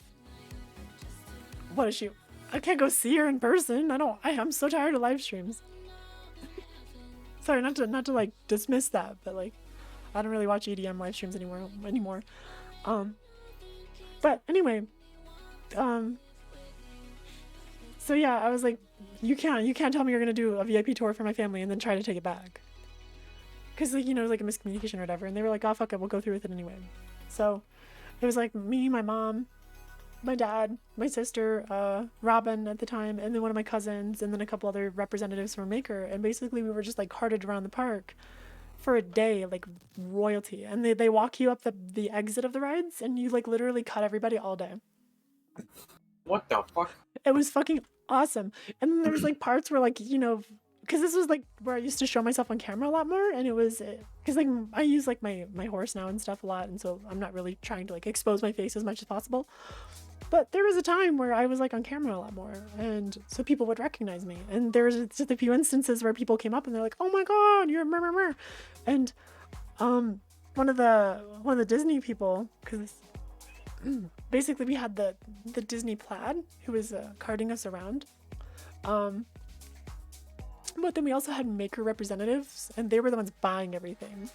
What is she? I can't go see her in person. I'm so tired of live streams. Sorry, not to like dismiss that, but like I don't really watch EDM live streams anymore. But anyway, so yeah, I was like, you can't tell me you're gonna do a VIP tour for my family and then try to take it back. Cause like, you know, like a miscommunication or whatever. And they were like, oh fuck it, we'll go through with it anyway. So it was like me, my mom, my dad, my sister, Robin at the time, and then one of my cousins, and then a couple other representatives from Maker. And basically we were just like carted around the park for a day, like royalty. And they walk you up the exit of the rides, and you like literally cut everybody all day. What the fuck? It was fucking awesome. And then there was like parts where like, you know, because this was like where I used to show myself on camera a lot more, and it was because like I use like my horse now and stuff a lot, and so I'm not really trying to like expose my face as much as possible. But there was a time where I was like on camera a lot more, and so people would recognize me. And there was just a few instances where people came up and they're like, "Oh my god, you're meh." And one of the Disney people, because basically we had the Disney plaid who was carting us around. But then we also had Maker representatives, and they were the ones buying everything.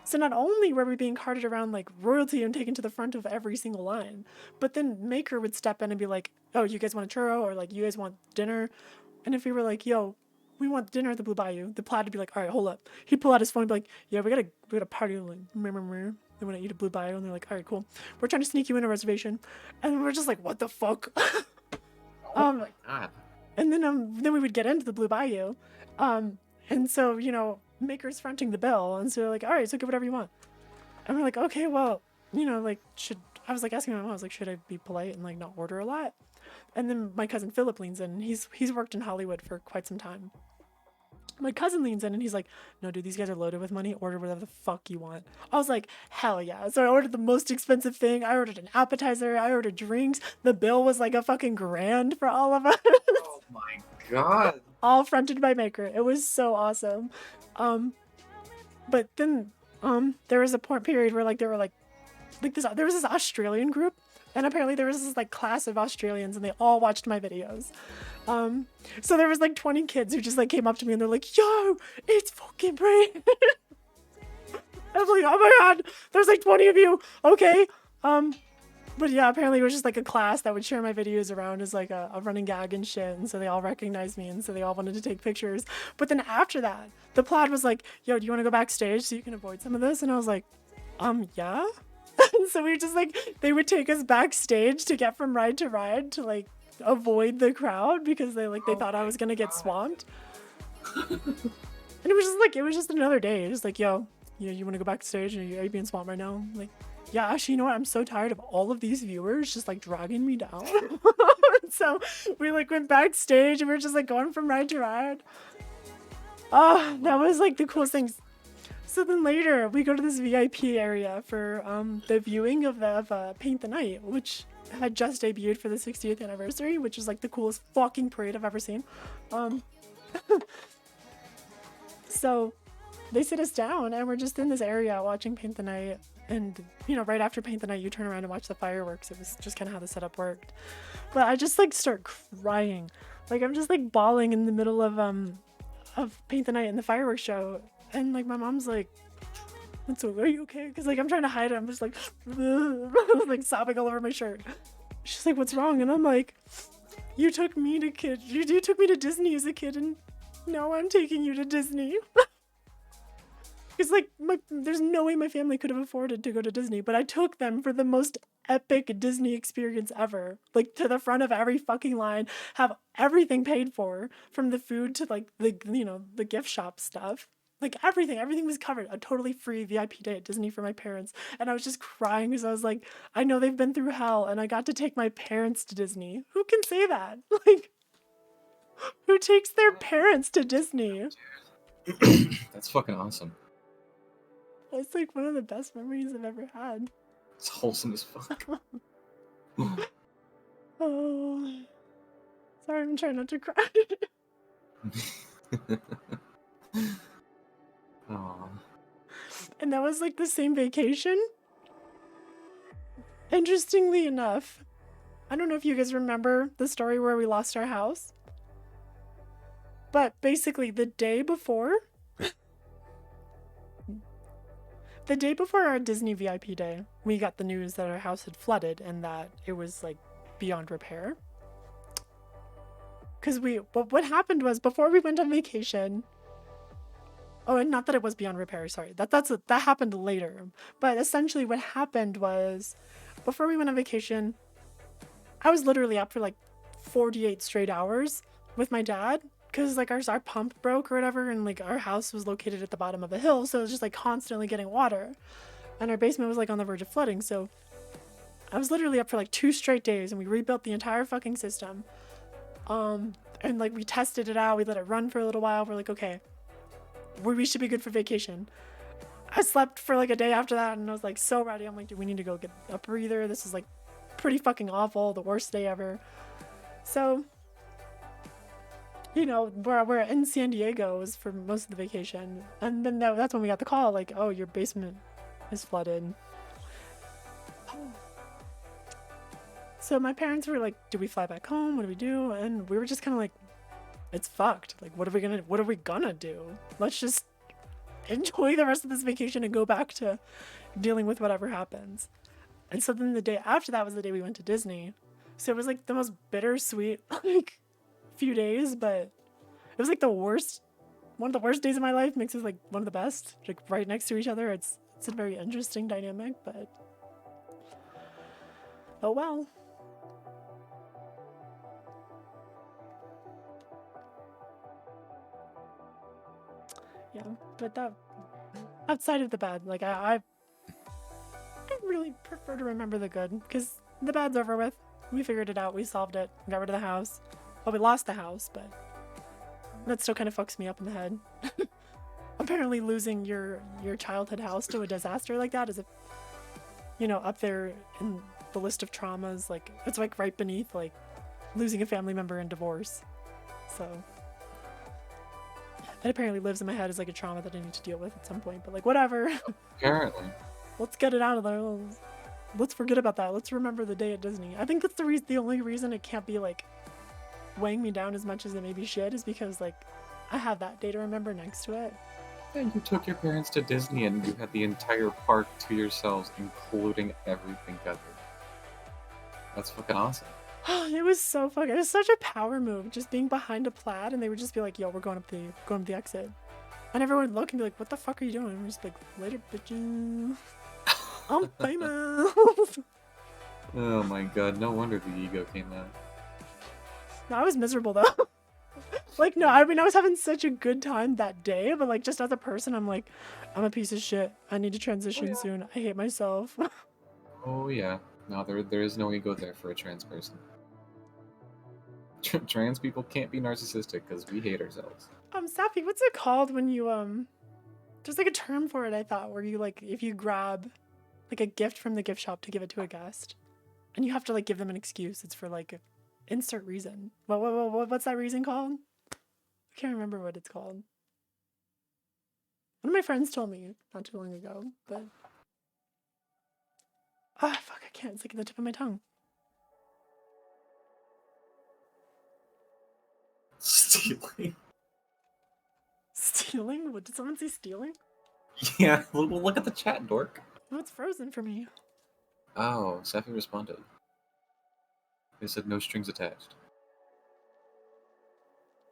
So not only were we being carted around like royalty and taken to the front of every single line, but then Maker would step in and be like, oh, you guys want a churro? Or like, you guys want dinner? And if we were like, yo, we want dinner at the Blue Bayou, the plaid would be like, all right, hold up. He'd pull out his phone and be like, yeah, we gotta party, like, they want to eat a Blue Bayou. And they're like, all right, cool. We're trying to sneak you in a reservation. And we're just like, what the fuck? Oh my god. And then we would get into the Blue Bayou. And so, you know, Maker's fronting the bill, and so they're like, all right, so get whatever you want. And we're like, okay, well, you know, like, I was like asking my mom, I was like, should I be polite and like not order a lot? And then my cousin Philip leans in, and he's worked in Hollywood for quite some time. My cousin leans in and he's like, no, dude, these guys are loaded with money. Order whatever the fuck you want. I was like, hell yeah. So I ordered the most expensive thing. I ordered an appetizer. I ordered drinks. The bill was like a fucking grand for all of us. Oh my god. All fronted by Maker. It was so awesome. But then there was a point period where like there was this Australian group, and apparently there was this like class of Australians and they all watched my videos. So there was like 20 kids who just like came up to me and they're like, yo, it's fucking Bree. I was like, oh my god, there's like 20 of you. Okay. But yeah, apparently it was just like a class that would share my videos around as like a running gag and shit. And so they all recognized me and so they all wanted to take pictures. But then after that, the plaid was like, yo, do you want to go backstage so you can avoid some of this? And I was like, yeah. So we were just like, they would take us backstage to get from ride to ride to like avoid the crowd because they thought I was gonna get swamped. And it was just like, it was just another day. It was like, yo, you want to go backstage? Are you being swamped right now? I'm like, yeah, actually, you know what? I'm so tired of all of these viewers just like dragging me down. So we like went backstage and we were just like going from ride to ride. Oh, that was like the coolest thing. So then later we go to this VIP area for the viewing of Paint the Night, which had just debuted for the 60th anniversary, which is like the coolest fucking parade I've ever seen. So they sit us down and we're just in this area watching Paint the Night. And, you know, right after Paint the Night, you turn around and watch the fireworks. It was just kind of how the setup worked. But I just like start crying. Like I'm just like bawling in the middle of Paint the Night and the fireworks show. And like my mom's like, are you okay? Because like I'm trying to hide it. I'm just like, like sobbing all over my shirt. She's like, what's wrong? And I'm like, you took me to Disney as a kid and now I'm taking you to Disney. It's like there's no way my family could have afforded to go to Disney, but I took them for the most epic Disney experience ever. Like to the front of every fucking line, have everything paid for, from the food to like the gift shop stuff. Like everything was covered. A totally free VIP day at Disney for my parents. And I was just crying because I was like, I know they've been through hell and I got to take my parents to Disney. Who can say that? Like, who takes their parents to Disney? That's fucking awesome. It's like one of the best memories I've ever had. It's wholesome as fuck. Oh, sorry, I'm trying not to cry. Aww. And that was like the same vacation. Interestingly enough, I don't know if you guys remember the story where we lost our house. But basically the day before our Disney VIP day, we got the news that our house had flooded and that it was like beyond repair. Because what happened was before we went on vacation. Oh, and not that it was beyond repair, sorry. That happened later. But essentially what happened was before we went on vacation, I was literally up for like 48 straight hours with my dad. Because like our pump broke or whatever, and like our house was located at the bottom of a hill, so it was just like constantly getting water. And our basement was like on the verge of flooding, so I was literally up for like 2 straight days and we rebuilt the entire fucking system. And like we tested it out, we let it run for a little while, we're like, okay, we should be good for vacation. I slept for like a day after that and I was like so ready. I'm like, dude, we need to go get a breather. This is like pretty fucking awful, the worst day ever. So, you know, we're in San Diego was for most of the vacation. And then that's when we got the call, like, oh, your basement is flooded. So my parents were like, do we fly back home? What do we do? And we were just kind of like, it's fucked. Like, what are we gonna do? Let's just enjoy the rest of this vacation and go back to dealing with whatever happens. And so then the day after that was the day we went to Disney. So it was like the most bittersweet, like, few days, but it was like one of the worst days of my life mixed with like one of the best, like right next to each other. It's a very interesting dynamic, but oh well. Yeah, but that outside of the bad, like I really prefer to remember the good because the bad's over with. We figured it out. We solved it. We got rid of the house. Well, we lost the house, but that still kind of fucks me up in the head. Apparently losing your childhood house to a disaster like that is, up there in the list of traumas. Like, it's like right beneath like losing a family member in divorce. So that apparently lives in my head as like a trauma that I need to deal with at some point. But like, whatever. Apparently. Let's get it out of there. Let's forget about that. Let's remember the day at Disney. I think that's the only reason it can't be like weighing me down as much as it maybe should, is because like I have that day to remember next to it. And you took your parents to Disney and you had the entire park to yourselves, including everything covered. That's fucking awesome. It was so fucking. It was such a power move, just being behind a plaid, and they would just be like, "Yo, we're going up the exit," and everyone would look and be like, "What the fuck are you doing?" And we're just like, "Later, bitches. I'm famous." Oh my god, no wonder the ego came out. No, I was miserable though. Like, no, I mean, I was having such a good time that day, but like, just as a person, I'm like, I'm a piece of shit. I need to transition soon. I hate myself. Oh yeah. No, there is no ego there for a trans person. Trans people can't be narcissistic because we hate ourselves. Safi, what's it called when you, there's like a term for it, I thought, where you like, if you grab like a gift from the gift shop to give it to a guest, and you have to like give them an excuse. It's for like insert reason. What's that reason called? I can't remember what it's called. One of my friends told me not too long ago, but fuck, I can't. It's like at the tip of my tongue. Stealing? Stealing? What, did someone say stealing? Yeah, well, look at the chat, dork. Oh, it's frozen for me. Oh, Safi responded. They said no strings attached.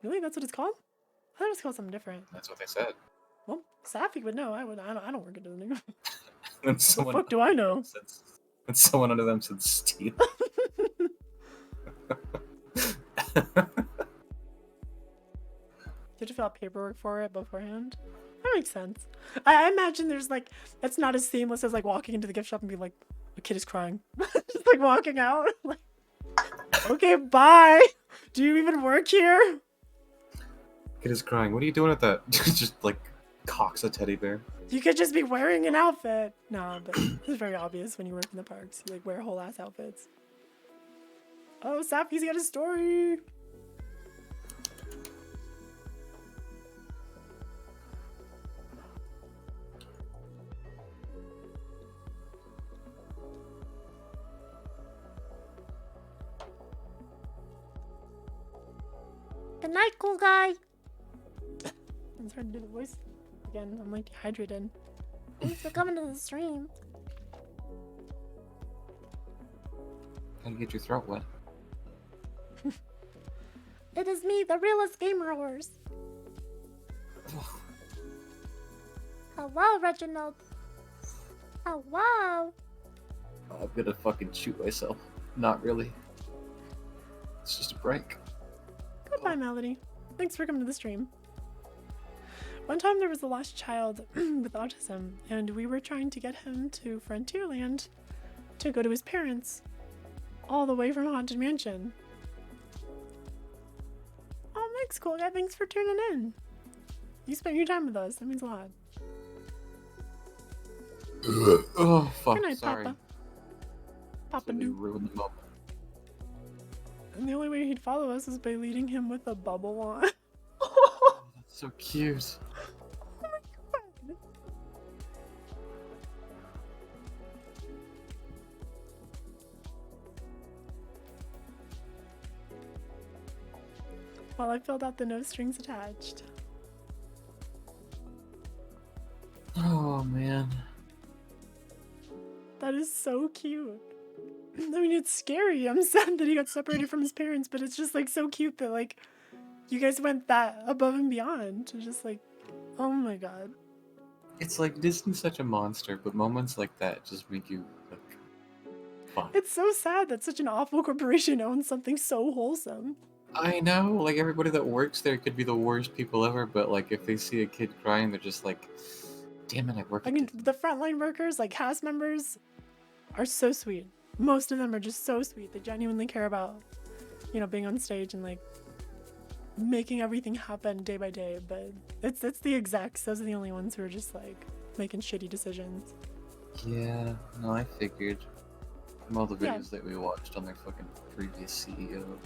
Really? That's what it's called? I thought it was called something different. That's what they said. Well, Safi would know. I don't work at Disney. And What the fuck do I know? And someone under them said steal. Did you fill out paperwork for it beforehand? That makes sense. I imagine there's like, it's not as seamless as like walking into the gift shop and be like, a kid is crying. Just like walking out. Like, okay, bye. Do you even work here? Kid is crying. What are you doing with that? Just like cocks a teddy bear. You could just be wearing an outfit. No, but it's very obvious when you work in the parks. You like wear whole ass outfits. Oh, Safi's got a story. Good night, cool guy. I'm trying to do the voice again. I'm like dehydrated. Thanks for coming to the stream. Gotta get your throat wet. It is me, the realest gamer horse. Hello, Reginald. Hello. I'm gonna fucking shoot myself. Not really. It's just a prank. Goodbye, Melody. Thanks for coming to the stream. One time there was a lost child with autism, and we were trying to get him to Frontierland to go to his parents, all the way from Haunted Mansion. Oh, thanks, cool guy. Thanks for tuning in. You spent your time with us. That means a lot. Oh, fuck. Good night, Sorry. Papa. Papa Really do. ruined the moment. And the only way he'd follow us is by leading him with a bubble wand. That's so cute. Oh my god. While I filled out the no strings attached. Oh, man. That is so cute. I mean, it's scary. I'm sad that he got separated from his parents, but it's just like so cute that like you guys went that above and beyond to just like, oh my god. It's like Disney's such a monster, but moments like that just make you like fun. It's so sad that such an awful corporation owns something so wholesome. I know, like everybody that works there could be the worst people ever, but like if they see a kid crying, they're just like, damn it, I work I at mean, Disney. the frontline workers, like cast members, are so sweet. Most of them are just so sweet. They genuinely care about, being on stage and like making everything happen day by day, but it's the execs. Those are the only ones who are just like making shitty decisions. Yeah, no, I figured. From all the Yeah. videos that we watched on their fucking previous CEO.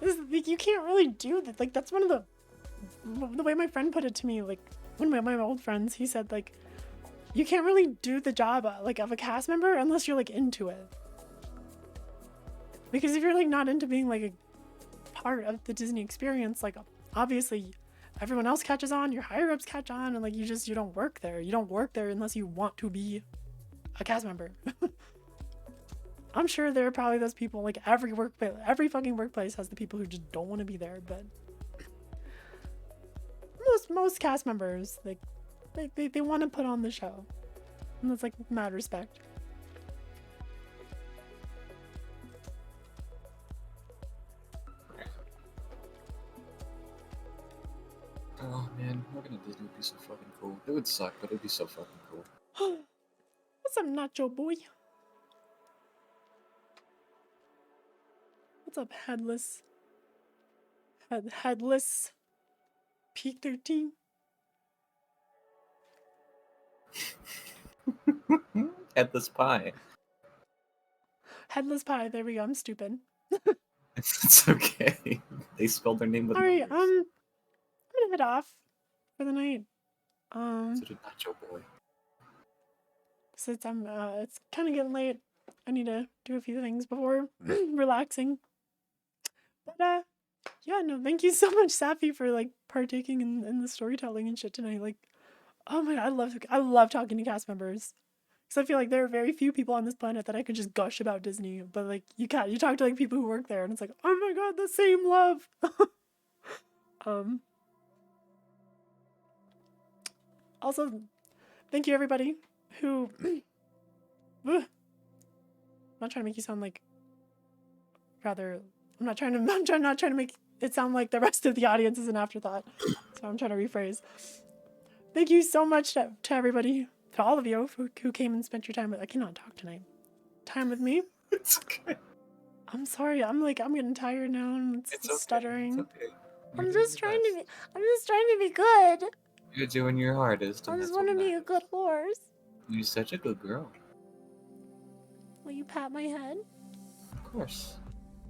Like, you can't really do that. Like, that's one of the way my friend put it to me. Like, one of my old friends, he said, like, you can't really do the job like of a cast member unless you're like into it. Because if you're like not into being like a part of the Disney experience, like obviously everyone else catches on, your higher ups catch on, and like you don't work there. You don't work there unless you want to be a cast member. I'm sure there are probably those people, like every fucking workplace has the people who just don't want to be there, but most cast members, like they want to put on the show. And that's like mad respect. Oh man, working at Disney would be so fucking cool. It would suck, but it'd be so fucking cool. What's up, Nacho Boy? What's up, Headless? Headless Peak 13? Headless pie. Headless Pie, there we go, I'm stupid. It's okay. They spelled their name with Alright, numbers. I'm gonna head off for the night. So did Nacho Boy. Since it's kind of getting late, I need to do a few things before relaxing. But yeah, no, thank you so much, Safi, for like partaking in the storytelling and shit tonight. Like, oh my god, I love talking to cast members. Because I feel like there are very few people on this planet that I could just gush about Disney. But like you talk to like people who work there, and it's like, oh my god, the same love. Also, thank you everybody who I'm not trying to make you sound like rather I'm not trying to make it sound like the rest of the audience is an afterthought. So I'm trying to rephrase. Thank you so much to everybody, to all of you who came and spent your time with I cannot talk tonight. Time with me. It's okay. I'm sorry. I'm getting tired now and It's okay. stuttering. It's okay. I'm just trying to be good. You're doing your hardest. I And just that's want to what be a matters. good horse. You're such a good girl. Will you pat my head? Of course.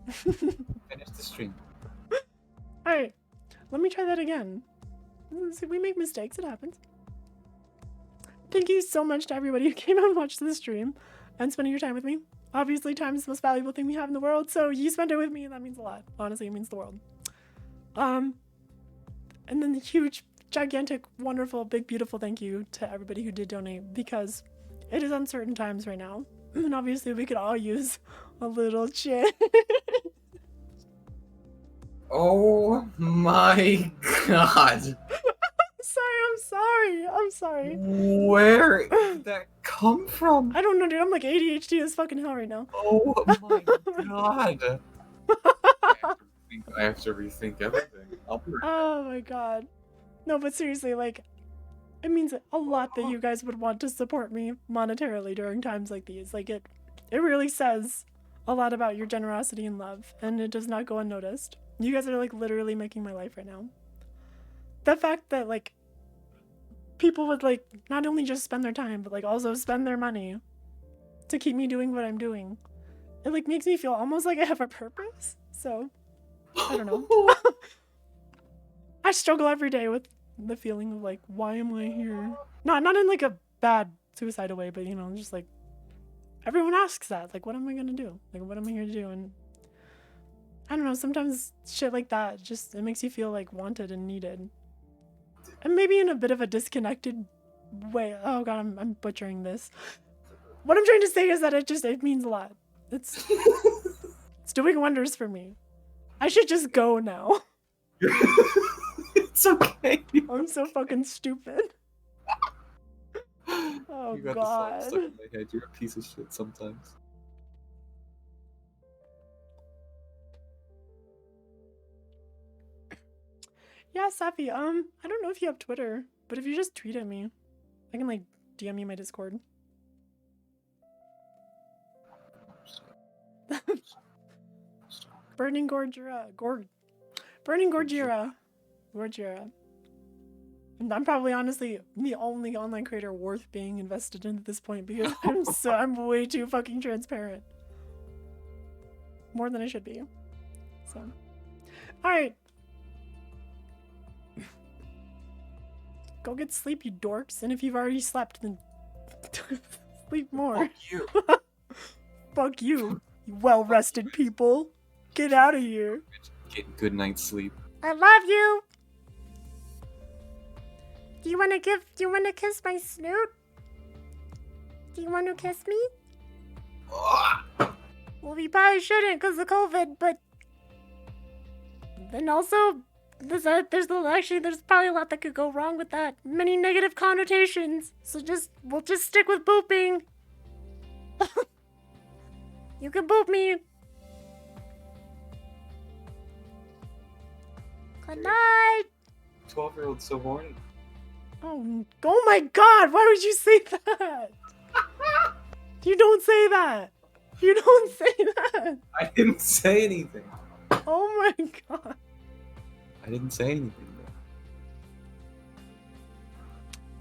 Finish the stream. Alright. Let me try that again. See, we make mistakes, it happens. Thank you so much to everybody who came out and watched the stream and spending your time with me. Obviously, time is the most valuable thing we have in the world, so you spent it with me, and that means a lot. Honestly, it means the world. And then the huge, gigantic, wonderful, big, beautiful thank you to everybody who did donate, because it is uncertain times right now. And obviously, we could all use a little chin. Oh my god. I'm sorry. Where did that come from? I don't know, dude. I'm like ADHD as fucking hell right now. Oh my god. I have to rethink everything. Oh my god. No, but seriously, like, it means a lot that you guys would want to support me monetarily during times like these. Like, it really says a lot about your generosity and love, and it does not go unnoticed. You guys are, like, literally making my life right now. The fact that, like, people would, like, not only just spend their time, but, like, also spend their money to keep me doing what I'm doing. It, like, makes me feel almost like I have a purpose. So, I don't know. I struggle every day with the feeling of, like, why am I here? Not in, like, a bad suicidal way, but, you know, just, like, everyone asks that. Like, what am I gonna do? Like, what am I here to do? And I don't know, sometimes shit like that just, it makes you feel, like, wanted and needed. And maybe in a bit of a disconnected way. Oh god, I'm butchering this. What I'm trying to say is that it means a lot. It's doing wonders for me. I should just go now. It's okay. I'm so fucking stupid. Oh You got god. the song stuck in my head. You're a piece of shit sometimes. Yeah, Safi, I don't know if you have Twitter, but if you just tweet at me, I can, like, DM you my Discord. Burning Gorgira. Burning Gorgira. Where'd you at? And I'm probably honestly the only online creator worth being invested in at this point because I'm way too fucking transparent. More than I should be. So, alright. Go get sleep, you dorks. And if you've already slept, then sleep more. Fuck you. Fuck you, you well-rested people. Get out of here. Get good night's sleep. I love you. Do you wanna kiss my snoot? Do you wanna kiss me? Well, we probably shouldn't because of COVID, but then also there's probably a lot that could go wrong with that. Many negative connotations. So we'll just stick with booping. You can boop me. Good night. 12-year-old so horny. Oh my god, why would you say that? You don't say that. You don't say that. I didn't say anything. Oh my god. I didn't say anything.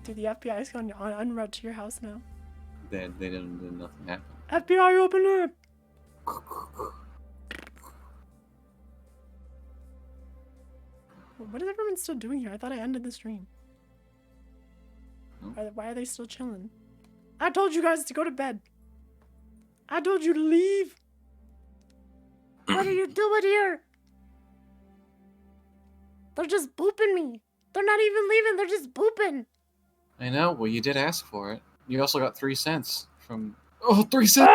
Dude, the FBI is going en route to your house now. They didn't do nothing happen. FBI, open up. What is everyone still doing here? I thought I ended the stream. No. Why are they still chilling? I told you guys to go to bed. I told you to leave. What are you doing here? They're just booping me. They're not even leaving. They're just booping. I know. Well, you did ask for it. You also got 3 cents from... Oh, 3 cents!